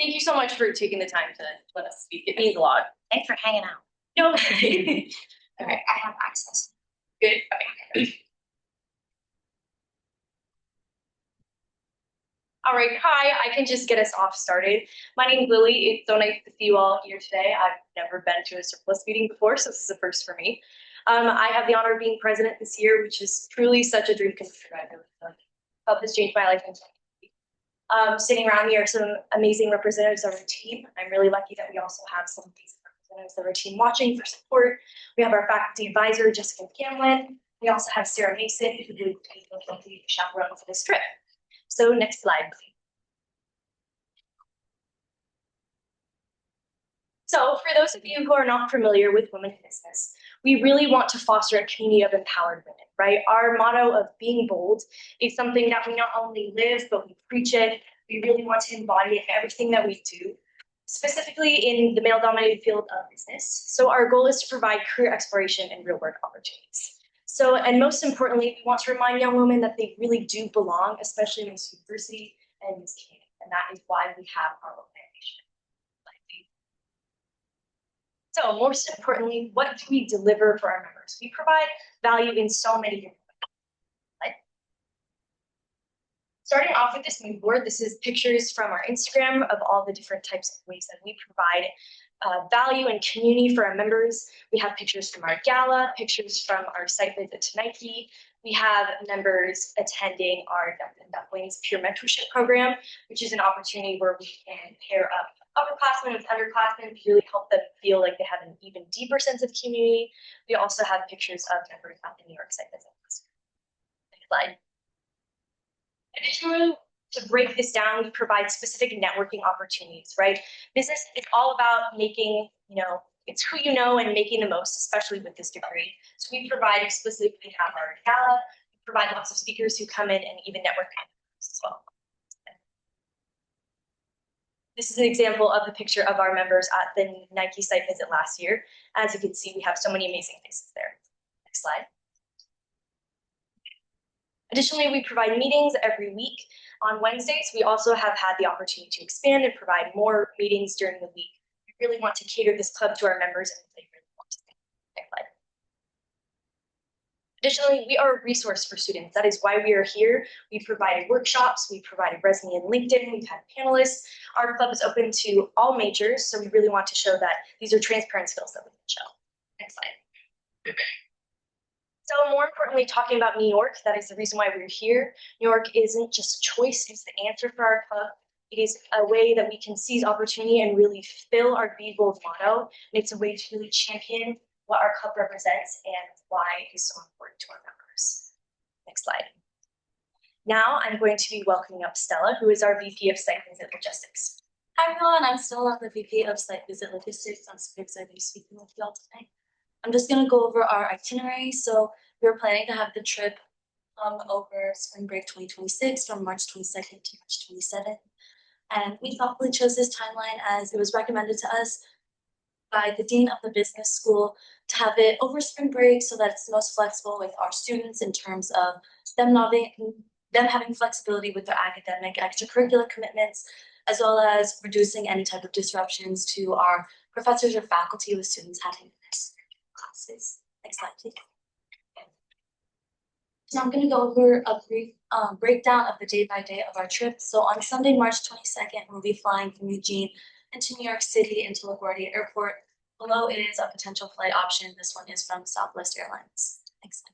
Thank you so much for taking the time to let us speak. It means a lot. Thanks for hanging out. No. Okay, I have access. Good. Okay. All right, hi, I can just get us off started. My name's Lily. It's so nice to see you all here today. I've never been to a surplus meeting before, so this is a first for me. I have the honor of being president this year, which is truly such a dream come true. I really feel like help has changed my life. Sitting around me are some amazing representatives of our team. I'm really lucky that we also have some of these representatives of our team watching for support. We have our faculty advisor, Jessica Camlin. We also have Sarah Mason, who will be the chaperone for this trip. So next slide, please. So for those of you who are not familiar with women in business, we really want to foster a community of empowered women, right? Our motto of being bold is something that we not only live, but we preach it. We really want to embody it in everything that we do, specifically in the male-dominated field of business. So our goal is to provide career exploration and real-world opportunities. So, and most importantly, we want to remind young women that they really do belong, especially in this university and in this community. And that is why we have our organization. So most importantly, what do we deliver for our members? We provide value in so many different ways. Right? starting off with this mood board, this is pictures from our Instagram of all the different types of ways that we provide value and community for our members. We have pictures from our gala, pictures from our site visit to Nike. We have members attending our Ducks and Ducklings peer mentorship program, which is an opportunity where we can pair up upperclassmen with underclassmen to really help them feel like they have an even deeper sense of community. We also have pictures of members at the New York site visits. Next slide. Additionally, to break this down, we provide specific networking opportunities, right? Business is all about making, it's who you know and making the most, especially with this degree. So we provide explicitly, we have our gala, we provide lots of speakers who come in and even network as well. This is an example of the picture of our members at the Nike site visit last year. As you can see, we have so many amazing faces there. Next slide. Additionally, we provide meetings every week. On Wednesdays, we also have had the opportunity to expand and provide more meetings during the week. We really want to cater this club to our members and they really want to. Next slide. Additionally, we are a resource for students. That is why we are here. We provided workshops, we provided resume and LinkedIn, we've had panelists. Our club is open to all majors, so we really want to show that these are transparent skills that we can show. Next slide. So more importantly, talking about New York, that is the reason why we're here. New York isn't just a choice, it's the answer for our club. It is a way that we can seize opportunity and really fill our Be Bold motto. And it's a way to really champion what our club represents and why it is so important to our members. Next slide. Now I'm going to be welcoming up Stella, who is our VP of Site Visit Logistics. Hi everyone, I'm Stella, the VP of Site Visit Logistics. I'm super excited to be speaking with y'all tonight. I'm just going to go over our itinerary. So we're planning to have the trip over spring break 2026 from March 22nd to March 27th. And we thoughtfully chose this timeline as it was recommended to us by the Dean of the Business School to have it over spring break so that it's most flexible with our students in terms of them having flexibility with their academic extracurricular commitments, as well as reducing any type of disruptions to our professors or faculty with students having classes. Next slide, please. So I'm going to go over a brief breakdown of the day by day of our trip. So on Sunday, March 22nd, we'll be flying from Eugene into New York City into LaGuardia Airport. Below it is a potential flight option. This one is from Southwest Airlines. Next slide.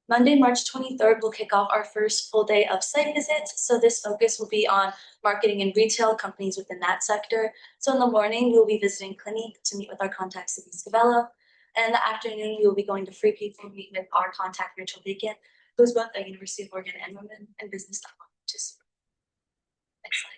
Monday, March 23rd, we'll kick off our first full day of site visits. So this focus will be on marketing and retail companies within that sector. So in the morning, we'll be visiting Clinique to meet with our contact, Sydney Scavello. And in the afternoon, we will be going to Free People, meet with our contact, Rachel Bacon, who's both at University of Oregon and Women and Business. Next slide.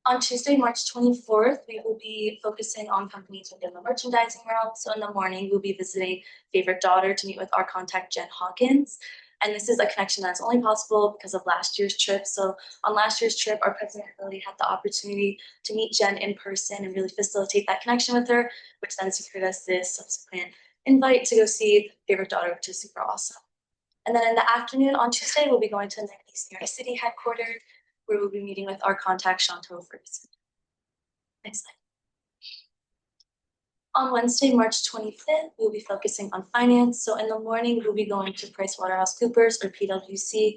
On Tuesday, March 24th, we will be focusing on companies within the merchandising realm. So in the morning, we'll be visiting Favorite Daughter to meet with our contact, Jen Hawkins. And this is a connection that's only possible because of last year's trip. So on last year's trip, our president really had the opportunity to meet Jen in person and really facilitate that connection with her, which then secured us this subsequent invite to go see Favorite Daughter, which is super awesome. And then in the afternoon on Tuesday, we'll be going to Nike's New York City headquarters, where we'll be meeting with our contact, Chantal Ferguson. Next slide. On Wednesday, March 25th, we'll be focusing on finance. So in the morning, we'll be going to PricewaterhouseCoopers or PwC,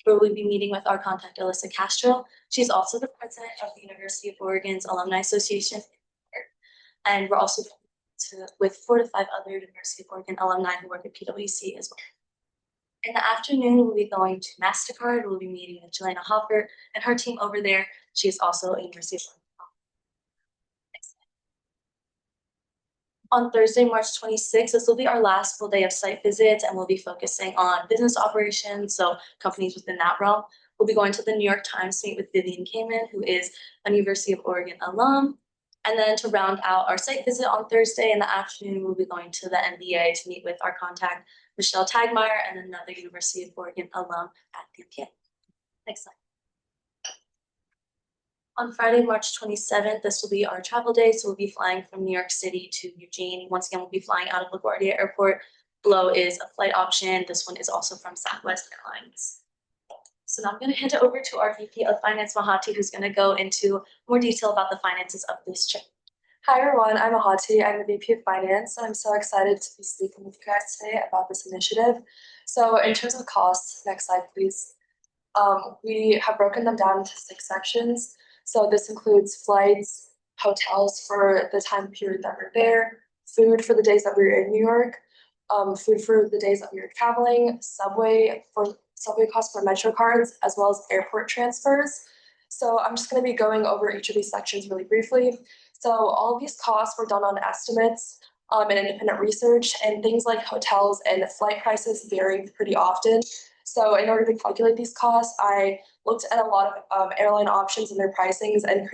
where we'll be meeting with our contact, Alyssa Castro. She's also the president of the University of Oregon's Alumni Association. And we're also with 4 to 5 other University of Oregon alumni who work at PwC as well. In the afternoon, we'll be going to MasterCard. We'll be meeting with Jelena Hopper and her team over there. She is also a University of Oregon. On Thursday, March 26th, this will be our last full day of site visits, and we'll be focusing on business operations, so companies within that realm. We'll be going to the New York Times to meet with Vivian Kamen, who is a University of Oregon alum. And then to round out our site visit on Thursday in the afternoon, we'll be going to the MBA to meet with our contact, Michelle Tagmeyer, and another University of Oregon alum at the MBA. Next slide. On Friday, March 27th, this will be our travel day. So we'll be flying from New York City to Eugene. Once again, we'll be flying out of LaGuardia Airport. Below is a flight option. This one is also from Southwest Airlines. So now I'm going to hand it over to our VP of Finance, Mahati, who's going to go into more detail about the finances of this trip. Hi everyone, I'm Ahati. I'm the VP of Finance, and I'm so excited to be speaking with you guys today about this initiative. So in terms of costs, next slide please. We have broken them down into 6 sections. So this includes flights, hotels for the time period that we're there, food for the days that we're in New York, food for the days that we are traveling, subway costs for metro cards, as well as airport transfers. So I'm just going to be going over each of these sections really briefly. So all of these costs were done on estimates and independent research, and things like hotels and flight prices vary pretty often. So in order to calculate these costs, I looked at a lot of airline options and their pricings and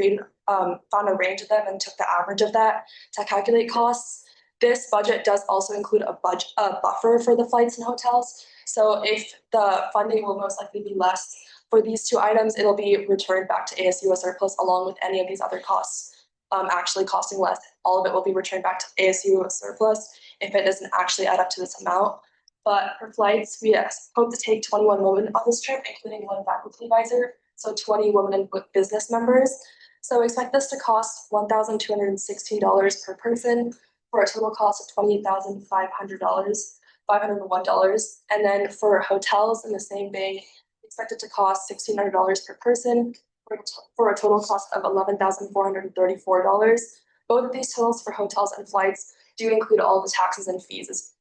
found a range of them and took the average of that to calculate costs. This budget does also include a buffer for the flights and hotels. So if the funding will most likely be less for these 2 items, it'll be returned back to ASUO surplus along with any of these other costs actually costing less. All of it will be returned back to ASUO surplus if it doesn't actually add up to this amount. But for flights, we hope to take 21 women on this trip, including 1 faculty advisor, so 20 women and business members. So we expect this to cost $1,260 per person for a total cost of $28,501. And then for hotels in the same vein, expect it to cost $1,600 per person for a total cost of $11,434. Both of these totals for hotels and flights do include all the taxes and fees as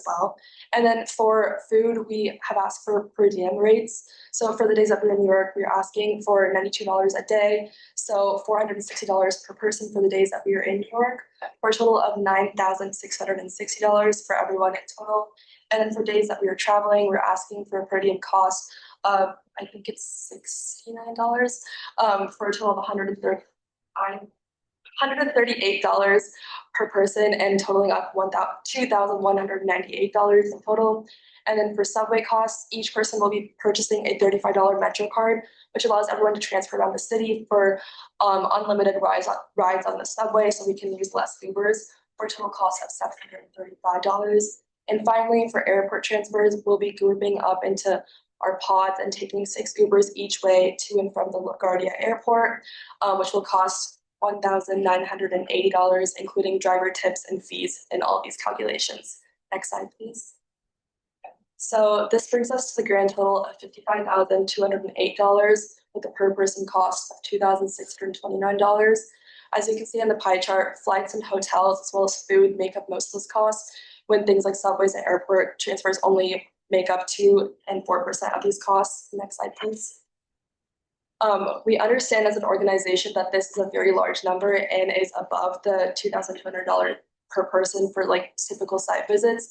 well. And then for food, we have asked for per diem rates. So for the days that we're in New York, we're asking for $92 a day, so $460 per person for the days that we are in New York, for a total of $9,660 for everyone in total. And then for days that we are traveling, we're asking for a per diem cost of, I think it's $69, for a total of $138 per person and totaling up $2,198 in total. And then for subway costs, each person will be purchasing a $35 Metro card, which allows everyone to transfer around the city for unlimited rides on the subway, so we can use less Ubers for a total cost of $735. And finally, for airport transfers, we'll be grouping up into our pods and taking 6 Ubers each way to and from the LaGuardia Airport, which will cost $1,980, including driver tips and fees in all these calculations. Next slide, please. So this brings us to the grand total of $55,208 with a per person cost of $2,629. As you can see on the pie chart, flights and hotels as well as food make up most of those costs, when things like subways and airport transfers only make up 2 and 4% of these costs. Next slide, please. We understand as an organization that this is a very large number and is above the $2,200 per person for like typical site visits.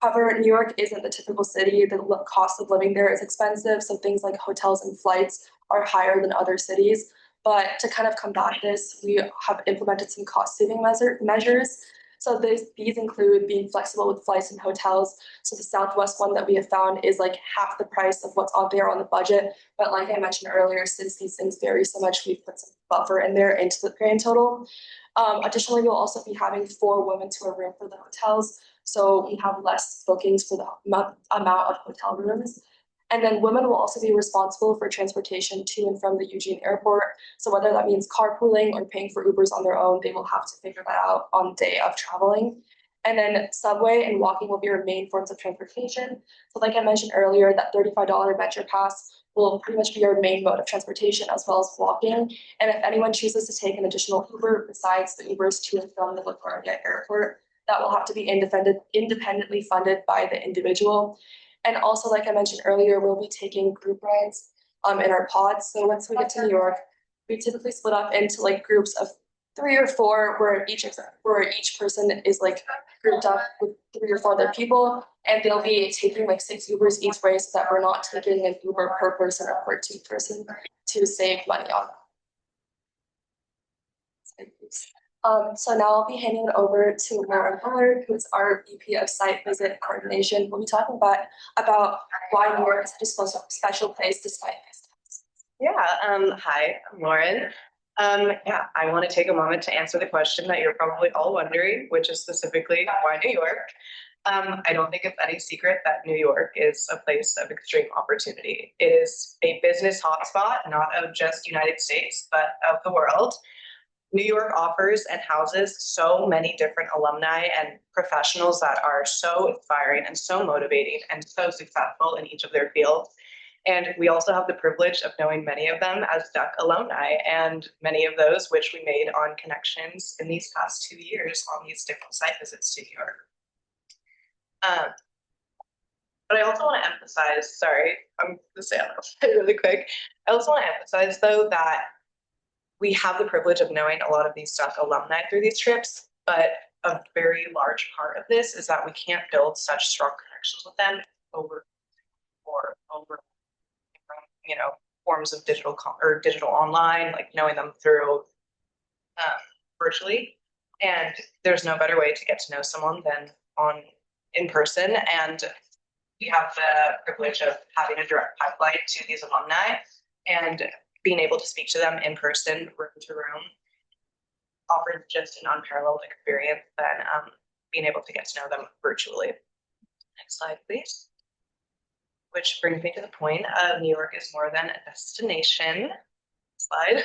However, New York isn't the typical city. The cost of living there is expensive, so things like hotels and flights are higher than other cities. But to kind of combat this, we have implemented some cost-saving measures. So these include being flexible with flights and hotels. So the Southwest one that we have found is like half the price of what's out there on the budget. But like I mentioned earlier, since these things vary so much, we've put some buffer in there into the grand total. Additionally, we'll also be having 4 women to a room for the hotels. So we have less bookings for the amount of hotel rooms. And then women will also be responsible for transportation to and from the Eugene Airport. So whether that means carpooling or paying for Ubers on their own, they will have to figure that out on the day of traveling. And then subway and walking will be our main forms of transportation. So like I mentioned earlier, that $35 Metro Pass will pretty much be our main mode of transportation as well as walking. And if anyone chooses to take an additional Uber besides the Ubers to and from the LaGuardia Airport, that will have to be independently funded by the individual. And also, like I mentioned earlier, we'll be taking group rides in our pods. So once we get to New York, we typically split up into like groups of 3 or 4 where each person is like grouped up with 3 or 4 other people, and they'll be taking like 6 Ubers each way so that we're not taking an Uber per person or per 2 person to save money on that. So now I'll be handing it over to Lauren Miller, who's our VP of Site Visit Coordination. We'll be talking about why New York is such a special place to site visit. Yeah, hi, I'm Lauren. Yeah, I want to take a moment to answer the question that you're probably all wondering, which is specifically why New York. I don't think it's any secret that New York is a place of extreme opportunity. It is a business hotspot, not of just United States, but of the world. New York offers and houses so many different alumni and professionals that are so inspiring and so motivating and so successful in each of their fields. And we also have the privilege of knowing many of them as Duck alumni, and many of those which we made on connections in these past 2 years on these different site visits to New York. But I also want to emphasize, sorry, I'm going to say it really quick. I also want to emphasize, though, that we have the privilege of knowing a lot of these Duck alumni through these trips, but a very large part of this is that we can't build such strong connections with them over forms of digital or digital online, like knowing them through virtually. And there's no better way to get to know someone than in person. And we have the privilege of having a direct pipeline to these alumni and being able to speak to them in person, room to room, offers just an unparalleled experience than being able to get to know them virtually. Next slide, please. Which brings me to the point of New York is more than a destination. Slide.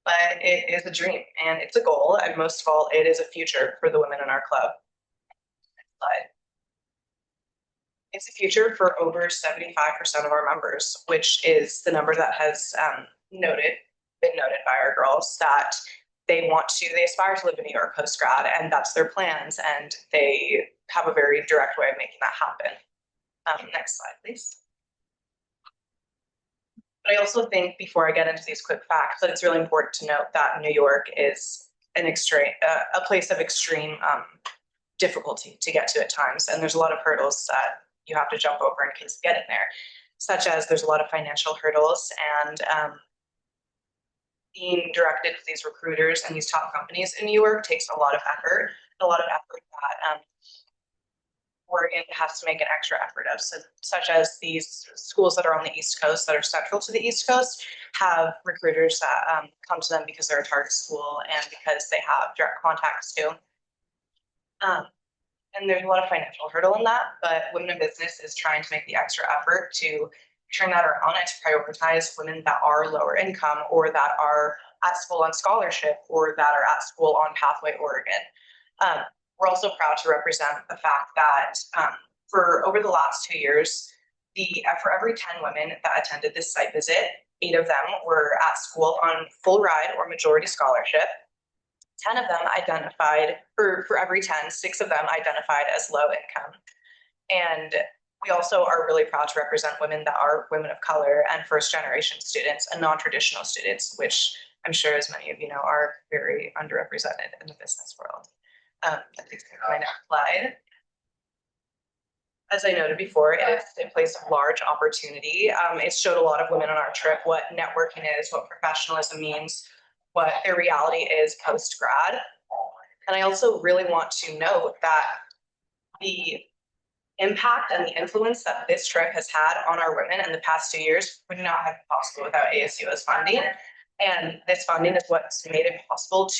But it is a dream and it's a goal, and most of all, it is a future for the women in our club. Next slide. It's a future for over 75% of our members, which is the number that has been noted by our girls, that they aspire to live in New York post-grad, and that's their plans, and they have a very direct way of making that happen. Next slide, please. But I also think, before I get into these quick facts, that it's really important to note that New York is a place of extreme difficulty to get to at times, and there's a lot of hurdles that you have to jump over in case you get in there, such as there's a lot of financial hurdles, and being directed to these recruiters and these top companies in New York takes a lot of effort that Oregon has to make an extra effort of, such as these schools that are on the East Coast that are central to the East Coast have recruiters that come to them because they're a target school and because they have direct contacts too. And there's a lot of financial hurdle in that, but Women in Business is trying to make the extra effort to turn that around and to prioritize women that are lower income or that are at school on scholarship or that are at school on Pathway Oregon. We're also proud to represent the fact that for over the last 2 years, for every 10 women that attended this site visit, 8 of them were at school on full ride or majority scholarship. 10 of them identified, for every 10, 6 of them identified as low income. And we also are really proud to represent women that are women of color and first generation students and non-traditional students, which I'm sure, as many of you know, are very underrepresented in the business world. That takes me to my next slide. As I noted before, it is a place of large opportunity. It showed a lot of women on our trip what networking is, what professionalism means, what their reality is post-grad. And I also really want to note that the impact and the influence that this trip has had on our women in the past 2 years would not have been possible without ASUO's funding. And this funding is what's made it possible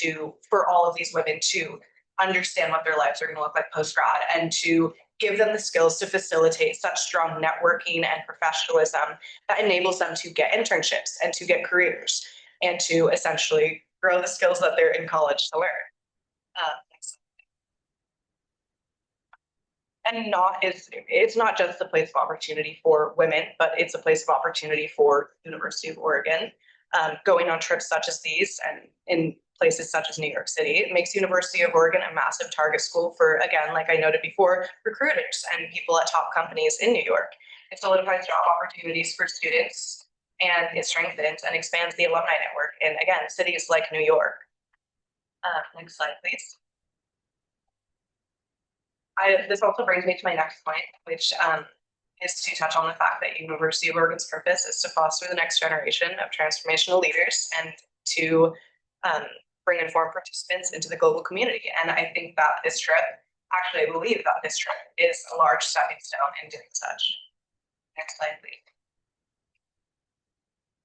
for all of these women to understand what their lives are going to look like post-grad and to give them the skills to facilitate such strong networking and professionalism that enables them to get internships and to get careers and to essentially grow the skills that they're in college to learn. And it's not just a place of opportunity for women, but it's a place of opportunity for University of Oregon. Going on trips such as these and in places such as New York City, it makes University of Oregon a massive target school for, again, like I noted before, recruiters and people at top companies in New York. It solidifies job opportunities for students, and it strengthens and expands the alumni network in, again, cities like New York. Next slide, please. This also brings me to my next point, which is to touch on the fact that University of Oregon's purpose is to foster the next generation of transformational leaders and to bring informed participants into the global community. And I think that this trip, actually I believe that this trip is a large stepping stone in doing such. Next slide, please.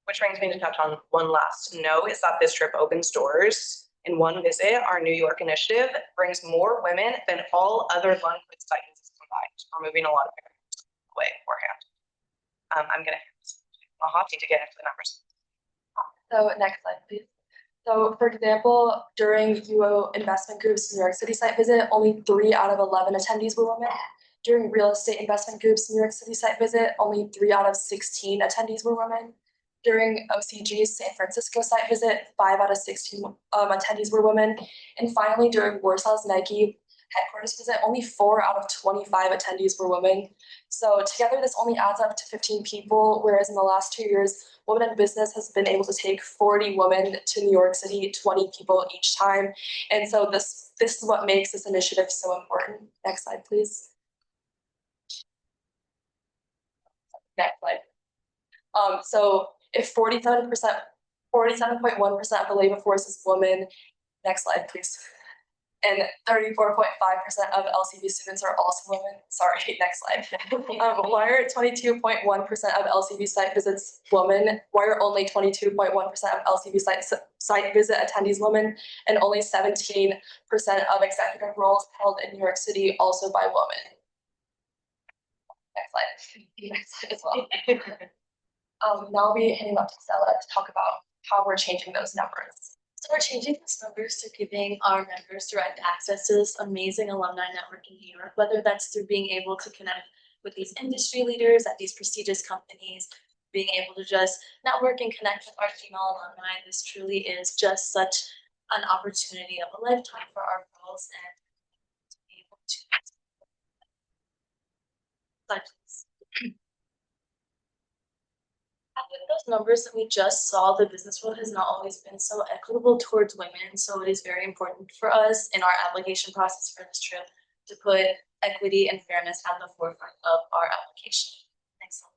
Which brings me to touch on one last note, is that this trip opens doors. In one visit, our New York initiative brings more women than all other Lundquist site visits combined, removing a lot of barriers away beforehand. I'm going to Mahati to get into the numbers. So next slide, please. So for example, during UO Investment Group's New York City site visit, only 3 out of 11 attendees were women. During Real Estate Investment Group's New York City site visit, only 3 out of 16 attendees were women. During OCG's San Francisco site visit, 5 out of 16 attendees were women. And finally, during Warsaw's Nike headquarters visit, only 4 out of 25 attendees were women. So together, this only adds up to 15 people, whereas in the last 2 years, Women in Business has been able to take 40 women to New York City, 20 people each time. And so this is what makes this initiative so important. Next slide, please. Next slide. So if 47%, 47.1% of the labor force is women, next slide, please. And 34.5% of LCB students are also women. Sorry, next slide. Why are 22.1% of LCB site visits women? Why are only 22.1% of LCB site visit attendees women, and only 17% of executive roles held in New York City also by women? Next slide. Next slide as well. Now I'll be handing up to Stella to talk about how we're changing those numbers. So we're changing these numbers to giving our members direct access to this amazing alumni network in New York, whether that's through being able to connect with these industry leaders at these prestigious companies, being able to just network and connect with our female alumni. This truly is just such an opportunity of a lifetime for our girls, and to be able to with those numbers that we just saw, the business world has not always been so equitable towards women. So it is very important for us in our application process for this trip to put equity and fairness at the forefront of our application. Next slide.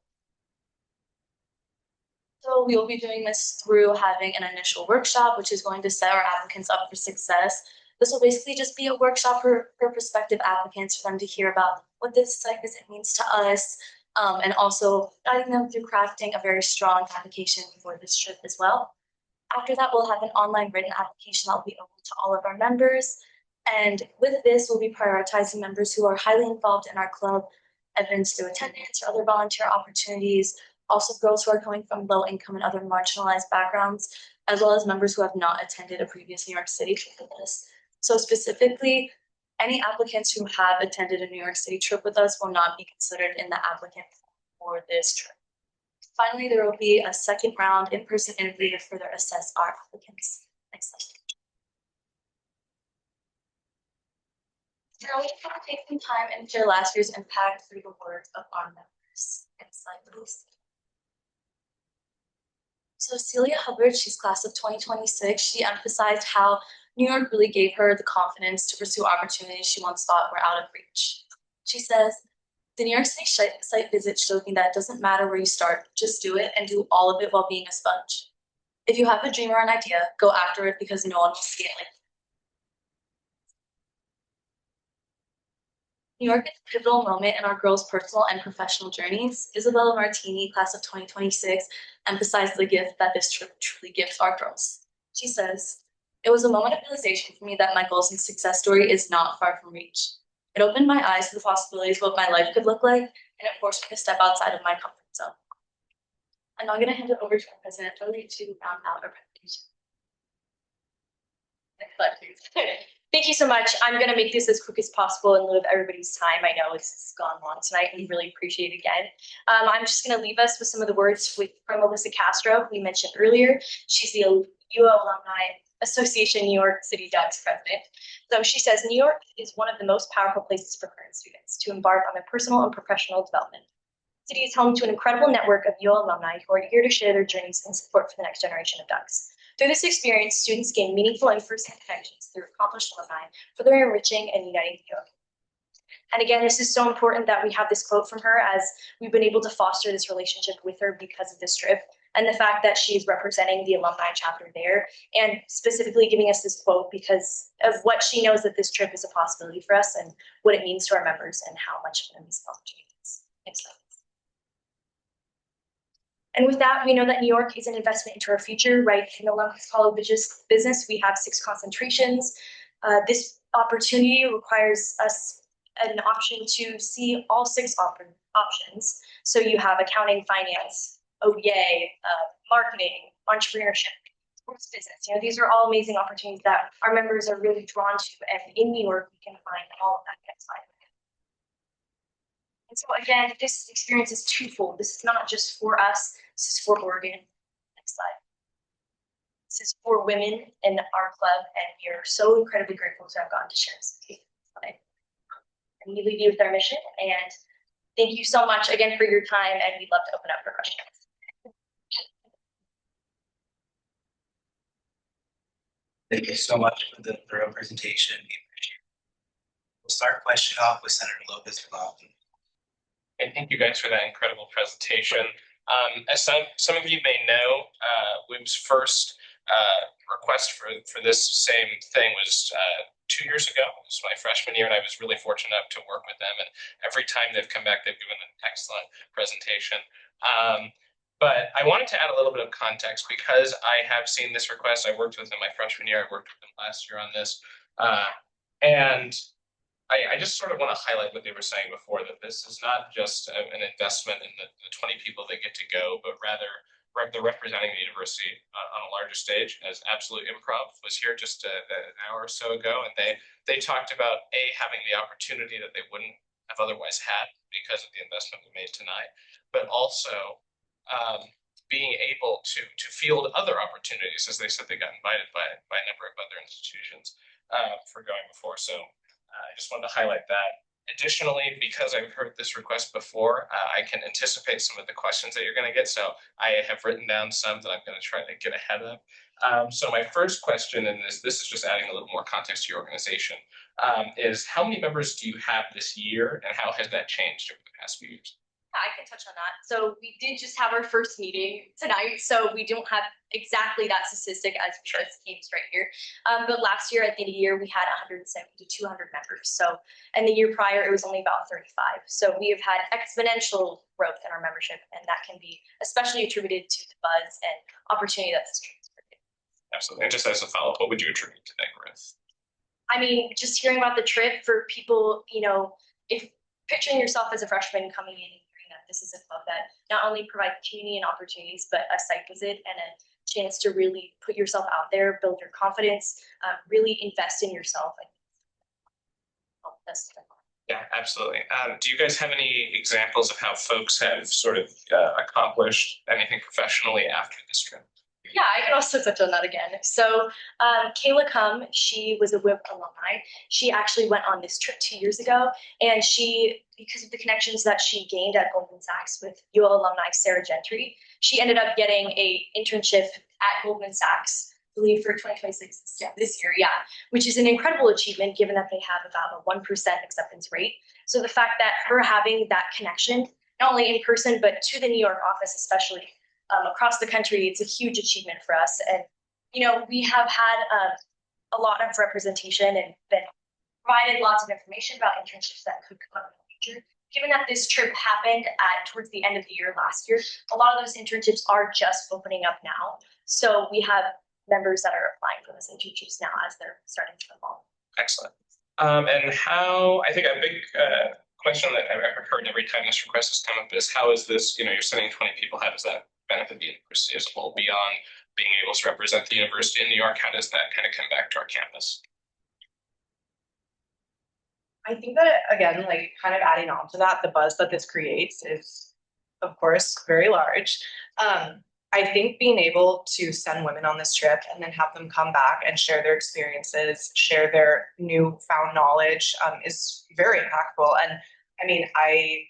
So we will be doing this through having an initial workshop, which is going to set our applicants up for success. This will basically just be a workshop for prospective applicants for them to hear about what this site visit means to us, and also guiding them through crafting a very strong application for this trip as well. After that, we'll have an online written application that will be open to all of our members. And with this, we'll be prioritizing members who are highly involved in our club, evidenced through attendance or other volunteer opportunities, also girls who are coming from low income and other marginalized backgrounds, as well as members who have not attended a previous New York City trip with us. So specifically, any applicants who have attended a New York City trip with us will not be considered in the applicant for this trip. Finally, there will be a second round in-person interview to further assess our applicants. Next slide. Now we want to take some time and share last year's impact through the words of our members. Next slide, please. So Celia Hubbard, she's class of 2026. She emphasized how New York really gave her the confidence to pursue opportunities she once thought were out of reach. She says, the New York City site visit showed me that it doesn't matter where you start, just do it and do all of it while being a sponge. If you have a dream or an idea, go after it because no one will see it like you. New York is a pivotal moment in our girls' personal and professional journeys. Isabella Martini, class of 2026, emphasized the gift that this trip truly gives our girls. She says, it was a moment of realization for me that my goals and success story is not far from reach. It opened my eyes to the possibilities of what my life could look like, and it forced me to step outside of my comfort zone. I'm now going to hand it over to our president, Lily, to round out our presentation. Next slide, please. Thank you so much. I'm going to make this as quick as possible in lieu of everybody's time. I know it's gone long tonight. We really appreciate it again. I'm just going to leave us with some of the words from Alyssa Castro, who we mentioned earlier. She's the UO Alumni Association New York City Ducks president. So she says, New York is one of the most powerful places for current students to embark on their personal and professional development. The city is home to an incredible network of UO alumni who are eager to share their journeys and support for the next generation of Ducks. Through this experience, students gain meaningful and first-hand connections through accomplished alumni, further enriching and uniting New York. And again, this is so important that we have this quote from her, as we've been able to foster this relationship with her because of this trip, and the fact that she's representing the alumni chapter there, and specifically giving us this quote because of what she knows that this trip is a possibility for us and what it means to our members and how much of an amazing opportunity it is. Next slide. And with that, we know that New York is an investment into our future, right? In the Columbus College business, we have 6 concentrations. This opportunity requires us an option to see all 6 options. So you have accounting, finance, OBA, marketing, entrepreneurship. sports business. You know, these are all amazing opportunities that our members are really drawn to, and in New York, we can find all of that next slide. And so again, this experience is twofold. This is not just for us, this is for Oregon. Next slide. This is for women in our club, and we are so incredibly grateful to have gotten to share this slide. And we leave you with our mission, and thank you so much again for your time, and we'd love to open up for questions. Thank you so much for the thorough presentation. We appreciate it. We'll start question off with Senator Lopez. And thank you guys for that incredible presentation. As some of you may know, WIB's first request for this same thing was 2 years ago. It was my freshman year, and I was really fortunate enough to work with them. And every time they've come back, they've given an excellent presentation. But I wanted to add a little bit of context because I have seen this request. I worked with them my freshman year. I worked with them last year on this. And I just sort of want to highlight what they were saying before, that this is not just an investment in the 20 people that get to go, but rather they're representing the university on a larger stage. As Absolute Improv was here just an hour or so ago, and they talked about having the opportunity that they wouldn't have otherwise had because of the investment we made tonight, but also being able to field other opportunities. As they said, they got invited by a number of other institutions for going before. So I just wanted to highlight that. Additionally, because I've heard this request before, I can anticipate some of the questions that you're going to get. So I have written down some that I'm going to try to get ahead of. So my first question, and this is just adding a little more context to your organization, is how many members do you have this year, and how has that changed over the past few years? I can touch on that. So we did just have our first meeting tonight, so we don't have exactly that statistic as teams right here. But last year at the end of the year, we had 170 to 200 members. So, and the year prior, it was only about 35. So we have had exponential growth in our membership, and that can be especially attributed to the buzz and opportunity that's transferred. Absolutely. And just as a follow-up, what would you attribute to that growth? I mean, just hearing about the trip for people, you know, if picturing yourself as a freshman coming in, this is a club that not only provides community and opportunities, but a site visit and a chance to really put yourself out there, build your confidence, really invest in yourself. Yeah, absolutely. Do you guys have any examples of how folks have sort of accomplished anything professionally after this trip? Yeah, I can also touch on that again. So Kayla Cum, she was a WIB alumni. She actually went on this trip 2 years ago, and she, because of the connections that she gained at Goldman Sachs with UL alumni Sarah Gentry, she ended up getting a internship at Goldman Sachs, I believe for 2026, this year, which is an incredible achievement given that they have about a 1% acceptance rate. So the fact that her having that connection, not only in person, but to the New York office especially, across the country, it's a huge achievement for us. And, you know, we have had a lot of representation and been provided lots of information about internships that could come up in the future. Given that this trip happened towards the end of the year last year, a lot of those internships are just opening up now. So we have members that are applying for those internships now as they're starting to evolve. Excellent. And how, I think a big question that I've heard every time this request has come up is, how is this, you know, you're sending 20 people, how does that benefit the university as a whole beyond being able to represent the university in New York? How does that kind of come back to our campus? I think that, again, like kind of adding on to that, the buzz that this creates is, of course, very large. I think being able to send women on this trip and then have them come back and share their experiences, share their newfound knowledge is very impactful. And I mean, I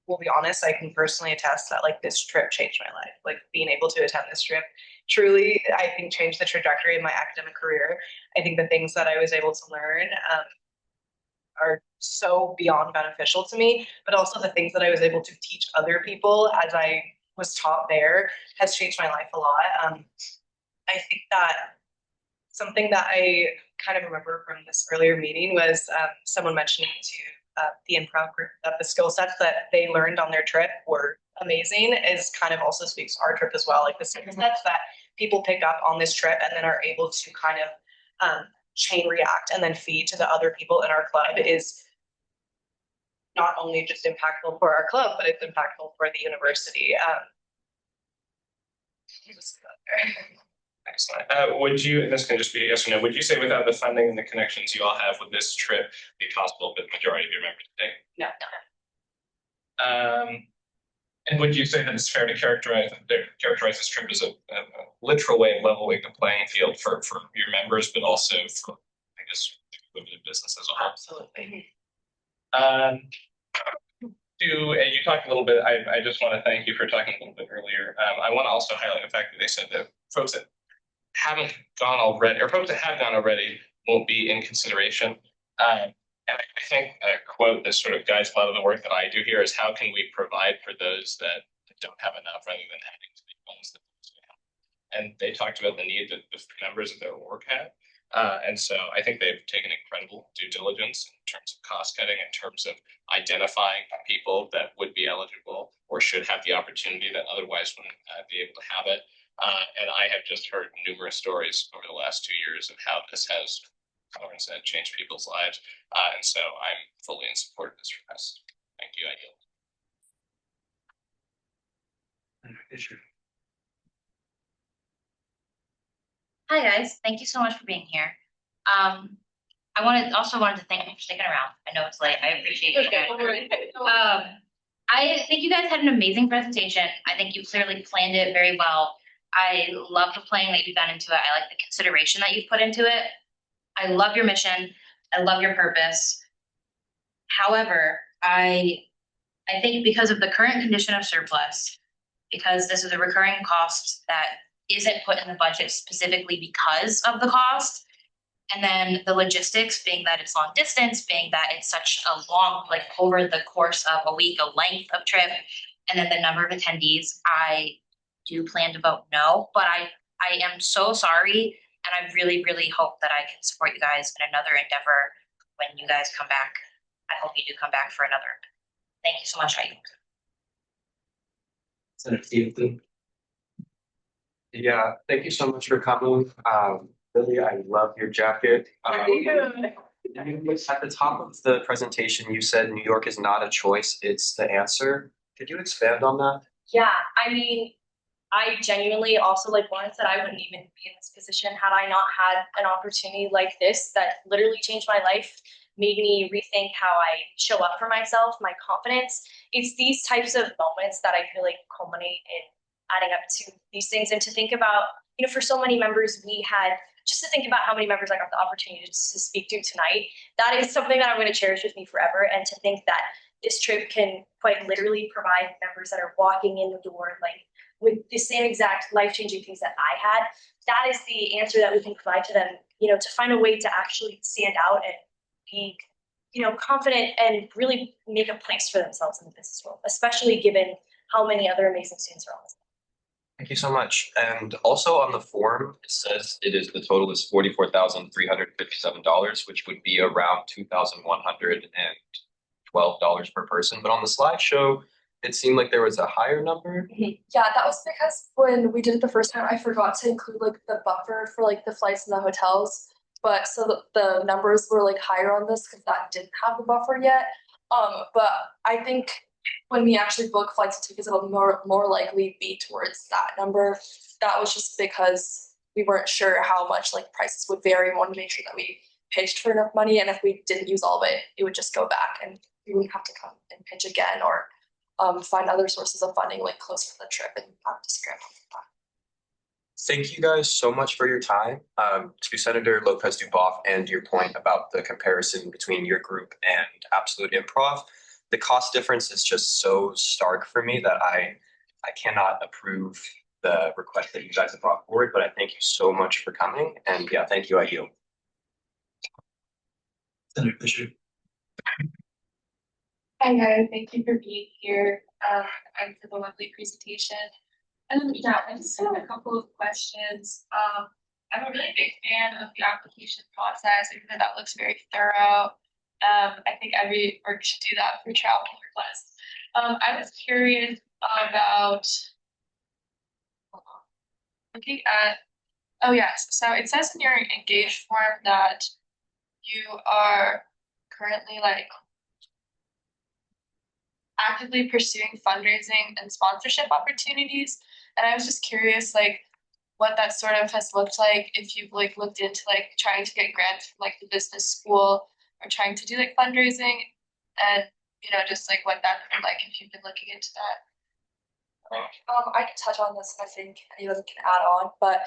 will be honest, I can personally attest that like this trip changed my life. Like being able to attend this trip truly, I think, changed the trajectory of my academic career. I think the things that I was able to learn are so beyond beneficial to me, but also the things that I was able to teach other people as I was taught there has changed my life a lot. I think that something that I kind of remember from this earlier meeting was someone mentioning to the improv group that the skill sets that they learned on their trip were amazing, is kind of also speaks to our trip as well. Like the skill sets that people pick up on this trip and then are able to kind of chain react and then feed to the other people in our club is not only just impactful for our club, but it's impactful for the university. Excellent. Would you, and this can just be a yes or no, would you say without the funding and the connections you all have, would this trip be possible for the majority of your members today? No. And would you say that it's fair to characterize this trip as a literal way of leveling the playing field for your members, but also for, I guess, limited business as a whole? Absolutely. And you talked a little bit, I just want to thank you for talking a little bit earlier. I want to also highlight the fact that they said that folks that haven't gone already, or folks that have gone already, won't be in consideration. And I think a quote that sort of guides a lot of the work that I do here is how can we provide for those that don't have enough rather than having to be ones that have. And they talked about the need that the members of their org had. And so I think they've taken incredible due diligence in terms of cost cutting, in terms of identifying people that would be eligible or should have the opportunity that otherwise wouldn't be able to have it. And I have just heard numerous stories over the last 2 years of how this has, Lauren said, changed people's lives. And so I'm fully in support of this request. Thank you. I yield. Hi, guys. Thank you so much for being here. I wanted to thank you for sticking around. I know it's late. I appreciate you guys. I think you guys had an amazing presentation. I think you clearly planned it very well. I love the planning that you've done into it. I like the consideration that you've put into it. I love your mission. I love your purpose. However, I think because of the current condition of surplus, because this is a recurring cost that isn't put in the budget specifically because of the cost, and then the logistics being that it's long distance, being that it's such a long, like over the course of a week, a length of trip, and then the number of attendees, I do plan to vote no, but I am so sorry. And I really, really hope that I can support you guys in another endeavor when you guys come back. I hope you do come back for another. Thank you so much. Senator Stevenson. Yeah, thank you so much for coming. Lily, I love your jacket. At the top of the presentation, you said New York is not a choice, it's the answer. Could you expand on that? Yeah, I mean, I genuinely also, like Lauren said, I wouldn't even be in this position had I not had an opportunity like this that literally changed my life, made me rethink how I show up for myself, my confidence. It's these types of moments that I feel like culminate in adding up to these things. And to think about, you know, for so many members, we had just to think about how many members I got the opportunity to speak to tonight. That is something that I'm going to cherish with me forever. And to think that this trip can quite literally provide members that are walking in the door, like with the same exact life-changing things that I had, that is the answer that we can provide to them, you know, to find a way to actually stand out and be, you know, confident and really make a place for themselves in the business world, especially given how many other amazing students are on this. Thank you so much. And also on the form, it says the total is $44,357, which would be around $2,112 per person. But on the slideshow, it seemed like there was a higher number. Yeah, that was because when we did it the first time, I forgot to include like the buffer for like the flights and the hotels. But so the numbers were like higher on this because that didn't have the buffer yet. But I think when we actually book flights and tickets, it'll more likely be towards that number. That was just because we weren't sure how much like prices would vary. We wanted to make sure that we pitched for enough money, and if we didn't use all of it, it would just go back, and we wouldn't have to come and pitch again or find other sources of funding like closer to the trip and have to scramble for that. Thank you guys so much for your time. To Senator Lopez Duboff and your point about the comparison between your group and Absolute Improv, the cost difference is just so stark for me that I cannot approve the request that you guys have brought forward, but I thank you so much for coming. And yeah, thank you, I yield. Senator Fisher. Hi guys, thank you for being here and for the lovely presentation. Yeah, I just have a couple of questions. I'm a really big fan of the application process. I think that looks very thorough. I think every org should do that for travel requests. I was curious about looking at, oh yes, so it says in your engaged form that you are currently like actively pursuing fundraising and sponsorship opportunities. And I was just curious, like, what that sort of has looked like, if you've like looked into like trying to get grants from like the business school or trying to do like fundraising, and just like what that's been like if you've been looking into that. I can touch on this, I think anyone can add on, but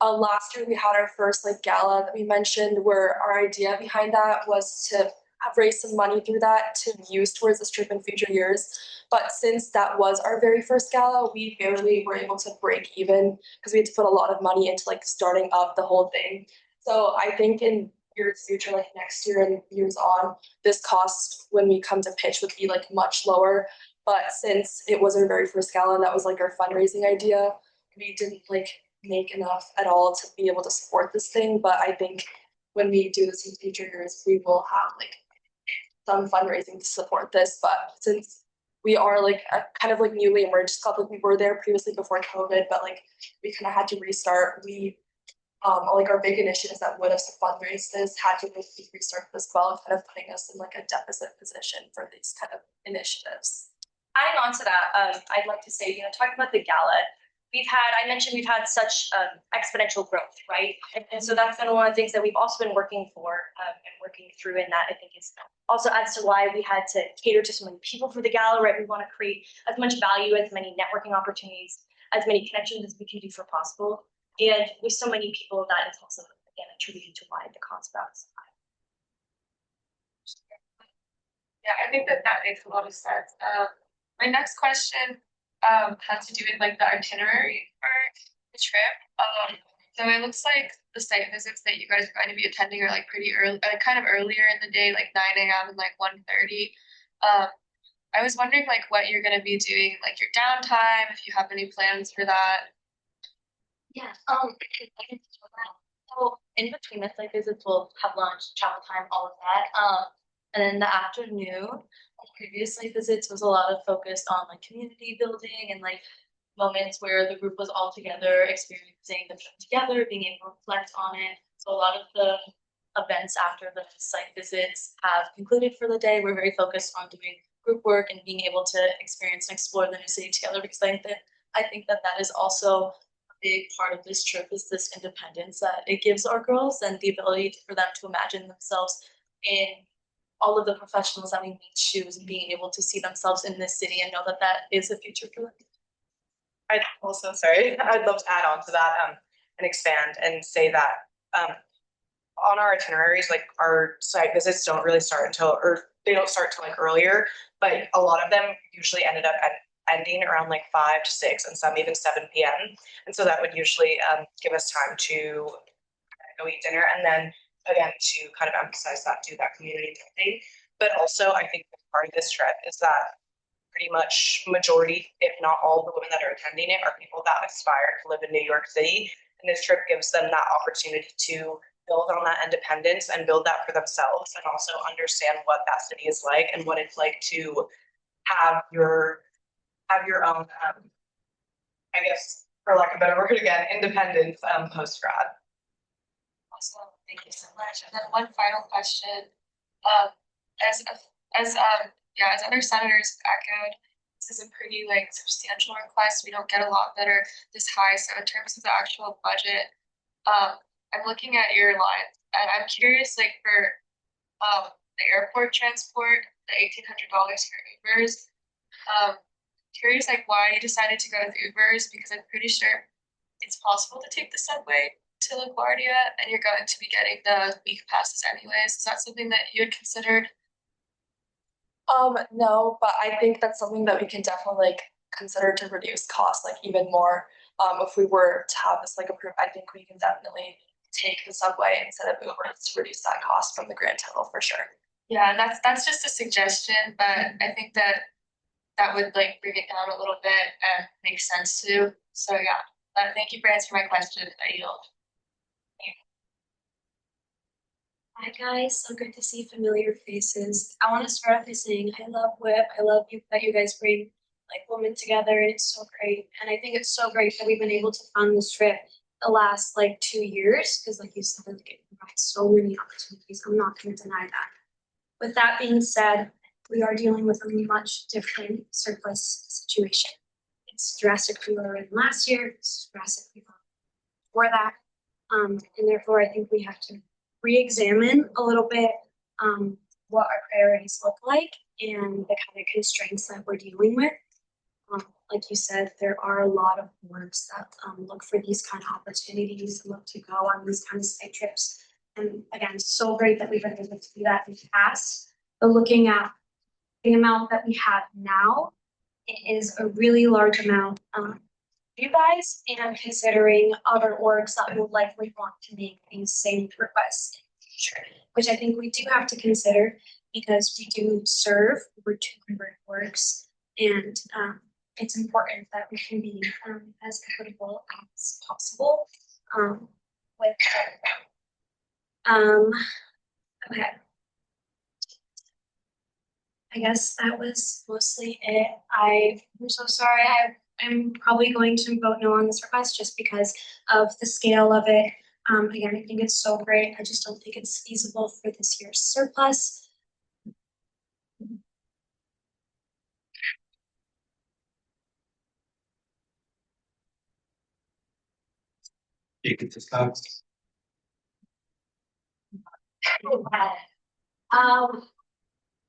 last year we had our first like gala that we mentioned, where our idea behind that was to have raised some money through that to use towards this trip in future years. But since that was our very first gala, we barely were able to break even because we had to put a lot of money into like starting up the whole thing. So I think in years future, like next year and years on, this cost when we come to pitch would be like much lower. But since it was our very first gala and that was like our fundraising idea, we didn't like make enough at all to be able to support this thing. But I think when we do this in future years, we will have like some fundraising to support this. But since we are like a kind of like newly emerged club, like we were there previously before COVID, but like we kind of had to restart. We like our big initiatives that would have fundraised this had to restart this well, kind of putting us in like a deficit position for these kind of initiatives. Adding on to that, I'd like to say, talking about the gala, I mentioned we've had such exponential growth, right? And so that's been one of the things that we've also been working for and working through, and that I think is also adds to why we had to cater to so many people for the gala, right? We want to create as much value, as many networking opportunities, as many connections as we can do for possible. And with so many people, that is also, again, attributed to why the cost balance. Yeah, I think that makes a lot of sense. My next question has to do with like the itinerary for the trip. So it looks like the site visits that you guys are going to be attending are like pretty early, kind of earlier in the day, like 9 a.m. and like 1:30. I was wondering like what you're going to be doing, like your downtime, if you have any plans for that. Yeah, so in between the site visits, we'll have lunch, travel time, all of that. And then the afternoon, previous site visits was a lot of focus on like community building and like moments where the group was all together, experiencing the trip together, being able to reflect on it. So a lot of the events after the site visits have concluded for the day. We're very focused on doing group work and being able to experience and explore the new city together, because I think that is also a big part of this trip, is this independence that it gives our girls and the ability for them to imagine themselves in all of the professionals that we meet shoes, and being able to see themselves in this city and know that is the future for them. I'd also, sorry, I'd love to add on to that and expand and say that on our itineraries, like our site visits don't really start until, or they don't start till like earlier, but a lot of them usually ended up ending around like 5 to 6 and some even 7 p.m. And so that would usually give us time to go eat dinner, and then again to kind of emphasize that, do that community building. But also I think part of this trip is that pretty much majority, if not all, the women that are attending it are people that aspire to live in New York City. And this trip gives them that opportunity to build on that independence and build that for themselves, and also understand what that city is like and what it's like to have your own, I guess, for lack of a better word again, independence post-grad. Awesome, thank you so much. And then one final question. As other senators echoed, this is a pretty like substantial request. We don't get a lot that are this high. So in terms of the actual budget, I'm looking at your lines, and I'm curious, like for the airport transport, the $1,800 for Ubers. Curious like why you decided to go with Ubers, because I'm pretty sure it's possible to take the subway to LaGuardia, and you're going to be getting the week passes anyways. Is that something that you had considered? No, but I think that's something that we can definitely like consider to reduce costs like even more. If we were to have this like approved, I think we can definitely take the subway instead of Uber to reduce that cost from the grand total for sure. Yeah, that's just a suggestion, but I think that would like bring it down a little bit and make sense too. So yeah, thank you for answering my question. I yield. Hi guys, so good to see familiar faces. I want to start off by saying I love WHIP. I love that you guys bring like women together, and it's so great. And I think it's so great that we've been able to fund this trip the last like 2 years, because like you said, like, it provides so many opportunities. I'm not going to deny that. With that being said, we are dealing with a much different surplus situation. It's drastically lower than last year. It's drastically lower for that. And therefore, I think we have to re-examine a little bit what our priorities look like and the kind of constraints that we're dealing with. Like you said, there are a lot of boards that look for these kind of opportunities, look to go on these kind of site trips. And again, so great that we've been able to do that in the past. But looking at the amount that we have now, it is a really large amount for you guys, and considering other orgs that will likely want to make these same requests in the future, which I think we do have to consider because we do serve over 200 orgs, and it's important that we can be as equitable as possible with okay. I guess that was mostly it. I'm so sorry. I'm probably going to vote no on this request just because of the scale of it. Again, I think it's so great. I just don't think it's feasible for this year's surplus. You can discuss.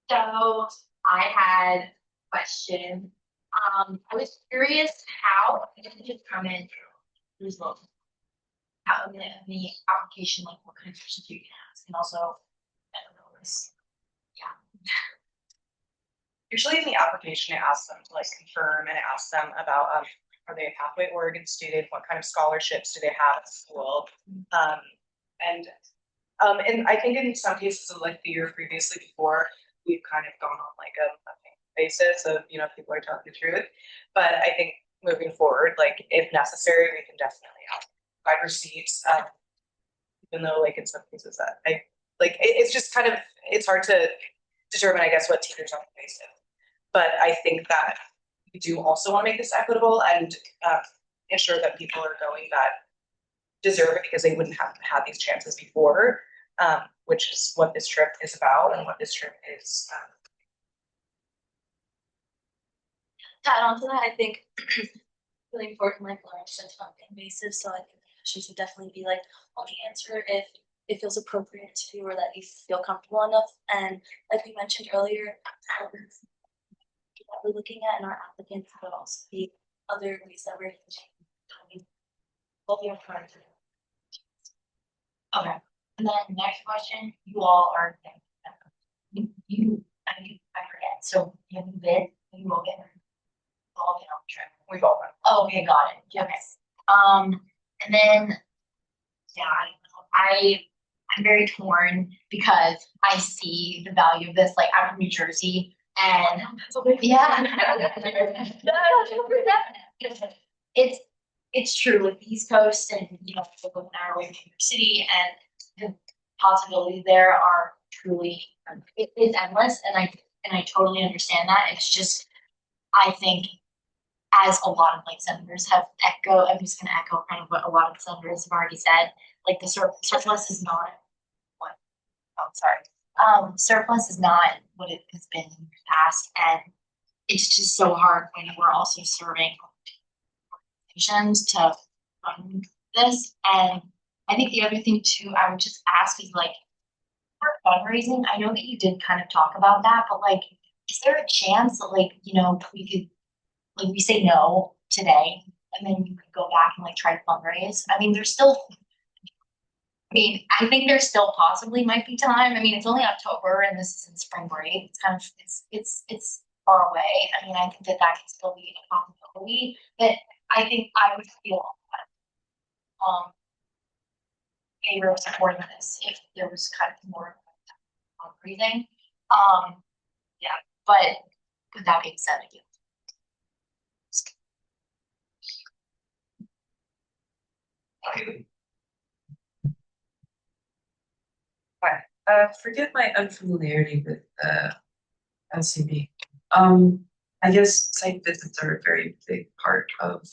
So I had a question. I was curious how it just come in result out in the application, like what kind of questions you can ask, and also I don't know this. Yeah. Usually in the application, it asks them to like confirm, and it asks them about are they a Pathway Oregon student? What kind of scholarships do they have at school? And I think in some cases of like the year previously before, we've kind of gone on like a basis of, you know, people are telling the truth. But I think moving forward, like if necessary, we can definitely provide receipts. Even though like in some cases that it's just kind of, it's hard to determine, I guess, what teachers are invasive. But I think that we do also want to make this equitable and ensure that people are going that deserve it because they wouldn't have had these chances before, which is what this trip is about and what this trip is. To add on to that, I think really important, like Laura said, on an invasive. So I think she should definitely be like on the answer if it feels appropriate to you or that you feel comfortable enough. And like we mentioned earlier, that we're looking at in our applicants could also be other ways that we're Okay. And then next question, you all are I forget. So have you been? You will get all been on the trip. We've all been. Oh, okay, got it. Okay. And then yeah, I'm very torn because I see the value of this. Like I'm from New Jersey and yeah. It's true with the East Coast and you know, an hour away from New York City, and the possibilities there are truly it's endless, and I totally understand that. It's just I think as a lot of like senators have I'm just gonna echo kind of what a lot of senators have already said. Like the surplus is not what surplus is not what it has been in the past, and it's just so hard when we're also serving organizations to run this. And I think the other thing too, I would just ask is like for fundraising, I know that you did kind of talk about that, but like, is there a chance that like, you know, we could like we say no today and then you could go back and like try to fundraise? I mean, I think there still possibly might be time. I mean, it's only October and this is in spring break. It's kind of it's far away. I mean, I think that can still be a possibility. But I think I would feel favor of supporting this if there was kind of more fundraising. Yeah, but with that being said, again. Forgive my unfamiliarity with LCB. I guess site visits are a very big part of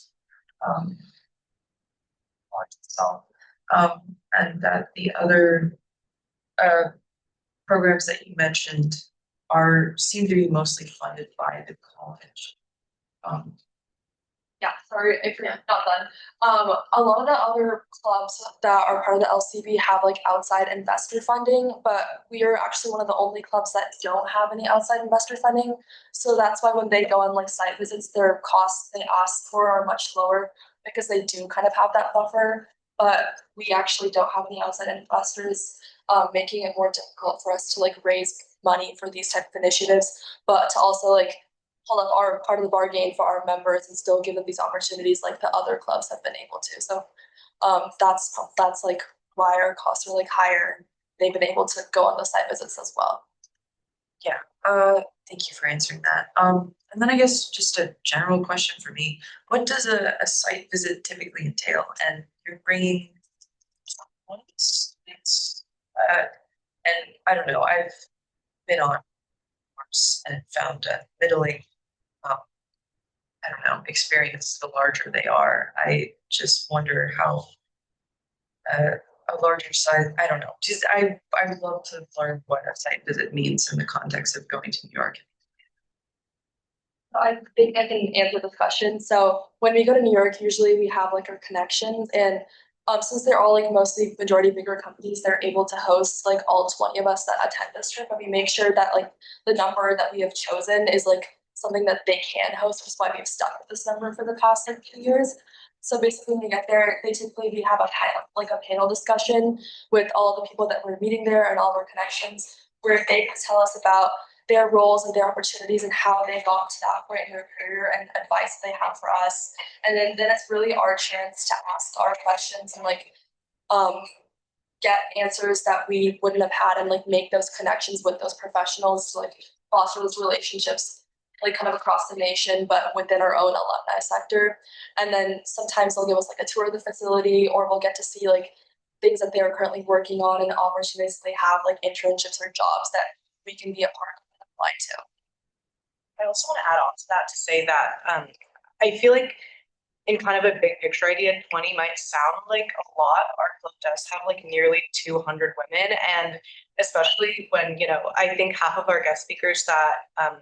launch itself. And that the other programs that you mentioned seem to be mostly funded by the college. Yeah, sorry if you're not done. A lot of the other clubs that are part of the LCB have like outside investor funding, but we are actually one of the only clubs that don't have any outside investor funding. So that's why when they go on like site visits, their costs they ask for are much lower because they do kind of have that buffer. But we actually don't have any outside investors, making it more difficult for us to like raise money for these type of initiatives, but to also like hold up our part of the bargain for our members and still give them these opportunities like the other clubs have been able to. So that's like why our costs are like higher. They've been able to go on the site visits as well. Yeah, thank you for answering that. And then I guess just a general question for me, what does a site visit typically entail? And you're bringing and I don't know, I've been on course and found a middling, I don't know, experience the larger they are. I just wonder how a larger size, I don't know, just I would love to learn what a site visit means in the context of going to New York. I think I can answer this question. So when we go to New York, usually we have like our connections, and since they're all like mostly majority bigger companies, they're able to host like all 20 of us that attend this trip, and we make sure that like the number that we have chosen is like something that they can host, which is why we've stuck with this number for the past like 2 years. So basically, when we get there, we have a panel discussion with all the people that we're meeting there and all of our connections, where they can tell us about their roles and their opportunities and how they got to that point in their career and advice they have for us. And then it's really our chance to ask our questions and like get answers that we wouldn't have had and like make those connections with those professionals to like foster those relationships like kind of across the nation, but within our own alumni sector. And then sometimes they'll give us like a tour of the facility, or we'll get to see like things that they are currently working on and opportunities they have, like internships or jobs that we can be a part of and apply to. I also want to add on to that to say that I feel like in kind of a big picture idea, 20 might sound like a lot. Our club does have like nearly 200 women, and especially when, you know, I think half of our guest speakers that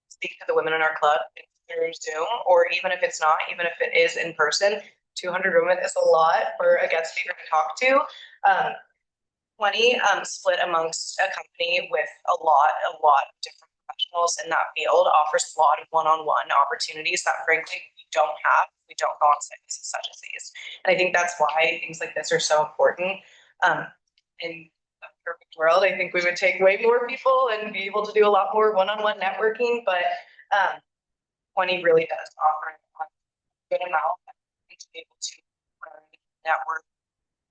speak to the women in our club through Zoom, or even if it's not, even if it is in person, 200 women is a lot for a guest speaker to talk to. 20 split amongst a company with a lot of different professionals in that field offers a lot of one-on-one opportunities that frankly we don't have. We don't go on sites such as these. And I think that's why things like this are so important. In a perfect world, I think we would take way more people and be able to do a lot more one-on-one networking, but 20 really does offer a good amount to be able to learn, network,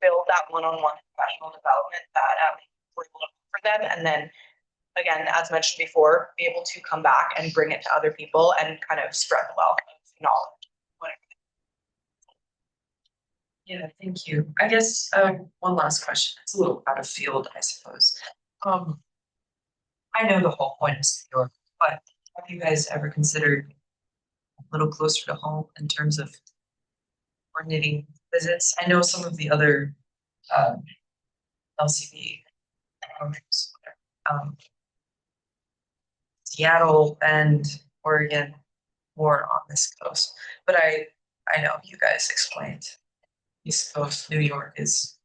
build that one-on-one professional development that we're able to offer them. And then again, as mentioned before, be able to come back and bring it to other people and kind of spread the wealth of knowledge. Yeah, thank you. I guess one last question. It's a little out of field, I suppose. I know the whole point is New York, but have you guys ever considered a little closer to home in terms of coordinating visits? I know some of the other LCB programs, Seattle and Oregon, more on this coast, but I know you guys explained East Coast, New York is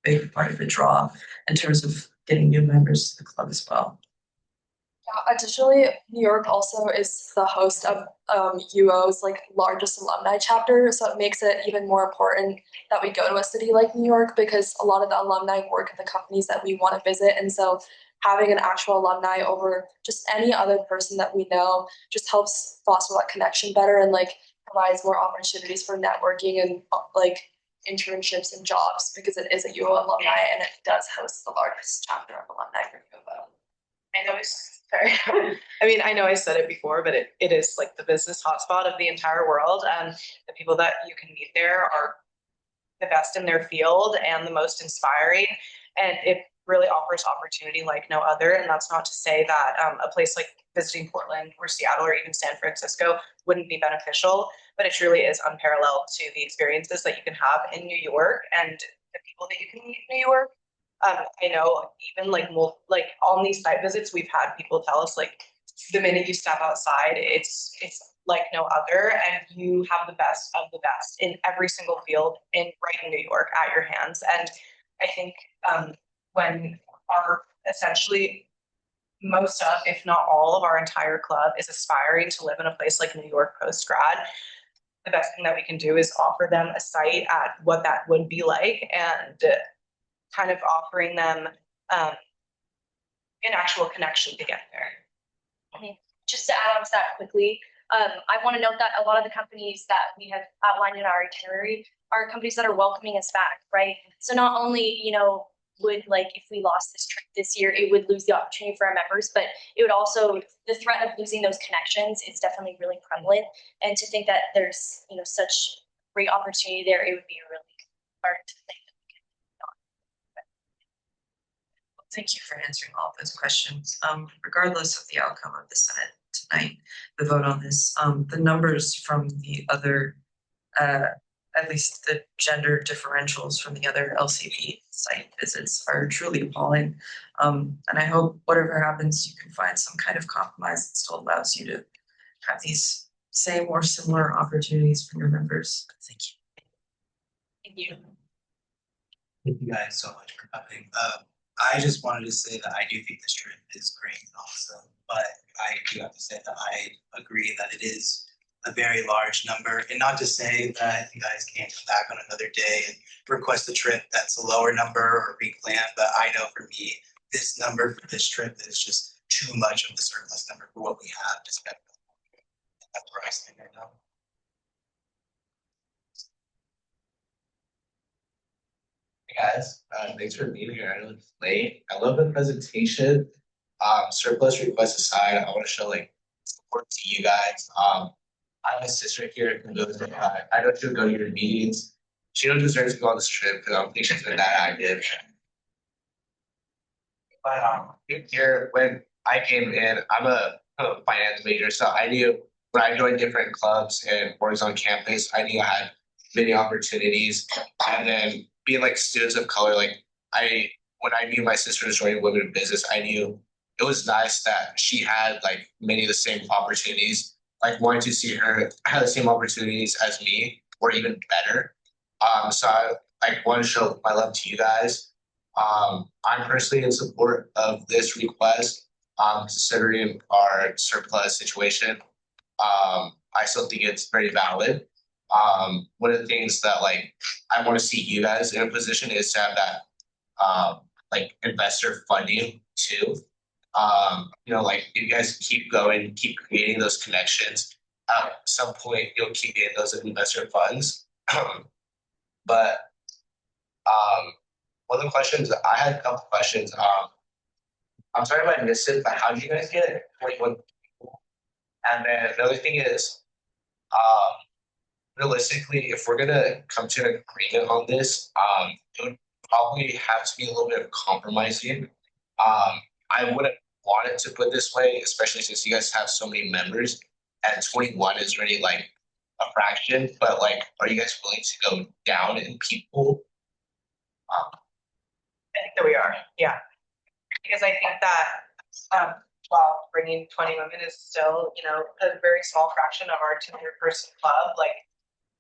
a big part of the draw in terms of getting new members to the club as well. Additionally, New York also is the host of UO's like largest alumni chapter, so it makes it even more important that we go to a city like New York, because a lot of the alumni work at the companies that we want to visit, and so having an actual alumni over just any other person that we know just helps foster that connection better and like provides more opportunities for networking and like internships and jobs, because it is a UO alumni and it does host the largest chapter of alumni for UO. I know sorry. I mean, I know I said it before, but it is like the business hotspot of the entire world. And the people that you can meet there are the best in their field and the most inspiring. And it really offers opportunity like no other. And that's not to say that a place like visiting Portland or Seattle or even San Francisco wouldn't be beneficial, but it truly is unparalleled to the experiences that you can have in New York and the people that you can meet in New York. I know even like on these site visits, we've had people tell us like the minute you step outside, it's like no other, and you have the best of the best in every single field right in New York at your hands. And I think when our essentially most of, if not all of our entire club is aspiring to live in a place like New York post grad, the best thing that we can do is offer them a site at what that would be like, and kind of offering them an actual connection to get there. Just to add on to that quickly, I want to note that a lot of the companies that we have outlined in our itinerary are companies that are welcoming us back, right? So not only, would like if we lost this trip this year, it would lose the opportunity for our members, but it would also, the threat of losing those connections is definitely really prevalent. And to think that there's, such great opportunity there, it would be really hard to think. Thank you for answering all of those questions. Regardless of the outcome of the Senate tonight, the vote on this, the numbers from the other, at least the gender differentials from the other LCP site visits are truly appalling. And I hope whatever happens, you can find some kind of compromise that still allows you to have these same or similar opportunities for your members. Thank you. Thank you. Thank you guys so much for coming. I just wanted to say that I do think this trip is great and awesome, but I do have to say that I agree that it is a very large number, and not to say that you guys can't come back on another day and request a trip that's a lower number or replan, but I know for me, this number for this trip is just too much of the surplus number for what we have to spend. That's where I stand right now. Hey guys, thanks for being here. I know it's late. I love the presentation. Surplus requests aside, I want to show like support to you guys. I have a sister here who goes to, I know she'll go to your meetings. She don't deserve to go on this trip because I don't think she's been that active. But here, when I came in, I'm a finance major, so I knew when I joined different clubs and boards on campus, I knew I had many opportunities. And then being like students of color, like when I knew my sister was joining women in business, I knew it was nice that she had like many of the same opportunities. Like wanting to see her have the same opportunities as me or even better. So I want to show my love to you guys. I'm personally in support of this request, considering our surplus situation. I still think it's very valid. One of the things that like I want to see you guys in a position is to have that like investor funding too. Like if you guys keep going, keep creating those connections, at some point you'll keep getting those investor funds. But one of the questions I had a couple questions. I'm sorry if I missed it, but how did you guys get it? 21 people? And then another thing is, realistically, if we're gonna come to an agreement on this, it would probably have to be a little bit of compromising. I wouldn't want it to put this way, especially since you guys have so many members. And 21 is already like a fraction, but like, are you guys willing to go down in people? I think that we are, yeah. Because I think that while bringing 20 women is still, a very small fraction of our 200-person club, like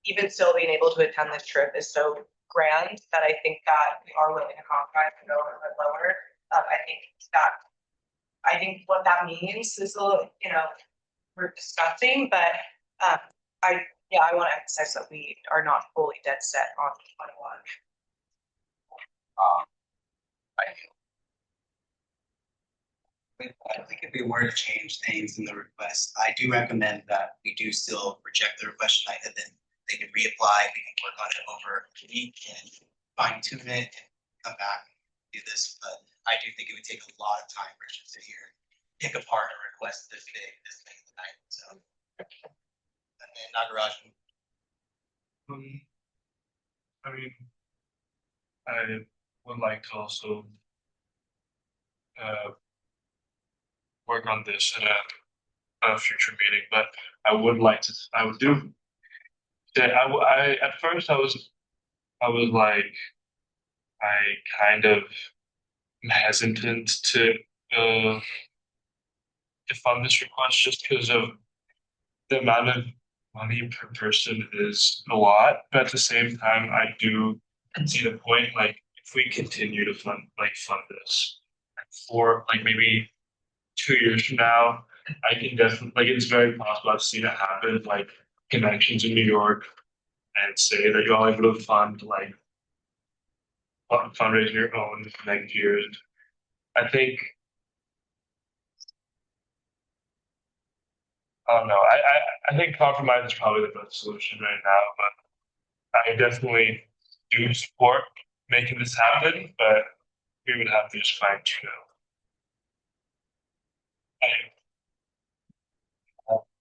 even still being able to attend this trip is so grand that I think that we are willing to compromise and go a little bit lower. I think what that means is a little, we're discussing, but I want to emphasize that we are not fully dead set on 21. I think if we were to change things in the request, I do recommend that we do still reject the request tonight, and then they can reapply. We can work on it over a week and fine tune it and come back and do this. But I do think it would take a lot of time for us to sit here, pick apart a request this big tonight. So, and then Nagarajan. I mean, I would like to also work on this in a future meeting, but I would do. Yeah, at first I was like, I kind of hesitant to to fund this request just because of the amount of money per person is a lot, but at the same time, I do see the point. Like, if we continue to fund this for like maybe 2 years from now, I can definitely like it's very possible I've seen it happen. Like connections in New York, and say that you're all able to fund like fundraising your own next year. I think I don't know. I think compromise is probably the best solution right now, but I definitely do support making this happen, but we would have to just fine tune it.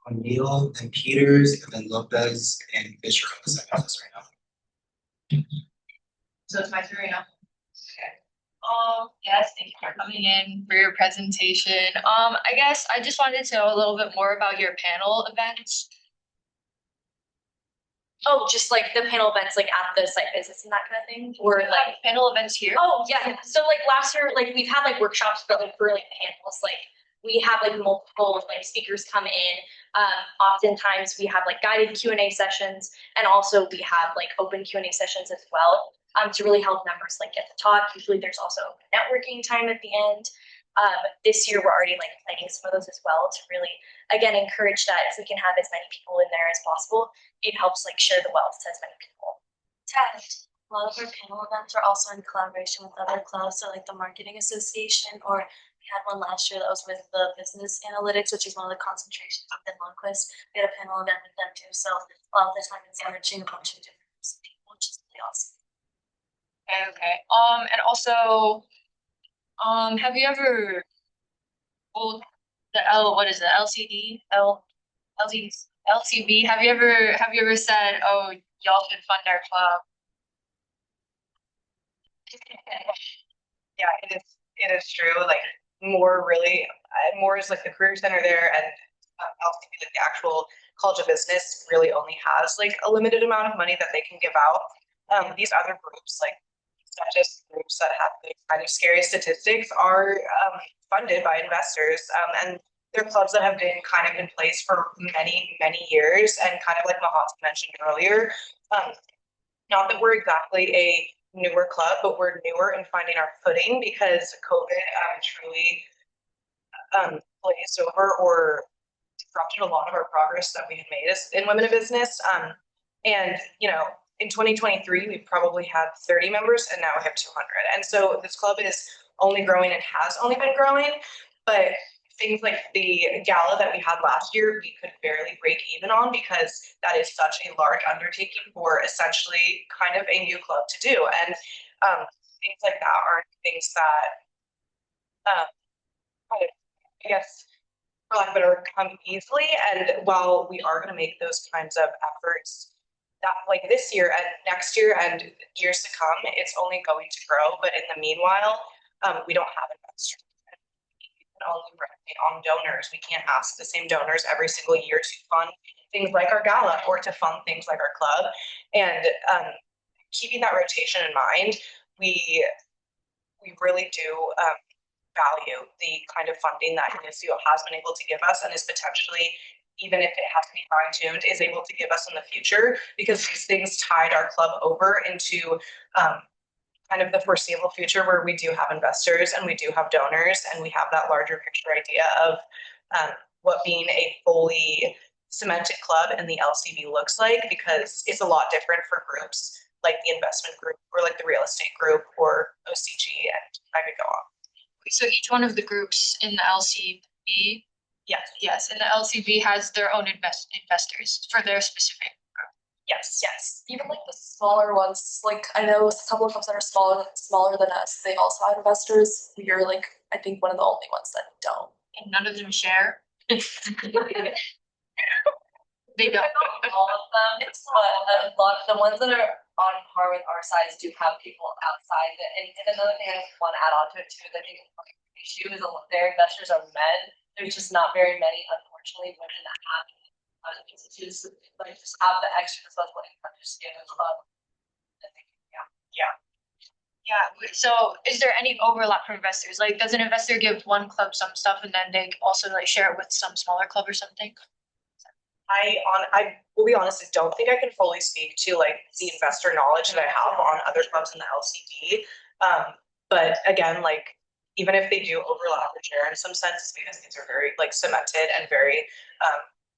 O'Neill and Peters, and then Lopez and Fisher on the second list right now. So it's my turn now. Okay. Yes, thank you for coming in for your presentation. I guess I just wanted to know a little bit more about your panel events. Oh, just like the panel events, like at the site visits and that kind of thing, or like panel events here? Oh, yeah. So like last year, like we've had like workshops for like panels, like we have like multiple like speakers come in. Oftentimes we have like guided Q&A sessions, and also we have like open Q&A sessions as well. To really help members like get to talk. Usually there's also networking time at the end. This year we're already like planning some of those as well to really again encourage that if we can have as many people in there as possible, it helps like share the wealth to as many people. Ted, a lot of our panel events are also in collaboration with other clubs, so like the Marketing Association, or we had one last year that was with the Business Analytics, which is one of the concentrations within Lundquist. We had a panel event with them too, so a lot of the time it's enriching a bunch of different groups of people, which is really awesome. Okay. And also, have you ever, well, what is it? LCB? Have you ever said, oh, y'all should fund our club? Yeah, it is true. Like more is like the career center there, and LCB, like the actual College of Business, really only has like a limited amount of money that they can give out. These other groups, like such as groups that have the kind of scary statistics, are funded by investors, and they're clubs that have been kind of in place for many years, and kind of like Mahat mentioned earlier. Not that we're exactly a newer club, but we're newer in finding our footing because COVID truly glazed over or disrupted a lot of our progress that we had made as in women in business. And in 2023, we probably had 30 members, and now we have 200. And so this club is only growing and has only been growing. But things like the gala that we had last year, we could barely break even on because that is such a large undertaking for essentially kind of a new club to do. And things like that aren't things that kind of, I guess, for lack of a better word, come easily. And while we are going to make those kinds of efforts, that like this year and next year and years to come, it's only going to grow. But in the meanwhile, we don't have investors. We can only rely on donors. We can't ask the same donors every single year to fund things like our gala or to fund things like our club. And keeping that rotation in mind, we really do value the kind of funding that ASUO has been able to give us, and is potentially, even if it has to be fine-tuned, is able to give us in the future, because these things tied our club over into kind of the foreseeable future where we do have investors and we do have donors and we have that larger picture idea of what being a fully cemented club in the LCB looks like, because it's a lot different for groups like the investment group or like the real estate group or OCG, and I could go on. So each one of the groups in the LCB, yes, and the LCB has their own investors for their specific group. Yes. Even like the smaller ones, like I know a couple of clubs that are smaller than us, they also have investors. We are like, I think, one of the only ones that don't. And none of them share. They don't. All of them, but a lot of the ones that are on par with our size do have people outside. And another thing I just want to add on to it too, is I think the issue is their investors are men. There's just not very many, unfortunately, women that have institutes like just have the extra responsibility to understand the club. Yeah, so is there any overlap for investors? Like, does an investor give one club some stuff and then they also like share it with some smaller club or something? I will be honest, I don't think I can fully speak to like the investor knowledge that I have on other clubs in the LCD. But again, like even if they do overlap or share in some sense, because these are very like cemented and very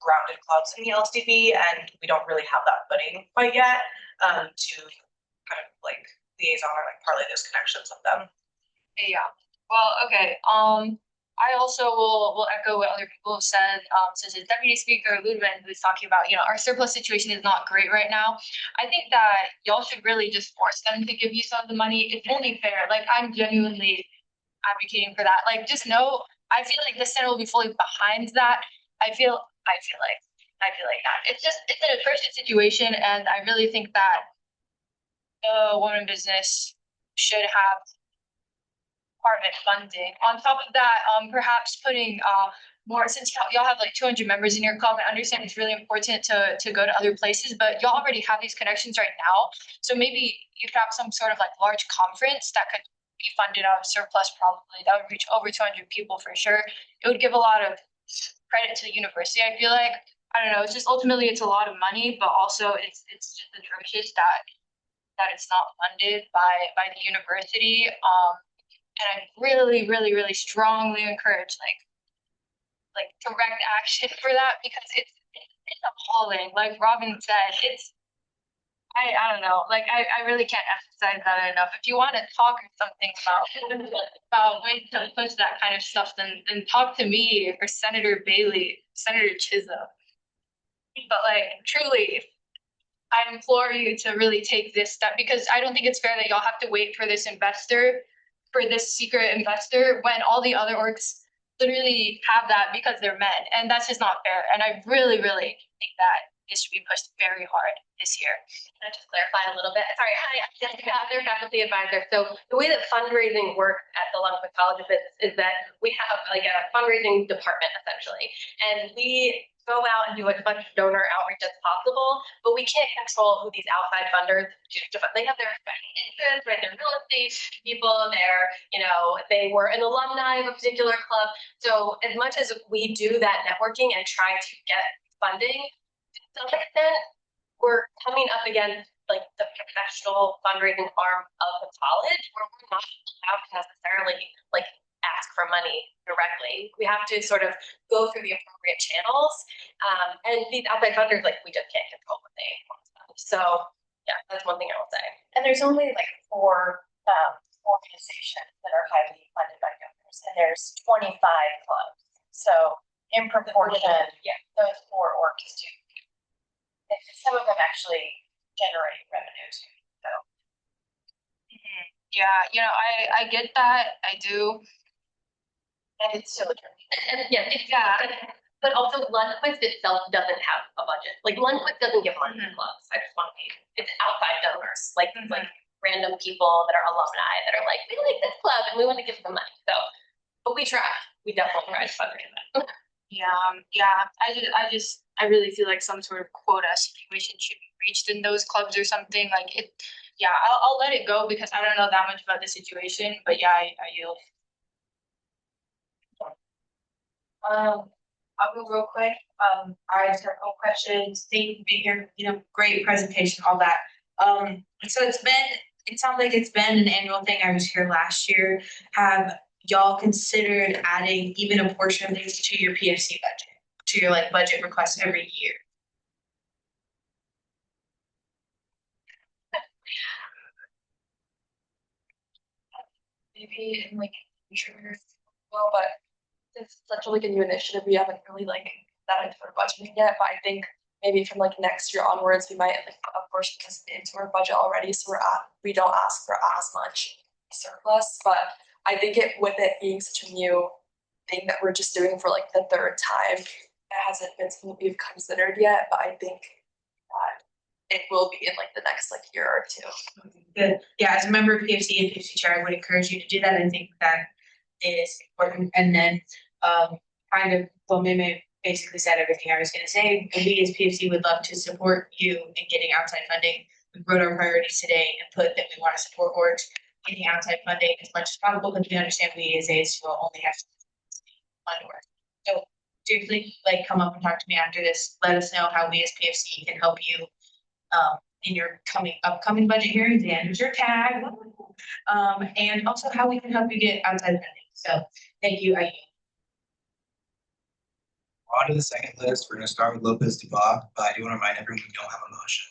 grounded clubs in the LCD, and we don't really have that footing quite yet to kind of like liaison or like parlay those connections with them. Yeah. Well, okay. I also will echo what other people have said. Such as Deputy Speaker Ludwig was talking about, our surplus situation is not great right now. I think that y'all should really just force them to give you some of the money. It's only fair. Like I'm genuinely advocating for that. Like just know, I feel like the center will be fully behind that. I feel like that. It's an unfortunate situation, and I really think that the woman business should have part of it funding. On top of that, perhaps putting more, since y'all have like 200 members in your club, I understand it's really important to go to other places, but y'all already have these connections right now. So maybe you could have some sort of like large conference that could be funded out of surplus probably. That would reach over 200 people for sure. It would give a lot of credit to the university, I feel like. I don't know, it's just ultimately it's a lot of money, but also it's just atrocious that it's not funded by the university. And I really, really, really strongly encourage like direct action for that because it's appalling. Like Robin said, I don't know. Like I really can't emphasize that enough. If you want to talk or something about ways to push that kind of stuff, then talk to me or Senator Bailey, Senator Chisholm. But like truly, I implore you to really take this step because I don't think it's fair that y'all have to wait for this secret investor when all the other orgs literally have that because they're men. And that's just not fair. And I really, really think that this should be pushed very hard this year. Can I just clarify a little bit? Sorry, hi, I'm Jessica, their faculty advisor. So the way that fundraising works at the Longwood College of Business is that we have like a fundraising department essentially. And we go out and do as much donor outreach as possible, but we can't control who these outside funders choose to fund. They have their interests, right? They're real estate people, they were an alumni of a particular club. So as much as we do that networking and try to get funding, to some extent, we're coming up against like the professional fundraising arm of the college where we're not allowed to necessarily like ask for money directly. We have to sort of go through the appropriate channels. And these outside funders, like we just can't control what they want to spend. So yeah, that's one thing I will say. And there's only like four organizations that are highly funded by donors, and there's 25 clubs. So in proportion, those four orgs do. And some of them actually generate revenue too. So. Yeah, I get that. I do. And it's children. And but also Lundquist itself doesn't have a budget. Like Lundquist doesn't give money to clubs. I just want to be, it's outside donors, like random people that are alumni that are like, we like this club and we want to give them money. So, but we try. We definitely try to fundraise that. Yeah. I really feel like some sort of quota situation should be reached in those clubs or something. Like it. Yeah, I'll let it go because I don't know that much about the situation. But yeah, I yield. I'll go real quick. I just have a couple questions. Thank you for being here. Great presentation, all that. So it sounds like it's been an annual thing. I was here last year. Have y'all considered adding even a portion of these to your PFC budget, to your like budget request every year? Maybe in like future, well, but it's such a like a new initiative, we haven't really like that into our budgeting yet. But I think maybe from like next year onwards, we might like put a portion of this into our budget already, so we don't ask for as much surplus. But I think with it being such a new thing that we're just doing for like the third time, it hasn't been something we've considered yet. But I think that it will be in like the next like year or two. Good. Yeah, as a member of PFC and PFC chair, I would encourage you to do that. I think that is important. And then Mimi basically said everything I was going to say. And we as PFC would love to support you in getting outside funding. We wrote our priorities today and put that we want to support orgs any outside funding as much as possible, because we understand we as ASUO only have fund work. So seriously, like come up and talk to me after this. Let us know how we as PFC can help you in your upcoming budget hearings and your tag. And also how we can help you get outside funding. So thank you. On to the second list, we're gonna start with Lopez Dubois, but I do wanna remind everyone we don't have a motion.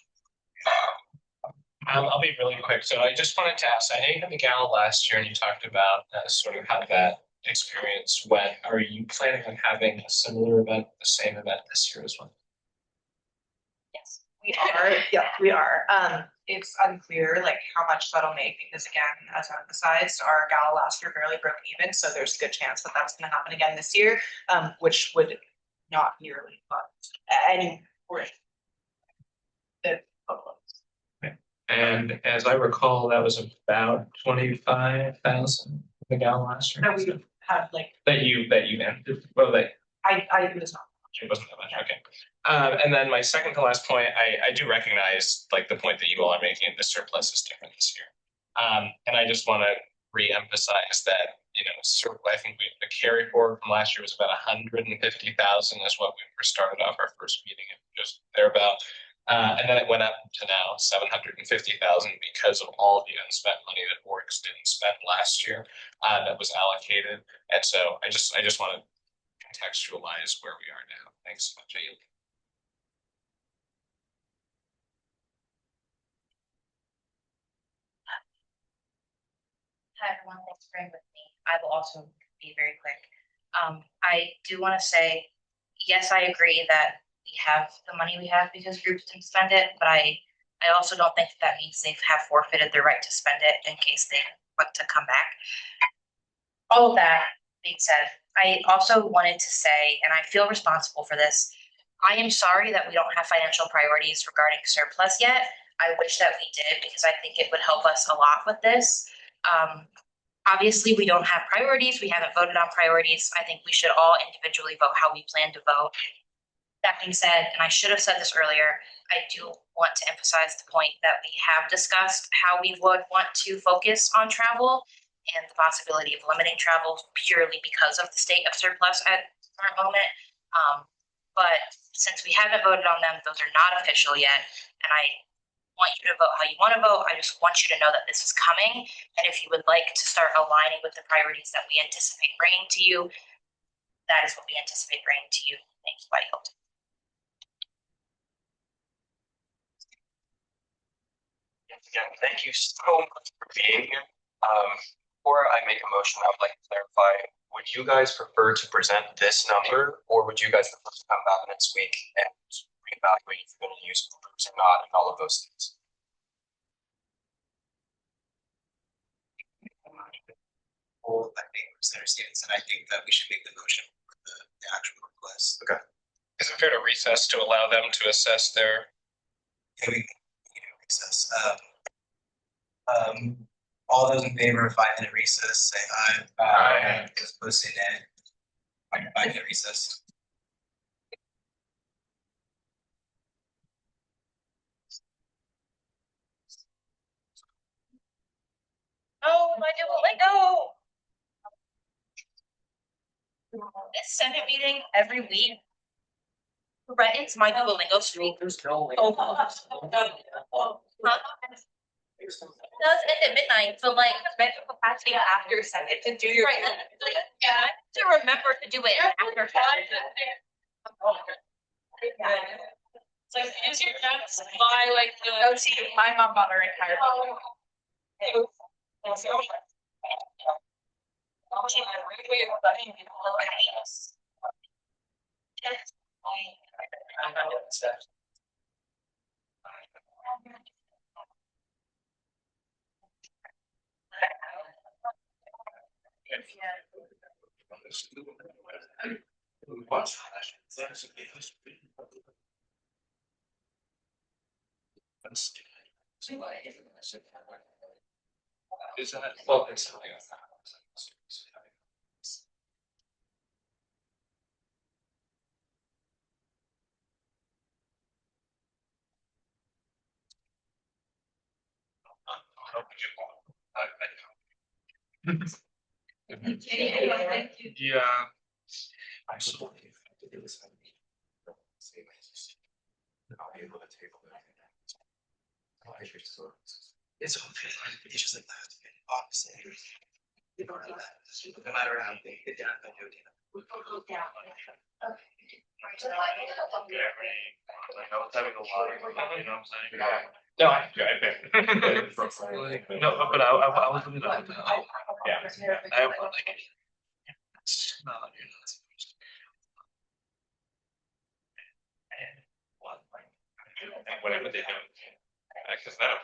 I'll be really quick. So I just wanted to ask, I know you had the gala last year and you talked about sort of how that experience went. Are you planning on having a similar event, the same event this year as well? Yes, we are. Yeah, we are. It's unclear like how much that'll make because again, as emphasized, our gala last year barely broke even, so there's a good chance that that's going to happen again this year, which would not nearly fund any portion. And as I recall, that was about 25,000 the gala last year. That we had like that you entered. Well, I it was not. It wasn't that much. Okay. And then my second to last point, I do recognize like the point that you all are making. The surplus is different this year, and I just want to re-emphasize that I think the carry forward from last year was about 150,000 is what we were started off our first meeting at, just thereabout. And then it went up to now 750,000 because of all the unspent money that orgs didn't spend last year that was allocated. And so I just want to contextualize where we are now. Thanks so much. Hi, everyone. Thanks for being with me. I will also be very quick. I do want to say, yes, I agree that we have the money we have because groups didn't spend it, but I also don't think that means they have forfeited their right to spend it in case they want to come back. All of that being said, I also wanted to say, and I feel responsible for this, I am sorry that we don't have financial priorities regarding surplus yet. I wish that we did because I think it would help us a lot with this. Obviously, we don't have priorities. We haven't voted on priorities. I think we should all individually vote how we plan to vote. That being said, and I should have said this earlier, I do want to emphasize the point that we have discussed how we would want to focus on travel and the possibility of limiting travel purely because of the state of surplus at the current moment. But since we haven't voted on them, those are not official yet, and I want you to vote how you want to vote. I just want you to know that this is coming. And if you would like to start aligning with the priorities that we anticipate bringing to you, that is what we anticipate bringing to you. Thank you. I hope. Again, thank you so much for being here. Before I make a motion, I would like to clarify, would you guys prefer to present this number or would you guys prefer to come back next week and reevaluate if you're going to use groups or not and all of those things? Well, I think understands, and I think that we should make the motion for the actual request. Okay. Is it fair to recess to allow them to assess their? Yeah, we can recess. All those in favor of 5-minute recess, say aye. Aye. Those opposed, say nay. 5-minute recess. Oh, my Duolingo! This Senate meeting every week threatens my Duolingo streak. It does end at midnight, so like mental capacity after Senate to do your right. Yeah, to remember to do it after Senate. It's like use your notes by like the OC. My mom bought her entire book. What? Is that well? It's something. I Yeah. I should I'll be able to table it. It's okay, it's just like that, honestly. You don't know that, no matter how big the down, I do it. I was having a lot of, you know what I'm saying? No, I No, but I was looking at it. Yeah. I have like. It's not, you're not supposed to. And whatever they do. Cause that.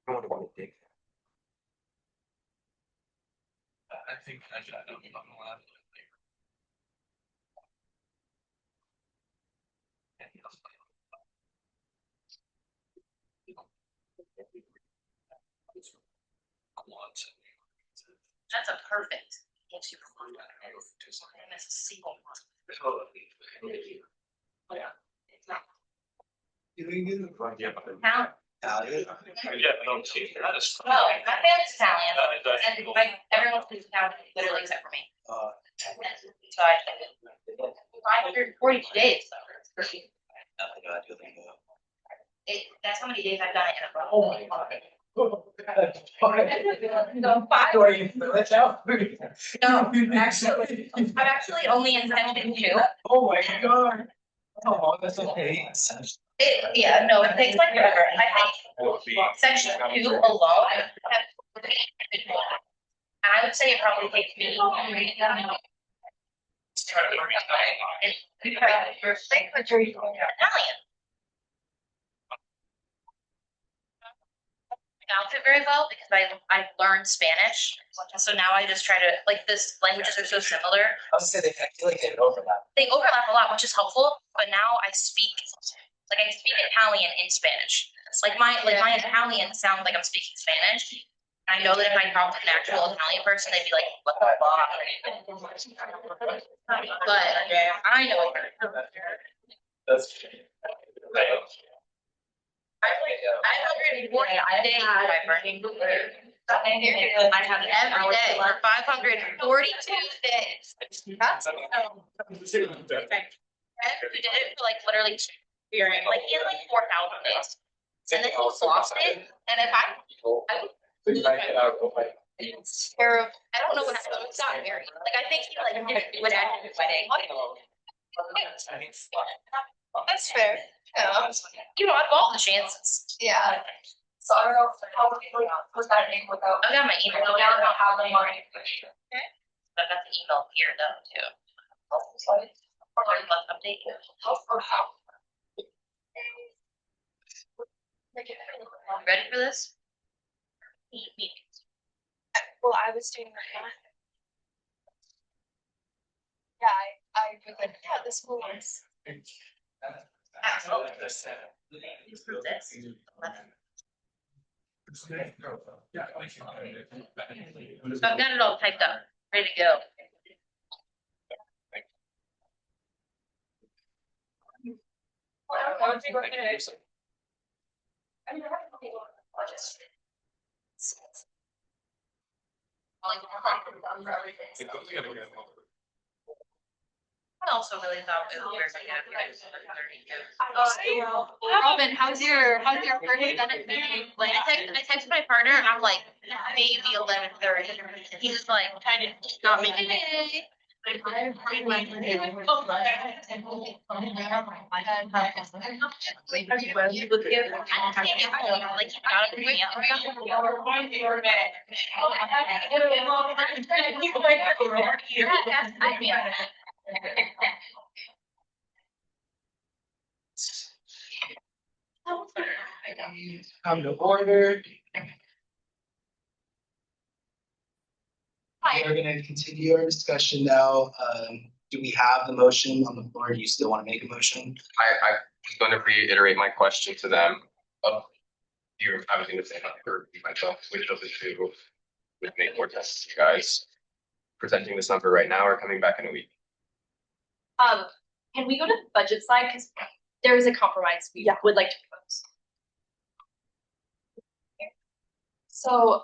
I wonder why they dig. I think I don't know. That's a perfect. Gives you. Miss a single one. Count. Yeah, no, see, that is. No, my family's Italian, That is- and like everyone speaks Italian, literally except for me. So I think 542 days. That's how many days I've done it in a row. Oh my God. No, actually, I'm actually only in section 2. Oh my God. Oh, that's okay. Yeah, no, it takes like forever. I think section 2 alone. And I would say it probably takes me. Italian. Pronounce it very well because I learned Spanish, so now I just try to like this languages are so similar. I was gonna say, I feel like they overlap. They overlap a lot, which is helpful. But now I speak Italian in Spanish. Like my Italian sounds like I'm speaking Spanish. I know that if I talk to an actual Italian person, they'd be like, "What the fuck?" But I know. That's. I 140 days I have every day for 542 days. That's who did it for like literally like in like 4,000 days. And then he lost it. And if I terrible. I don't know what happened. It's not married. Like I think he like didn't do it at his wedding. That's fair. Yeah. You know, I have all the chances. Yeah. So I don't know how was that name without. I got my email. I don't know how the money. Okay. I got the email here though too. Let's update you. Ready for this? Well, I was doing that. Yeah, I was like, yeah, this will work. So I've got it all typed up, ready to go. I also really thought it was very good. Robin, how's your first Senate meeting? Like I texted my partner and I'm like, maybe 11:30. He's like, kind of not making it. Come to order. We're gonna continue our discussion now. Do we have the motion on the floor? Do you still want to make a motion? I was going to reiterate my question to them. You're obviously the same, not for myself, which of the two would make more sense to you guys? Presenting this number right now or coming back in a week? Can we go to the budget slide? Because there is a compromise we would like to propose. So,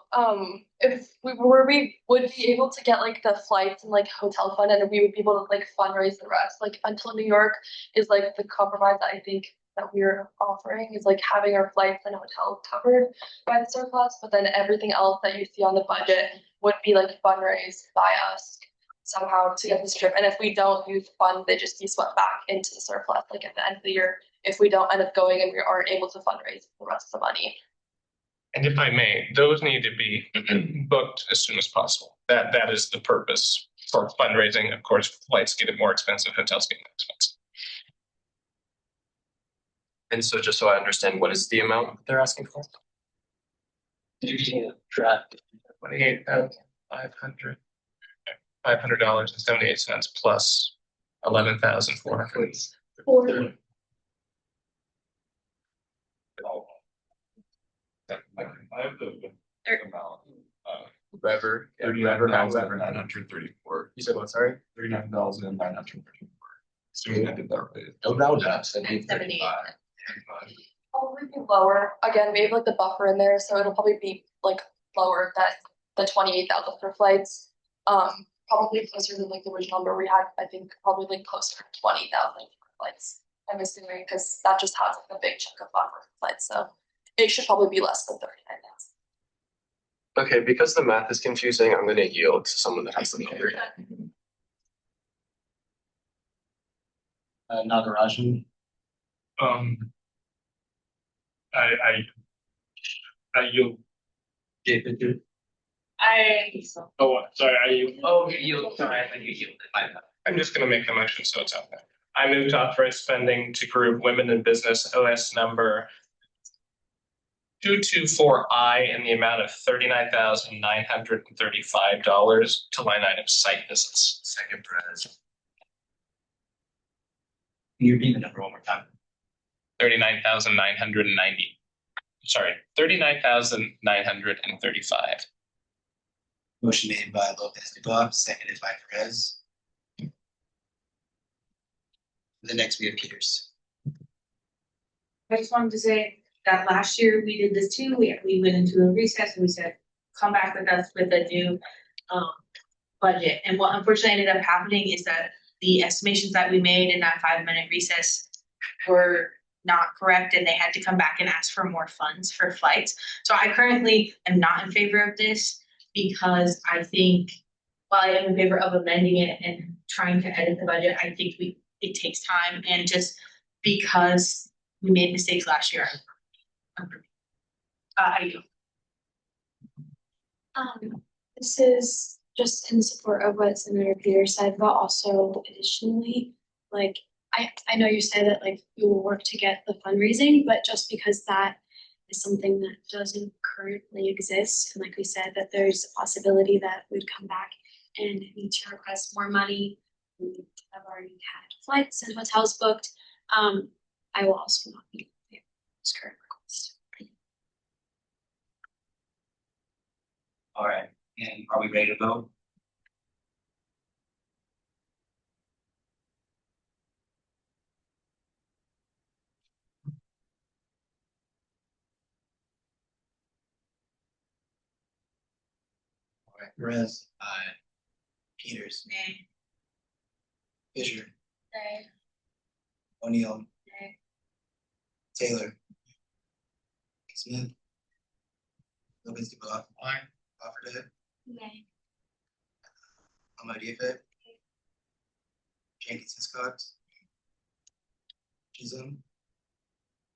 if we would be able to get like the flights and like hotel fund, and we would be able to like fundraise the rest, like until New York is like the compromise that I think that we're offering is like having our flights and hotel covered by the surplus, but then everything else that you see on the budget would be like fundraised by us somehow to get this trip. And if we don't use the fund, they just be swept back into the surplus, like at the end of the year, if we don't end up going and we aren't able to fundraise the rest of the money. And if I may, those need to be booked as soon as possible. That is the purpose for fundraising. Of course, flights get more expensive, hotels get more expensive. And so just so I understand, what is the amount they're asking for? $28,500. $500.78 plus 11,400. I have the amount. Rever. $39,934. You said what, sorry? $39,934. Assuming I did that right. No round up. 78. Probably be lower. Again, we have like the buffer in there, so it'll probably be like lower than the 28,000 for flights. Probably closer to like the original number we had. I think probably like closer to 20,000 for flights. I'm assuming because that just has like a big chunk of buffer for flights, so it should probably be less than 39,000. Okay, because the math is confusing, I'm gonna yield to someone that has the number. Nagarajan. You Jay Pitcher. Oh, sorry, you. Oh, you, sorry, I think you yielded. I'm just going to make the motion so it's out there. I move to authorize spending to group Women in Business OS number 224I in the amount of $39,935 to line item site visits. Second, Perez. Can you repeat the number one more time? 39,990. Sorry, 39,935. Motion made by Lopez Dubois, seconded by Perez. The next we have Peters. I just wanted to say that last year we did this too. We went into a recess and we said, come back with us with a new budget. And what unfortunately ended up happening is that the estimations that we made in that 5-minute recess were not correct, and they had to come back and ask for more funds for flights. So I currently am not in favor of this because I think while I am in favor of amending it and trying to edit the budget, I think it takes time, and just because we made mistakes last year. I do. This is just in support of what Senator Peters said, but also additionally, like, I know you said that like you will work to get the fundraising, but just because that is something that doesn't currently exist, and like we said, that there's a possibility that we'd come back and need to request more money. We have already had flights and hotels booked. I will also not be in favor of this current request. All right, and are we ready to vote? All right, Perez, aye. Peters. Nay. Fisher. Nay. O'Neill. Nay. Taylor. Smith. Lopez Dubois. Aye. Offered. Nay. Amadife. Jenkins Hiscox. Chisholm.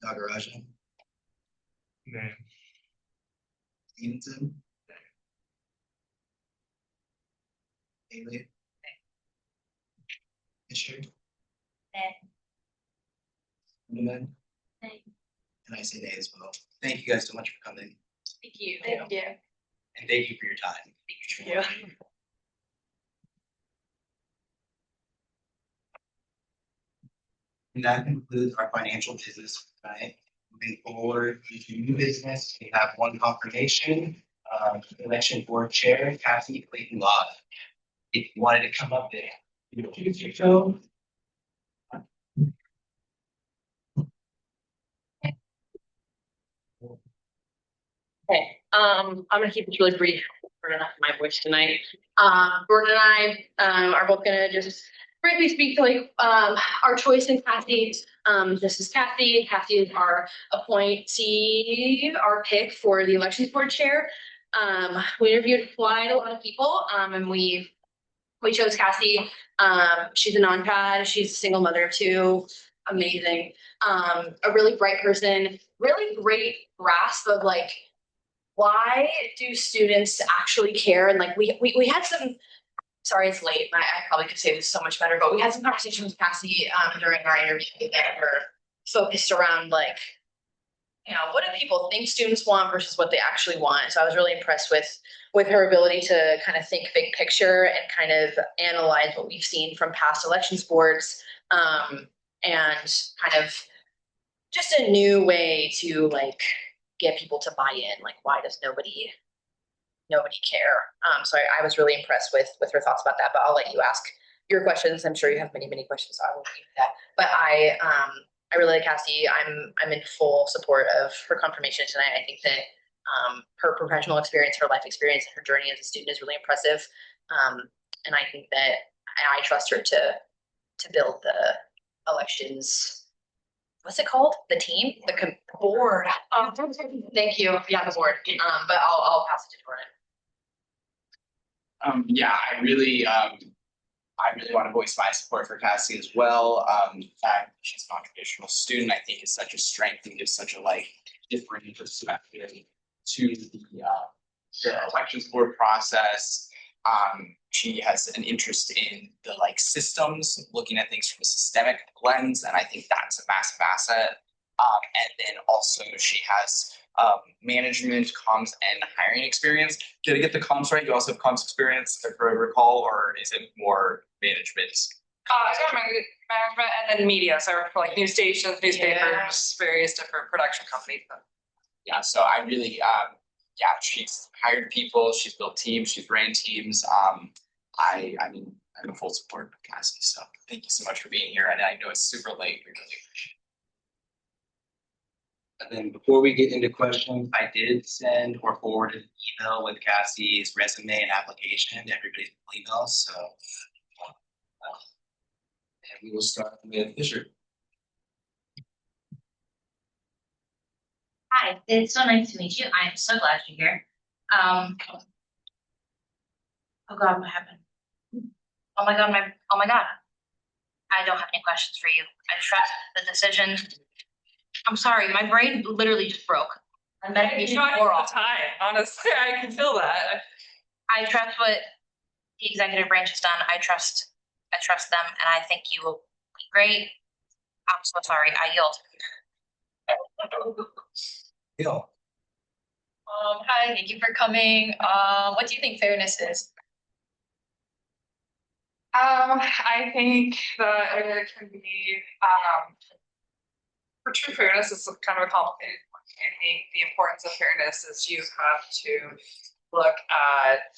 Nagarajan. Nay. Stevenson. Haley. Fisher. Nay. Newman. Nay. And I say nay as well. Thank you guys so much for coming. Thank you. Thank you. And thank you for your time. Thank you. And that concludes our financial business for tonight. Moving forward into new business, we have one confirmation, election board chair Kathy Clayton Lott. If you wanted to come up there, introduce yourself. Okay, I'm gonna keep this really brief for enough of my voice tonight. Gordon and I, are both gonna just briefly speak to like, our choice in Kathy. This is Kathy. Kathy is our appointee, our pick for the elections board chair. We interviewed quite a lot of people, and we chose Cassie. She's a non-pad. She's a single mother of two. Amazing. A really bright person. Really great grasp of like, why do students actually care? And like we had some. Sorry, it's late. I probably could say this so much better, but we had some conversations with Cassie during our interview that were focused around like, what do people think students want versus what they actually want. So I was really impressed with her ability to kind of think big picture and kind of analyze what we've seen from past elections boards, and kind of just a new way to like get people to buy in. Like, why does nobody care? So I was really impressed with her thoughts about that. But I'll let you ask your questions. I'm sure you have many questions, so I won't leave that. But I really like Cassie. I'm in full support of her confirmation tonight. I think that her professional experience, her life experience, her journey as a student is really impressive. And I think that I trust her to build the elections. What's it called? The team? The board. Thank you. Yeah, the board. But I'll pass it to Jordan. Yeah, I really want to voice my support for Cassie as well. The fact that she's a non-traditional student, I think, is such a strength and gives such a like different perspective to the elections board process. She has an interest in the like systems, looking at things from a systemic lens, and I think that's a massive asset. And then also she has management, comms, and hiring experience. Did I get the comms right? You also have comms experience, if I recall, or is it more management? I got management and then media. So I work for like news stations, newspapers, various different production companies. Yeah, so I really, yeah, she's hired people, she's built teams, she's ran teams. I mean, I'm in full support of Cassie, so thank you so much for being here. And I know it's super late. We really appreciate it. And then before we get into questions, I did send or forward an email with Cassie's resume and application to everybody's email. So, and we will start with Fisher. Hi, it's so nice to meet you. I am so glad you're here. Oh God, what happened? Oh my God, I don't have any questions for you. I trust the decision. I'm sorry, my brain literally just broke. My medication wore off. Honestly, I can feel that. I trust what the executive branch has done. I trust them, and I think you will be great. I'm so sorry. I yield. Hill. Hi, thank you for coming. What do you think fairness is? I think that it can be, for true fairness, it's kind of a complicated one. I think the importance of fairness is you have to look at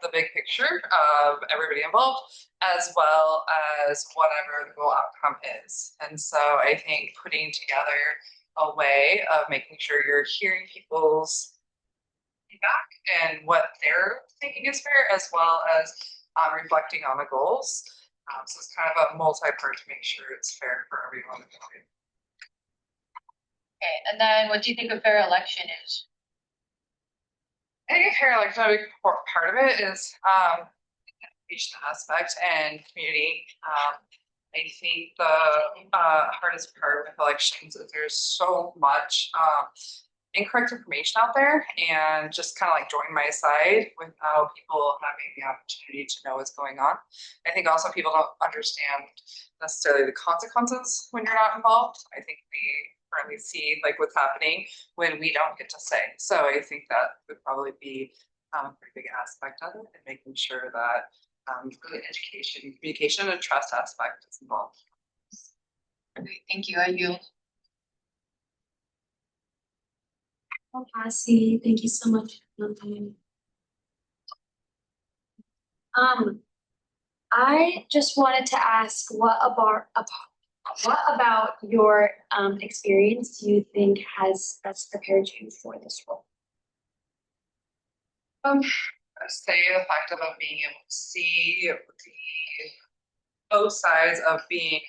the big picture of everybody involved, as well as whatever the goal outcome is. And so I think putting together a way of making sure you're hearing people's feedback and what they're thinking is fair, as well as reflecting on the goals. So it's kind of a multi-part to make sure it's fair for everyone. Okay, and then what do you think a fair election is? I think a fair election, a big part of it is education aspect and community. I think the hardest part with elections is there's so much incorrect information out there, and just kind of like join my side without people having the opportunity to know what's going on. I think also people don't understand necessarily the consequences when you're not involved. I think we currently see like what's happening when we don't get to say. So I think that would probably be a pretty big aspect of it, and making sure that the education, communication, and trust aspect is involved. Great, thank you. I yield. Oh, Cassie, thank you so much for coming. I just wanted to ask what about your experience do you think has best prepared you for this role? I'd say the fact of being able to see both sides of being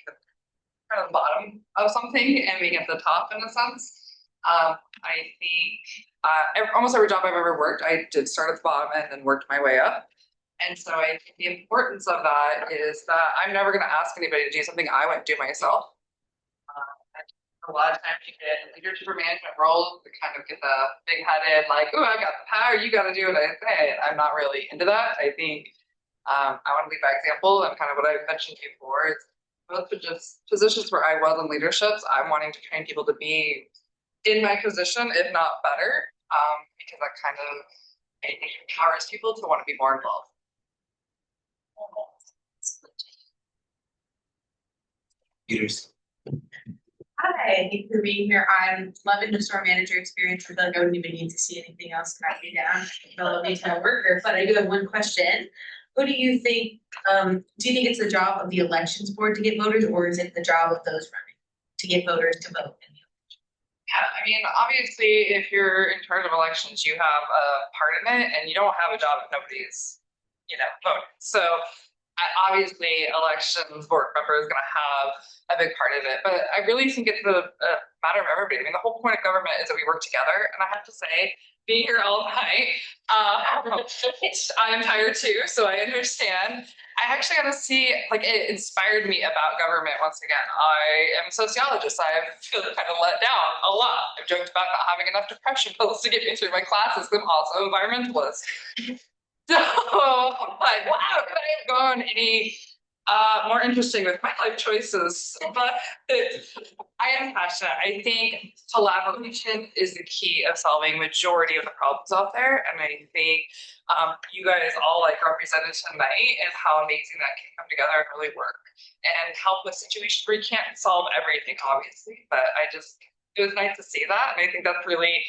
kind of the bottom of something and being at the top in a sense. I think almost every job I've ever worked, I did start at the bottom and then worked my way up. And so I think the importance of that is that I'm never going to ask anybody to do something I wouldn't do myself. A lot of times you get in leadership or management roles to kind of get the big headed, like, oh, I've got the power, you got to do what I say. I'm not really into that. I think I want to lead by example, and kind of what I've mentioned before is both just positions where I was in leaderships, I'm wanting to train people to be in my position, if not better, because that kind of I think empowers people to want to be more involved. Peters. Hi, thank you for being here. I'm loving the store manager experience. I feel like I wouldn't even need to see anything else to back me down. I'm a lovely time worker, but I do have one question. Who do you think it's the job of the elections board to get voters, or is it the job of those running to get voters to vote? Yeah, I mean, obviously, if you're in charge of elections, you have a part in it, and you don't have a job if nobody's, voting. So obviously, elections board member is going to have a big part of it, but I really think it's a matter of everybody. I mean, the whole point of government is that we work together, and I have to say, being here all night, I'm tired too, so I understand. I actually got to see, it inspired me about government once again. I am a sociologist. I feel kind of let down a lot. I've joked about not having enough depression pills to get me through my classes. I'm also an environmentalist. So, like, wow, could I have gone any more interesting with my life choices? But I am passionate. I think collaboration is the key of solving majority of the problems out there, and I think you guys all represented tonight and how amazing that can come together and really work and help with situations where you can't solve everything, obviously. But it was nice to see that, and I think that's really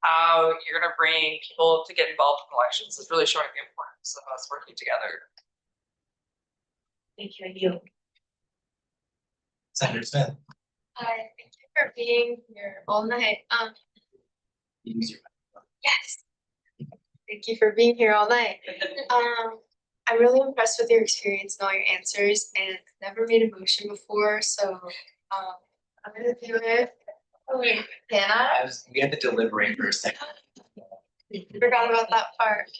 how you're going to bring people to get involved in elections is really showing the importance of us working together. Thank you. Senator Smith. Hi, thank you for being here all night. Yes. Thank you for being here all night. I'm really impressed with your experience and all your answers, and never made a motion before, so I'm gonna do it. Oh wait, can I? We had to deliberate for a second. Forgot about that part.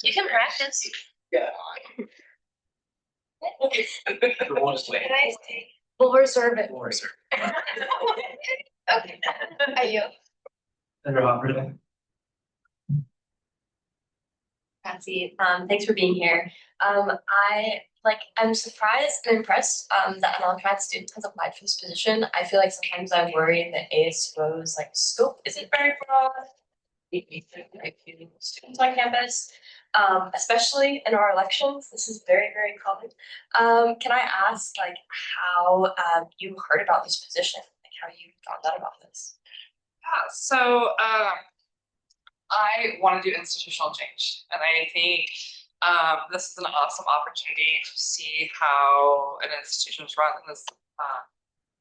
You can practice. Yeah. Can I stay? We'll reserve it. We'll reserve. Okay. Are Senator Hopper. Patsy, thanks for being here. I'm surprised and impressed that an on-track student has applied for this position. I feel like sometimes I worry that ASUO's scope isn't very broad. Students on campus, especially in our elections. This is very, very common. Can I ask how you heard about this position? How you found out about this? Yeah, so I want to do institutional change, and I think this is an awesome opportunity to see how an institution is run in this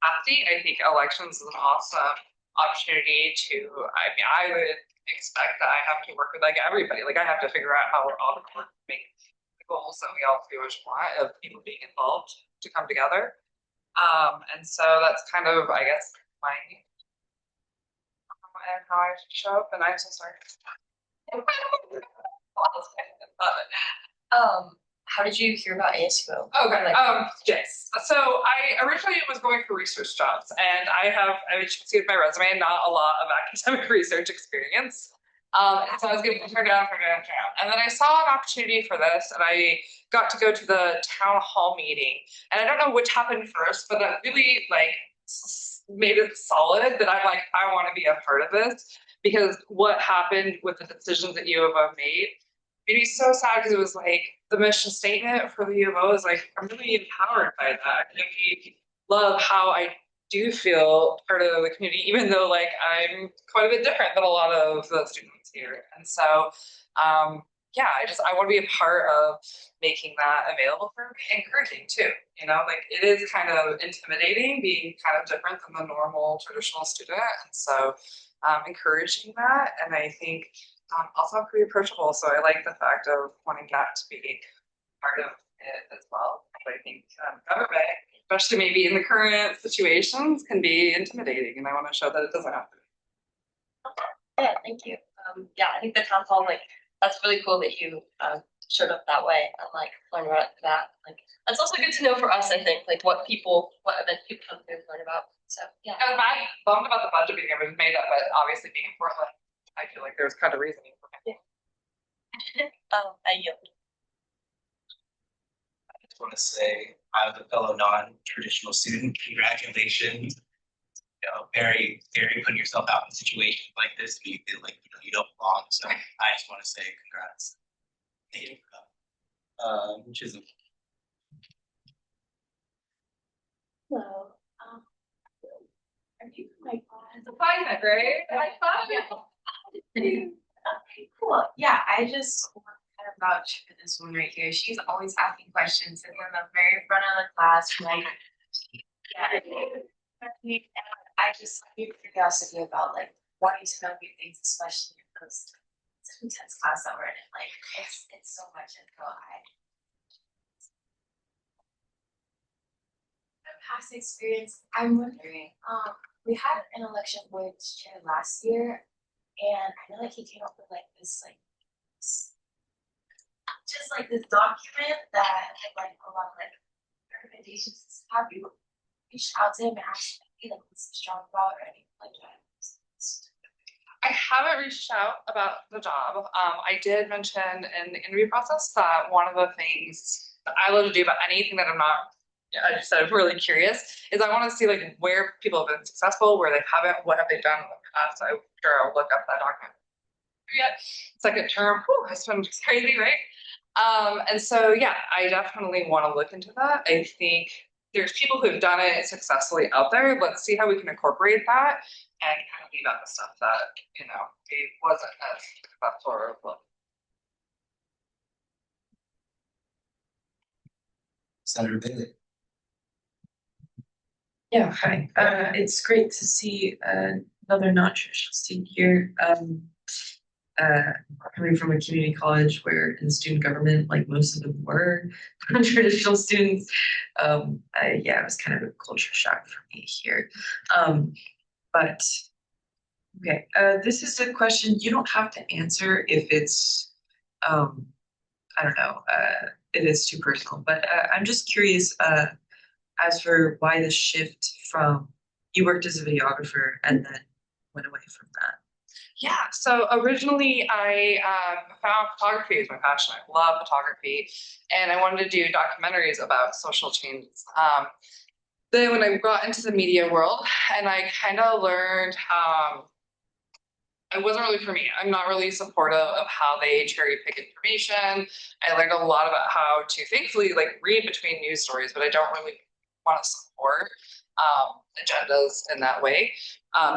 capacity. I think elections is an awesome opportunity to. I would expect that I have to work with everybody. I have to figure out how we're all going to work to make the goals that we all do as want of people being involved to come together. And so that's kind of, I guess, my and how I show up, and I'm so sorry. How did you hear about ASUO? Okay. Yes. So I originally was going for research jobs, and I you can see with my resume, not a lot of academic research experience. So I was getting turned down. And then I saw an opportunity for this, and I got to go to the town hall meeting. And I don't know which happened first, but that really made it solid that I'm I want to be a part of this, because what happened with the decisions that U of O made made me so sad, because it was the mission statement for the U of O is I'm really empowered by that. And I love how I do feel part of the community, even though like I'm quite a bit different than a lot of the students here. And so, yeah, I want to be a part of making that available for encouraging too. You know, like it is kind of intimidating being kind of different than the normal traditional student. And so, encouraging that. And I think also pretty approachable. So I like the fact of wanting that to be part of it as well. I think government, especially maybe in the current situations, can be intimidating, and I want to show that it doesn't have to be. Yeah, thank you. Yeah, I think the town hall, like, that's really cool that you showed up that way and like learn about that. Like, that's also good to know for us, I think, like what events people come through and learn about. So yeah. I'm bummed about the budget being made up, but obviously being in Portland, I feel like there's kind of reasoning for it. I yield. I just want to say, as a fellow non-traditional student, congratulations. You know, very putting yourself out in situations like this, where you feel like you don't belong. So I just want to say congrats. Thank you. Chisholm. Hello. Are you my class? It's a assignment, right? High five. Okay, cool. Yeah, I just want to kind of vouch for this one right here. She's always asking questions and in the very front of the class, like, yeah. I just have curiosity about like wanting to know new things, especially in those intense class that we're in. Like, it's so much info. Past experience, I'm wondering, we had an election board chair last year, and I know that he came up with like this just like this document that had like a lot of like recommendations. Have you reached out to him and asked if he like was strong about or anything like that? I haven't reached out about the job. I did mention in the interview process that one of the things that I love to do about anything that I'm not, I just said I'm really curious, is I want to see like where people have been successful, where they haven't, what have they done in the past. I'm sure I'll look up that document. Yet, second term, it's been crazy, right? And so yeah, I definitely want to look into that. I think there's people who've done it successfully out there. Let's see how we can incorporate that and kind of leave out the stuff that, you know, it wasn't as successful or well. Senator Bailey. Yeah, hi. It's great to see another non-traditional student here. Coming from a community college where in student government, like most of them were non-traditional students. It was kind of a culture shock for me here. But okay, this is a question you don't have to answer if it's, I don't know, it is too personal, but I'm just curious as for why the shift from, you worked as a videographer and then went away from that. Yeah, so originally I found photography was my passion. I love photography, and I wanted to do documentaries about social changes. Then when I got into the media world, and I kind of learned it wasn't really for me. I'm not really supportive of how they cherry pick information. I learned a lot about how to thankfully like read between news stories, but I don't really want to support agendas in that way.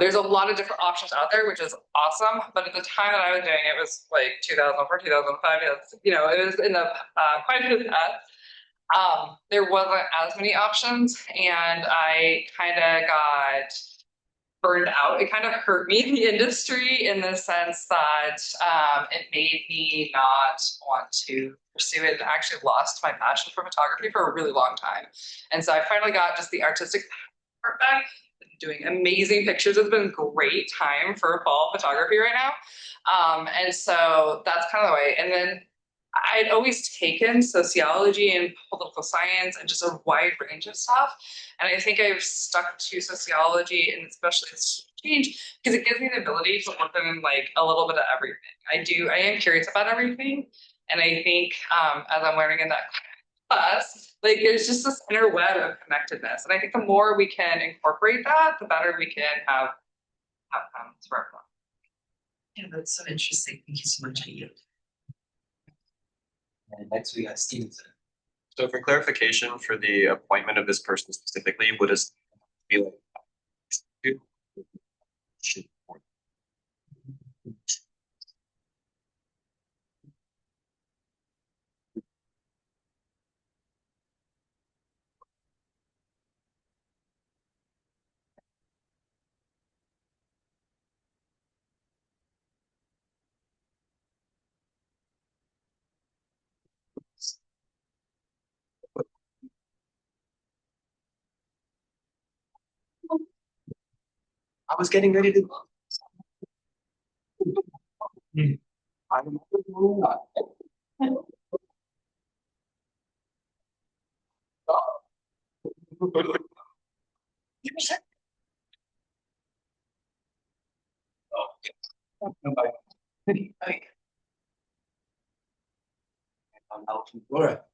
There's a lot of different options out there, which is awesome. But at the time that I was doing it was like 2004, 2005. You know, it was in the quite a bit past. There wasn't as many options, and I kind of got burned out. It kind of hurt me in the industry in the sense that it made me not want to pursue it, and actually lost my passion for photography for a really long time. And so I finally got just the artistic part back. Doing amazing pictures. It's been a great time for fall photography right now. And so that's kind of the way. And then I'd always taken sociology and political science and just a wide range of stuff. And I think I've stuck to sociology and especially change because it gives me the ability to work in like a little bit of everything. I am curious about everything. And I think as I'm learning in that class, like there's just this inner web of connectedness. And I think the more we can incorporate that, the better we can have for everyone. Yeah, that's so interesting. Thank you so much, Ayu. And next we got Stevenson. So for clarification, for the appointment of this person specifically, would it be like I was getting ready to. I'm. I'm out from Florida.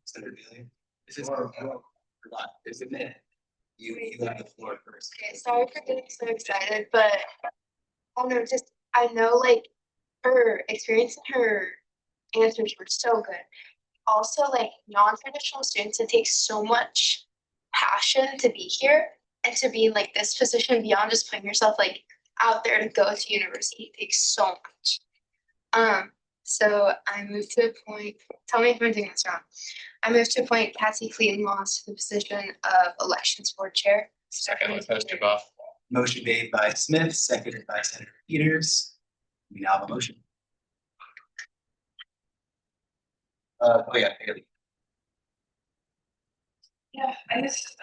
Senator Bailey, this is there's a minute. You have the floor first. Okay, sorry for getting so excited, but I don't know, just I know like her experience and her answers were so good. Also, like non-traditional students, it takes so much passion to be here and to be in like this position beyond just putting yourself like out there to go to university. It takes so much. So I moved to appoint, tell me if I'm doing this wrong. I moved to appoint Patsy Clean Moss to the position of elections board chair. Second, let's post it off. Motion made by Smith, seconded by Senator Peters. We now have a motion. Oh yeah, Haley. Yeah, I just,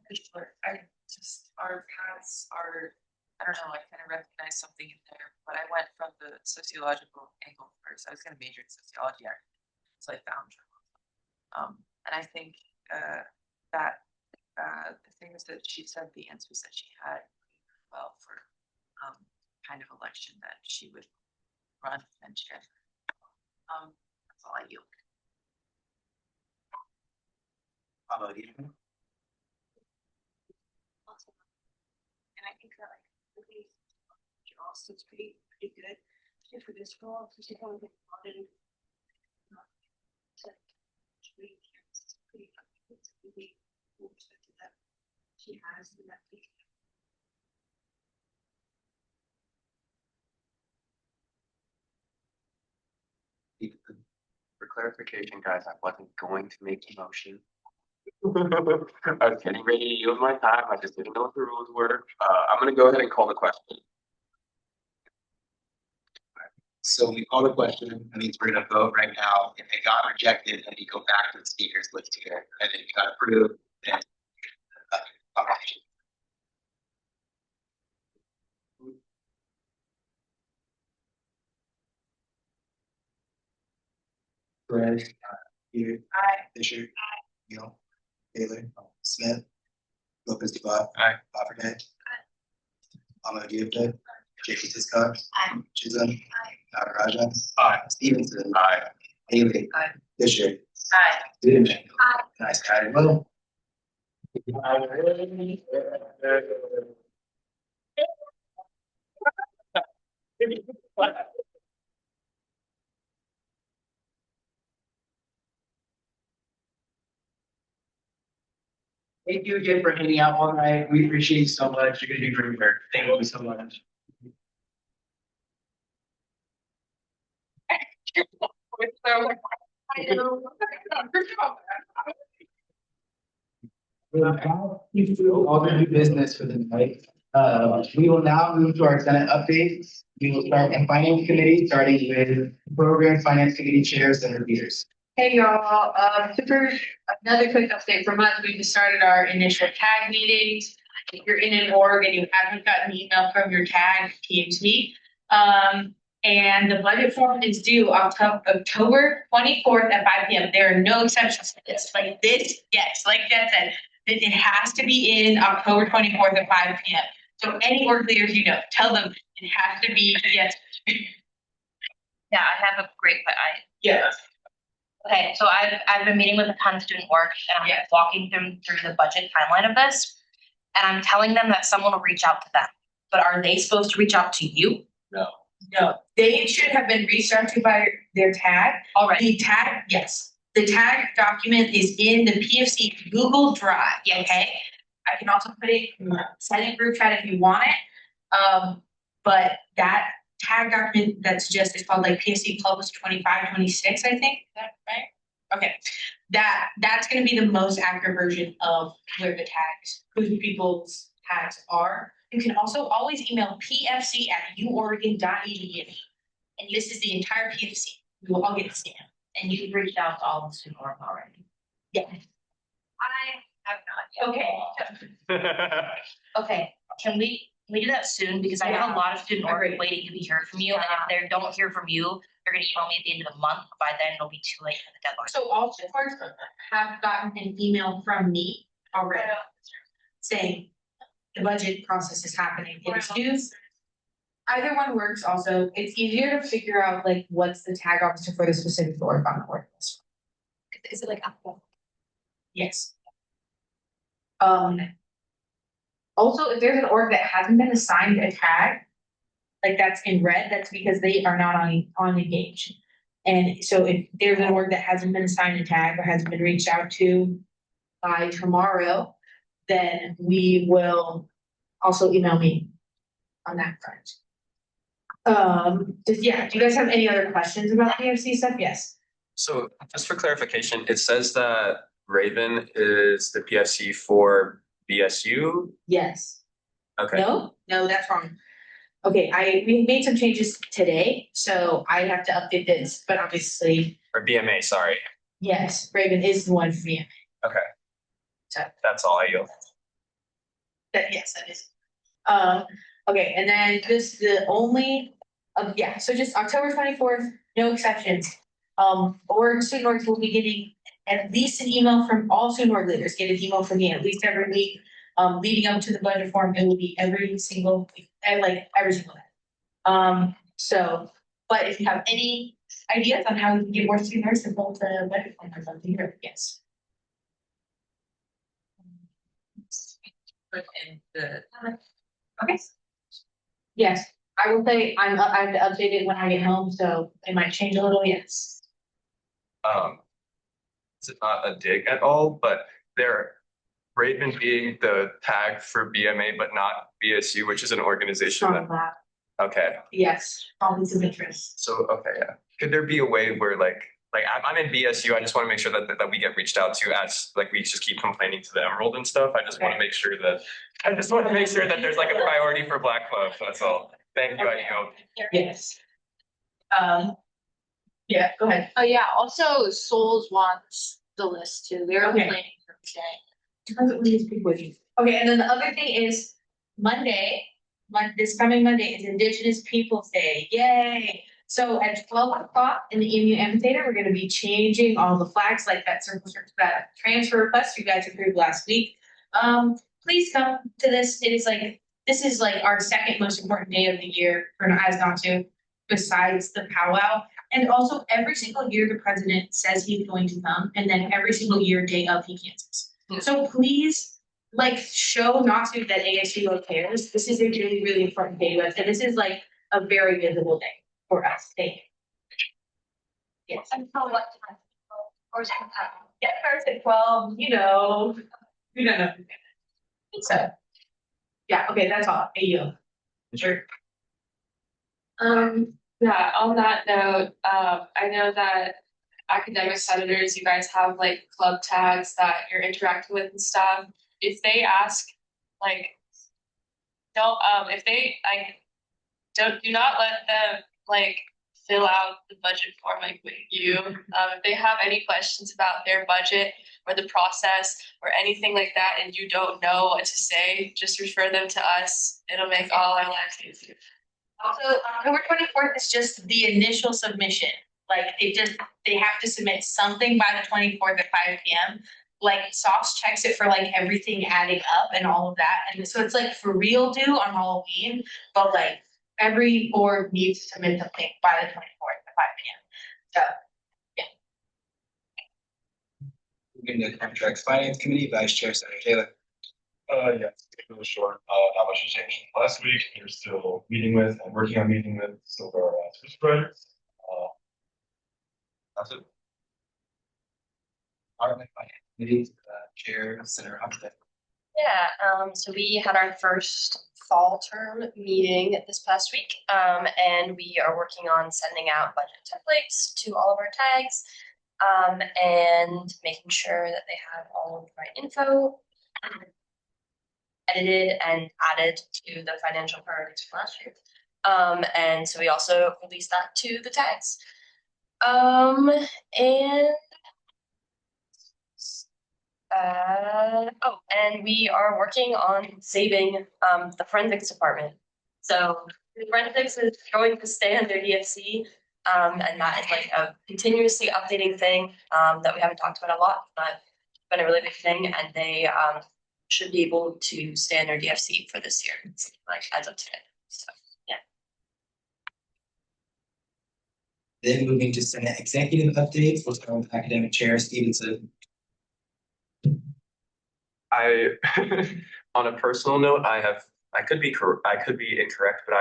pretty short, I just, our paths are, I don't know, I kind of recognize something in there, but I went from the sociological angle first. I was gonna major in sociology, so I found. And I think, that, the things that she said, the answers that she had, well, for, kind of election that she would run and chair. That's all I yield. How about you? And I think that like really also it's pretty good for this role, because you don't get audited. Pretty cool perspective that she has in that piece. For clarification, guys, I wasn't going to make a motion. I was getting ready to yield my time. I just didn't know what the rules were. I'm gonna go ahead and call the question. So we call the question, that means we're gonna vote right now. If it got rejected, then you go back to the speakers list here, and then you got approved, then. Perez, Peter. Aye. Fisher. Aye. Neal. Taylor. Smith. Lopez Dubois. Aye. Offerday. Ahmad Diop. J.P. Tiscott. Aye. Chisholm. Aye. Nagaraja. Aye. Stevenson. Aye. Haley. Aye. Fisher. Aye. Goodman. Aye. Nice, carried well. Thank you again for hanging out all night. We appreciate you so much. You're gonna do great work. Thank you so much. All the new business for the night. We will now move to our Senate updates. We will start in Finance Committee, starting with Program Finance Committee Chair, Senator Peters. Hey y'all, another quick update from us. We just started our initial tag meetings. If you're in an org and you haven't gotten an email from your tag, teams meet. And the budget form is due October 24th at 5 p.m. There are no exceptions to this. Like this, yes, like Jen said, it has to be in October 24th at 5 p.m. So any org leaders you know, tell them it has to be yes. Yeah, I have a great, Yes. Okay, so I've been meeting with a ton of student work and I'm walking them through the budget timeline of this. And I'm telling them that someone will reach out to them. But are they supposed to reach out to you? No. No, they should have been reached out to by their tag. Already. The tag, yes. The tag document is in the PFC Google Drive, okay? I can also put it in the Senate group chat if you want it. But that tag document that's just, it's called like PFC Publish 2526, I think. Is that right? Okay. That's gonna be the most accurate version of where the tags, who people's tags are. You can also always email pfc@uoregon.edu. And this is the entire PFC. We will all get a stamp. And you've reached out to all the student work already? Yeah. I have not Okay. Okay, can we do that soon? Because I have a lot of student orders waiting to be heard from you, and if they don't hear from you, they're gonna email me at the end of the month. By then, it'll be too late for the deadline. So all supports have gotten an email from me already saying the budget process is happening. It's news. Either one works also. It's easier to figure out like what's the tag officer for the specific org on the org list. Is it like Apple? Yes. Also, if there's an org that hasn't been assigned a tag, like that's in red, that's because they are not on Engage. And so if there's an org that hasn't been assigned a tag or hasn't been reached out to by tomorrow, then we will also email me on that front. Do you guys have any other questions about PFC stuff? Yes. So just for clarification, it says that Raven is the PFC for BSU? Yes. Okay. No, that's wrong. Okay, we made some changes today, so I have to update this, but obviously. Or BMA, sorry. Yes, Raven is the one for me. Okay. So. That's all I yield. Yes, that is. Okay, and then just the only, so just October 24th, no exceptions. Or student orgs will be getting at least an email from all student org leaders, get an email from me at least every week. Leading up to the budget forum, it will be every single week, and like every single day. But if you have any ideas on how we can get more student orgs involved in the budget forum, I'd love to hear it, yes. Okay. Yes, I will say I have to update it when I get home, so it might change a little, yes. Is it not a dig at all, but Raven being the tag for BMA, but not BSU, which is an organization that. Okay. Yes, conflicts of interest. So, okay, yeah. Could there be a way where like I'm in BSU, I just want to make sure that we get reached out to as like we just keep complaining to the Emerald and stuff. I just want to make sure that there's like a priority for Black Club. That's all. Thank you, Aiko. Yes. Yeah, go ahead. Oh yeah, also Souls wants the list too. They're complaining for today. Okay, and then the other thing is this coming Monday is Indigenous Peoples' Day. Yay! So at 12 o'clock in the EMU amphitheater, we're gonna be changing all the flags like that that transfer request you guys approved last week. Please come to this. This is like our second most important day of the year for as not to, besides the powwow. And also every single year the president says he's going to come, and then every single year day of he cancels. So please show not to that ASUO cares. This is a really, really important day to us, and this is like a very visible day for us. Thank you. Yes. Until what time? Or is it Yeah, starts at 12, we don't know. So, yeah, okay, that's all. AU. Sure. Yeah, on that note, I know that academic senators, you guys have like club tags that you're interacting with and stuff. If they ask, do not let them fill out the budget form with you. If they have any questions about their budget or the process or anything like that, and you don't know what to say, just refer them to us. It'll make all our lives easier. Also, October 24th is just the initial submission. They have to submit something by the 24th at 5 p.m. Sauce checks it for everything adding up and all of that. And so it's for real due on Halloween, but every board needs to submit something by the 24th at 5 p.m. So, yeah. Moving to Contracts Finance Committee, Vice Chair Senator Taylor. Yeah, it was short. Not much has changed from last week. We're still meeting with and working on meeting with some of our supervisors. That's it. Parliament Finance Committee, Chair Senator Humphrey. Yeah, so we had our first fall term meeting this past week, and we are working on sending out budget templates to all of our tags, and making sure that they have all of the right info edited and added to the financial priorities from last year. And so we also released that to the tags. And And we are working on saving the forensics department. So forensics is going to stay under DFC. And that is like a continuously updating thing that we haven't talked about a lot, but it's been a really big thing. And they should be able to stay under DFC for this year, like as of today. So yeah. Then moving to Senate executive updates, we'll start with Academic Chair Stevenson. I, on a personal note, I could be incorrect, but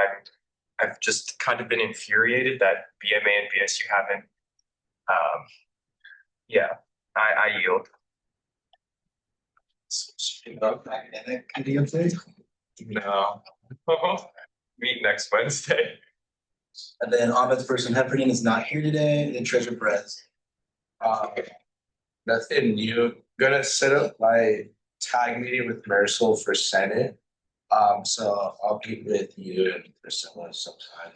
I've just kind of been infuriated that BMA and BSU haven't. Yeah, I yield. Academic committee update. No. Meet next Wednesday. And then Ombudsperson Heffernan is not here today, and then Treasurer Perez. Nothing new. Gonna set up my tag meeting with Marisol for Senate. So I'll meet with you and Priscilla sometime.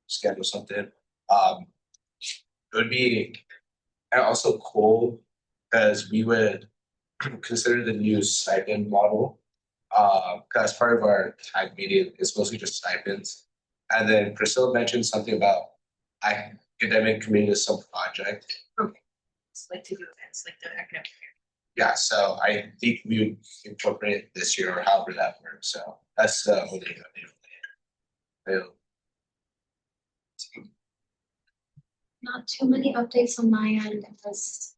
Schedule something. It would be and also cool because we would consider the new stipend model. Because part of our tag meeting is mostly just stipends. And then Priscilla mentioned something about academic community as some project. It's like to do events like the academic fair. Yeah, so I think we would incorporate it this year or however that works. So that's the only thing I need. Not too many updates on my end, as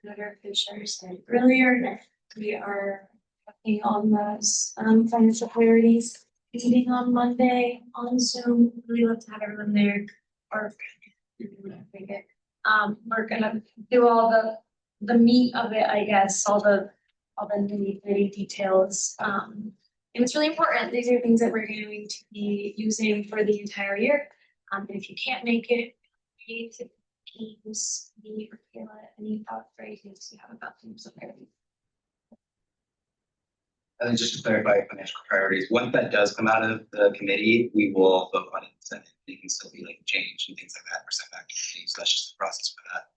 Senator Fisher said earlier. We are working on those financial priorities meeting on Monday on Zoom. Really love to have everyone there, or we're gonna do all the meat of it, I guess, all the nitty-gritty details. And it's really important. These are things that we're going to be using for the entire year. And if you can't make it, to Teams, me or Kayla, any thoughts or ideas you have about Teams up there? And then just to clarify financial priorities, once that does come out of the committee, we will vote on it in the Senate. It can still be like changed and things like that, or sent back to the committee. So that's just the process for that.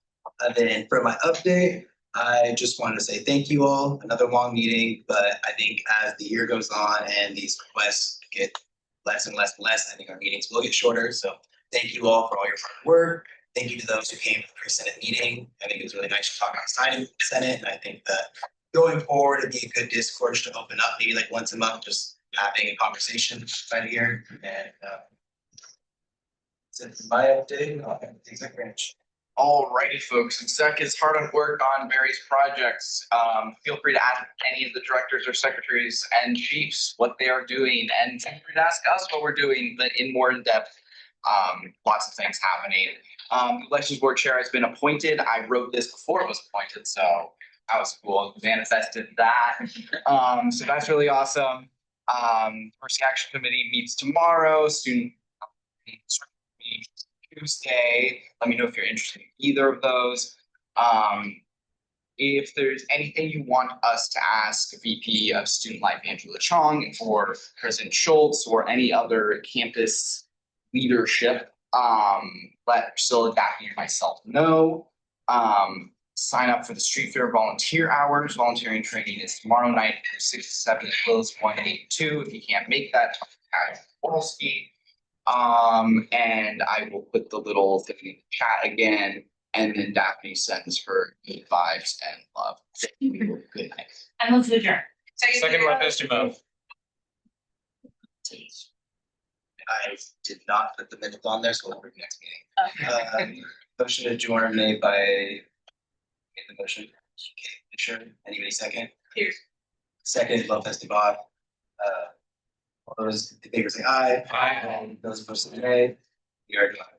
And then for my update, I just wanted to say thank you all. Another long meeting, but I think as the year goes on and these requests get less and less and less, I think our meetings will get shorter. So thank you all for all your hard work. Thank you to those who came to the pre-Senate meeting. I think it was really nice to talk outside of the Senate, and I think that going forward, it'd be a good discourse to open up, maybe like once a month, just having a conversation right here. And since my update, I'll have things like Ranch. Alrighty, folks. Exec is hard at work on various projects. Feel free to ask any of the directors or secretaries and chiefs what they are doing, and feel free to ask us what we're doing, but in more in depth. Lots of things happening. Elections board chair has been appointed. I wrote this before it was appointed, so that was cool. Manifested that. So that's really awesome. Diversity Action Committee meets tomorrow. Student Tuesday. Let me know if you're interested in either of those. If there's anything you want us to ask VP of Student Life Angela Chong or President Schultz or any other campus leadership, let Priscilla, Daphne, and myself know. Sign up for the Street Fair volunteer hours. Volunteering training is tomorrow night from 6 to 7 at Willis 182. If you can't make that, at Orlski. And I will put the little thing in the chat again, and then Daphne sends her good vibes and love. Good night. I move to adjourn. Second by Mr. Mo. I did not put the minutes on there, so we'll bring next meeting. Motion to adjourn made by the motion. Okay, sure. Anybody second? Here. Second, Lopez Debod. All those in favor say aye. Aye. Those opposed say nay. You are adjourned.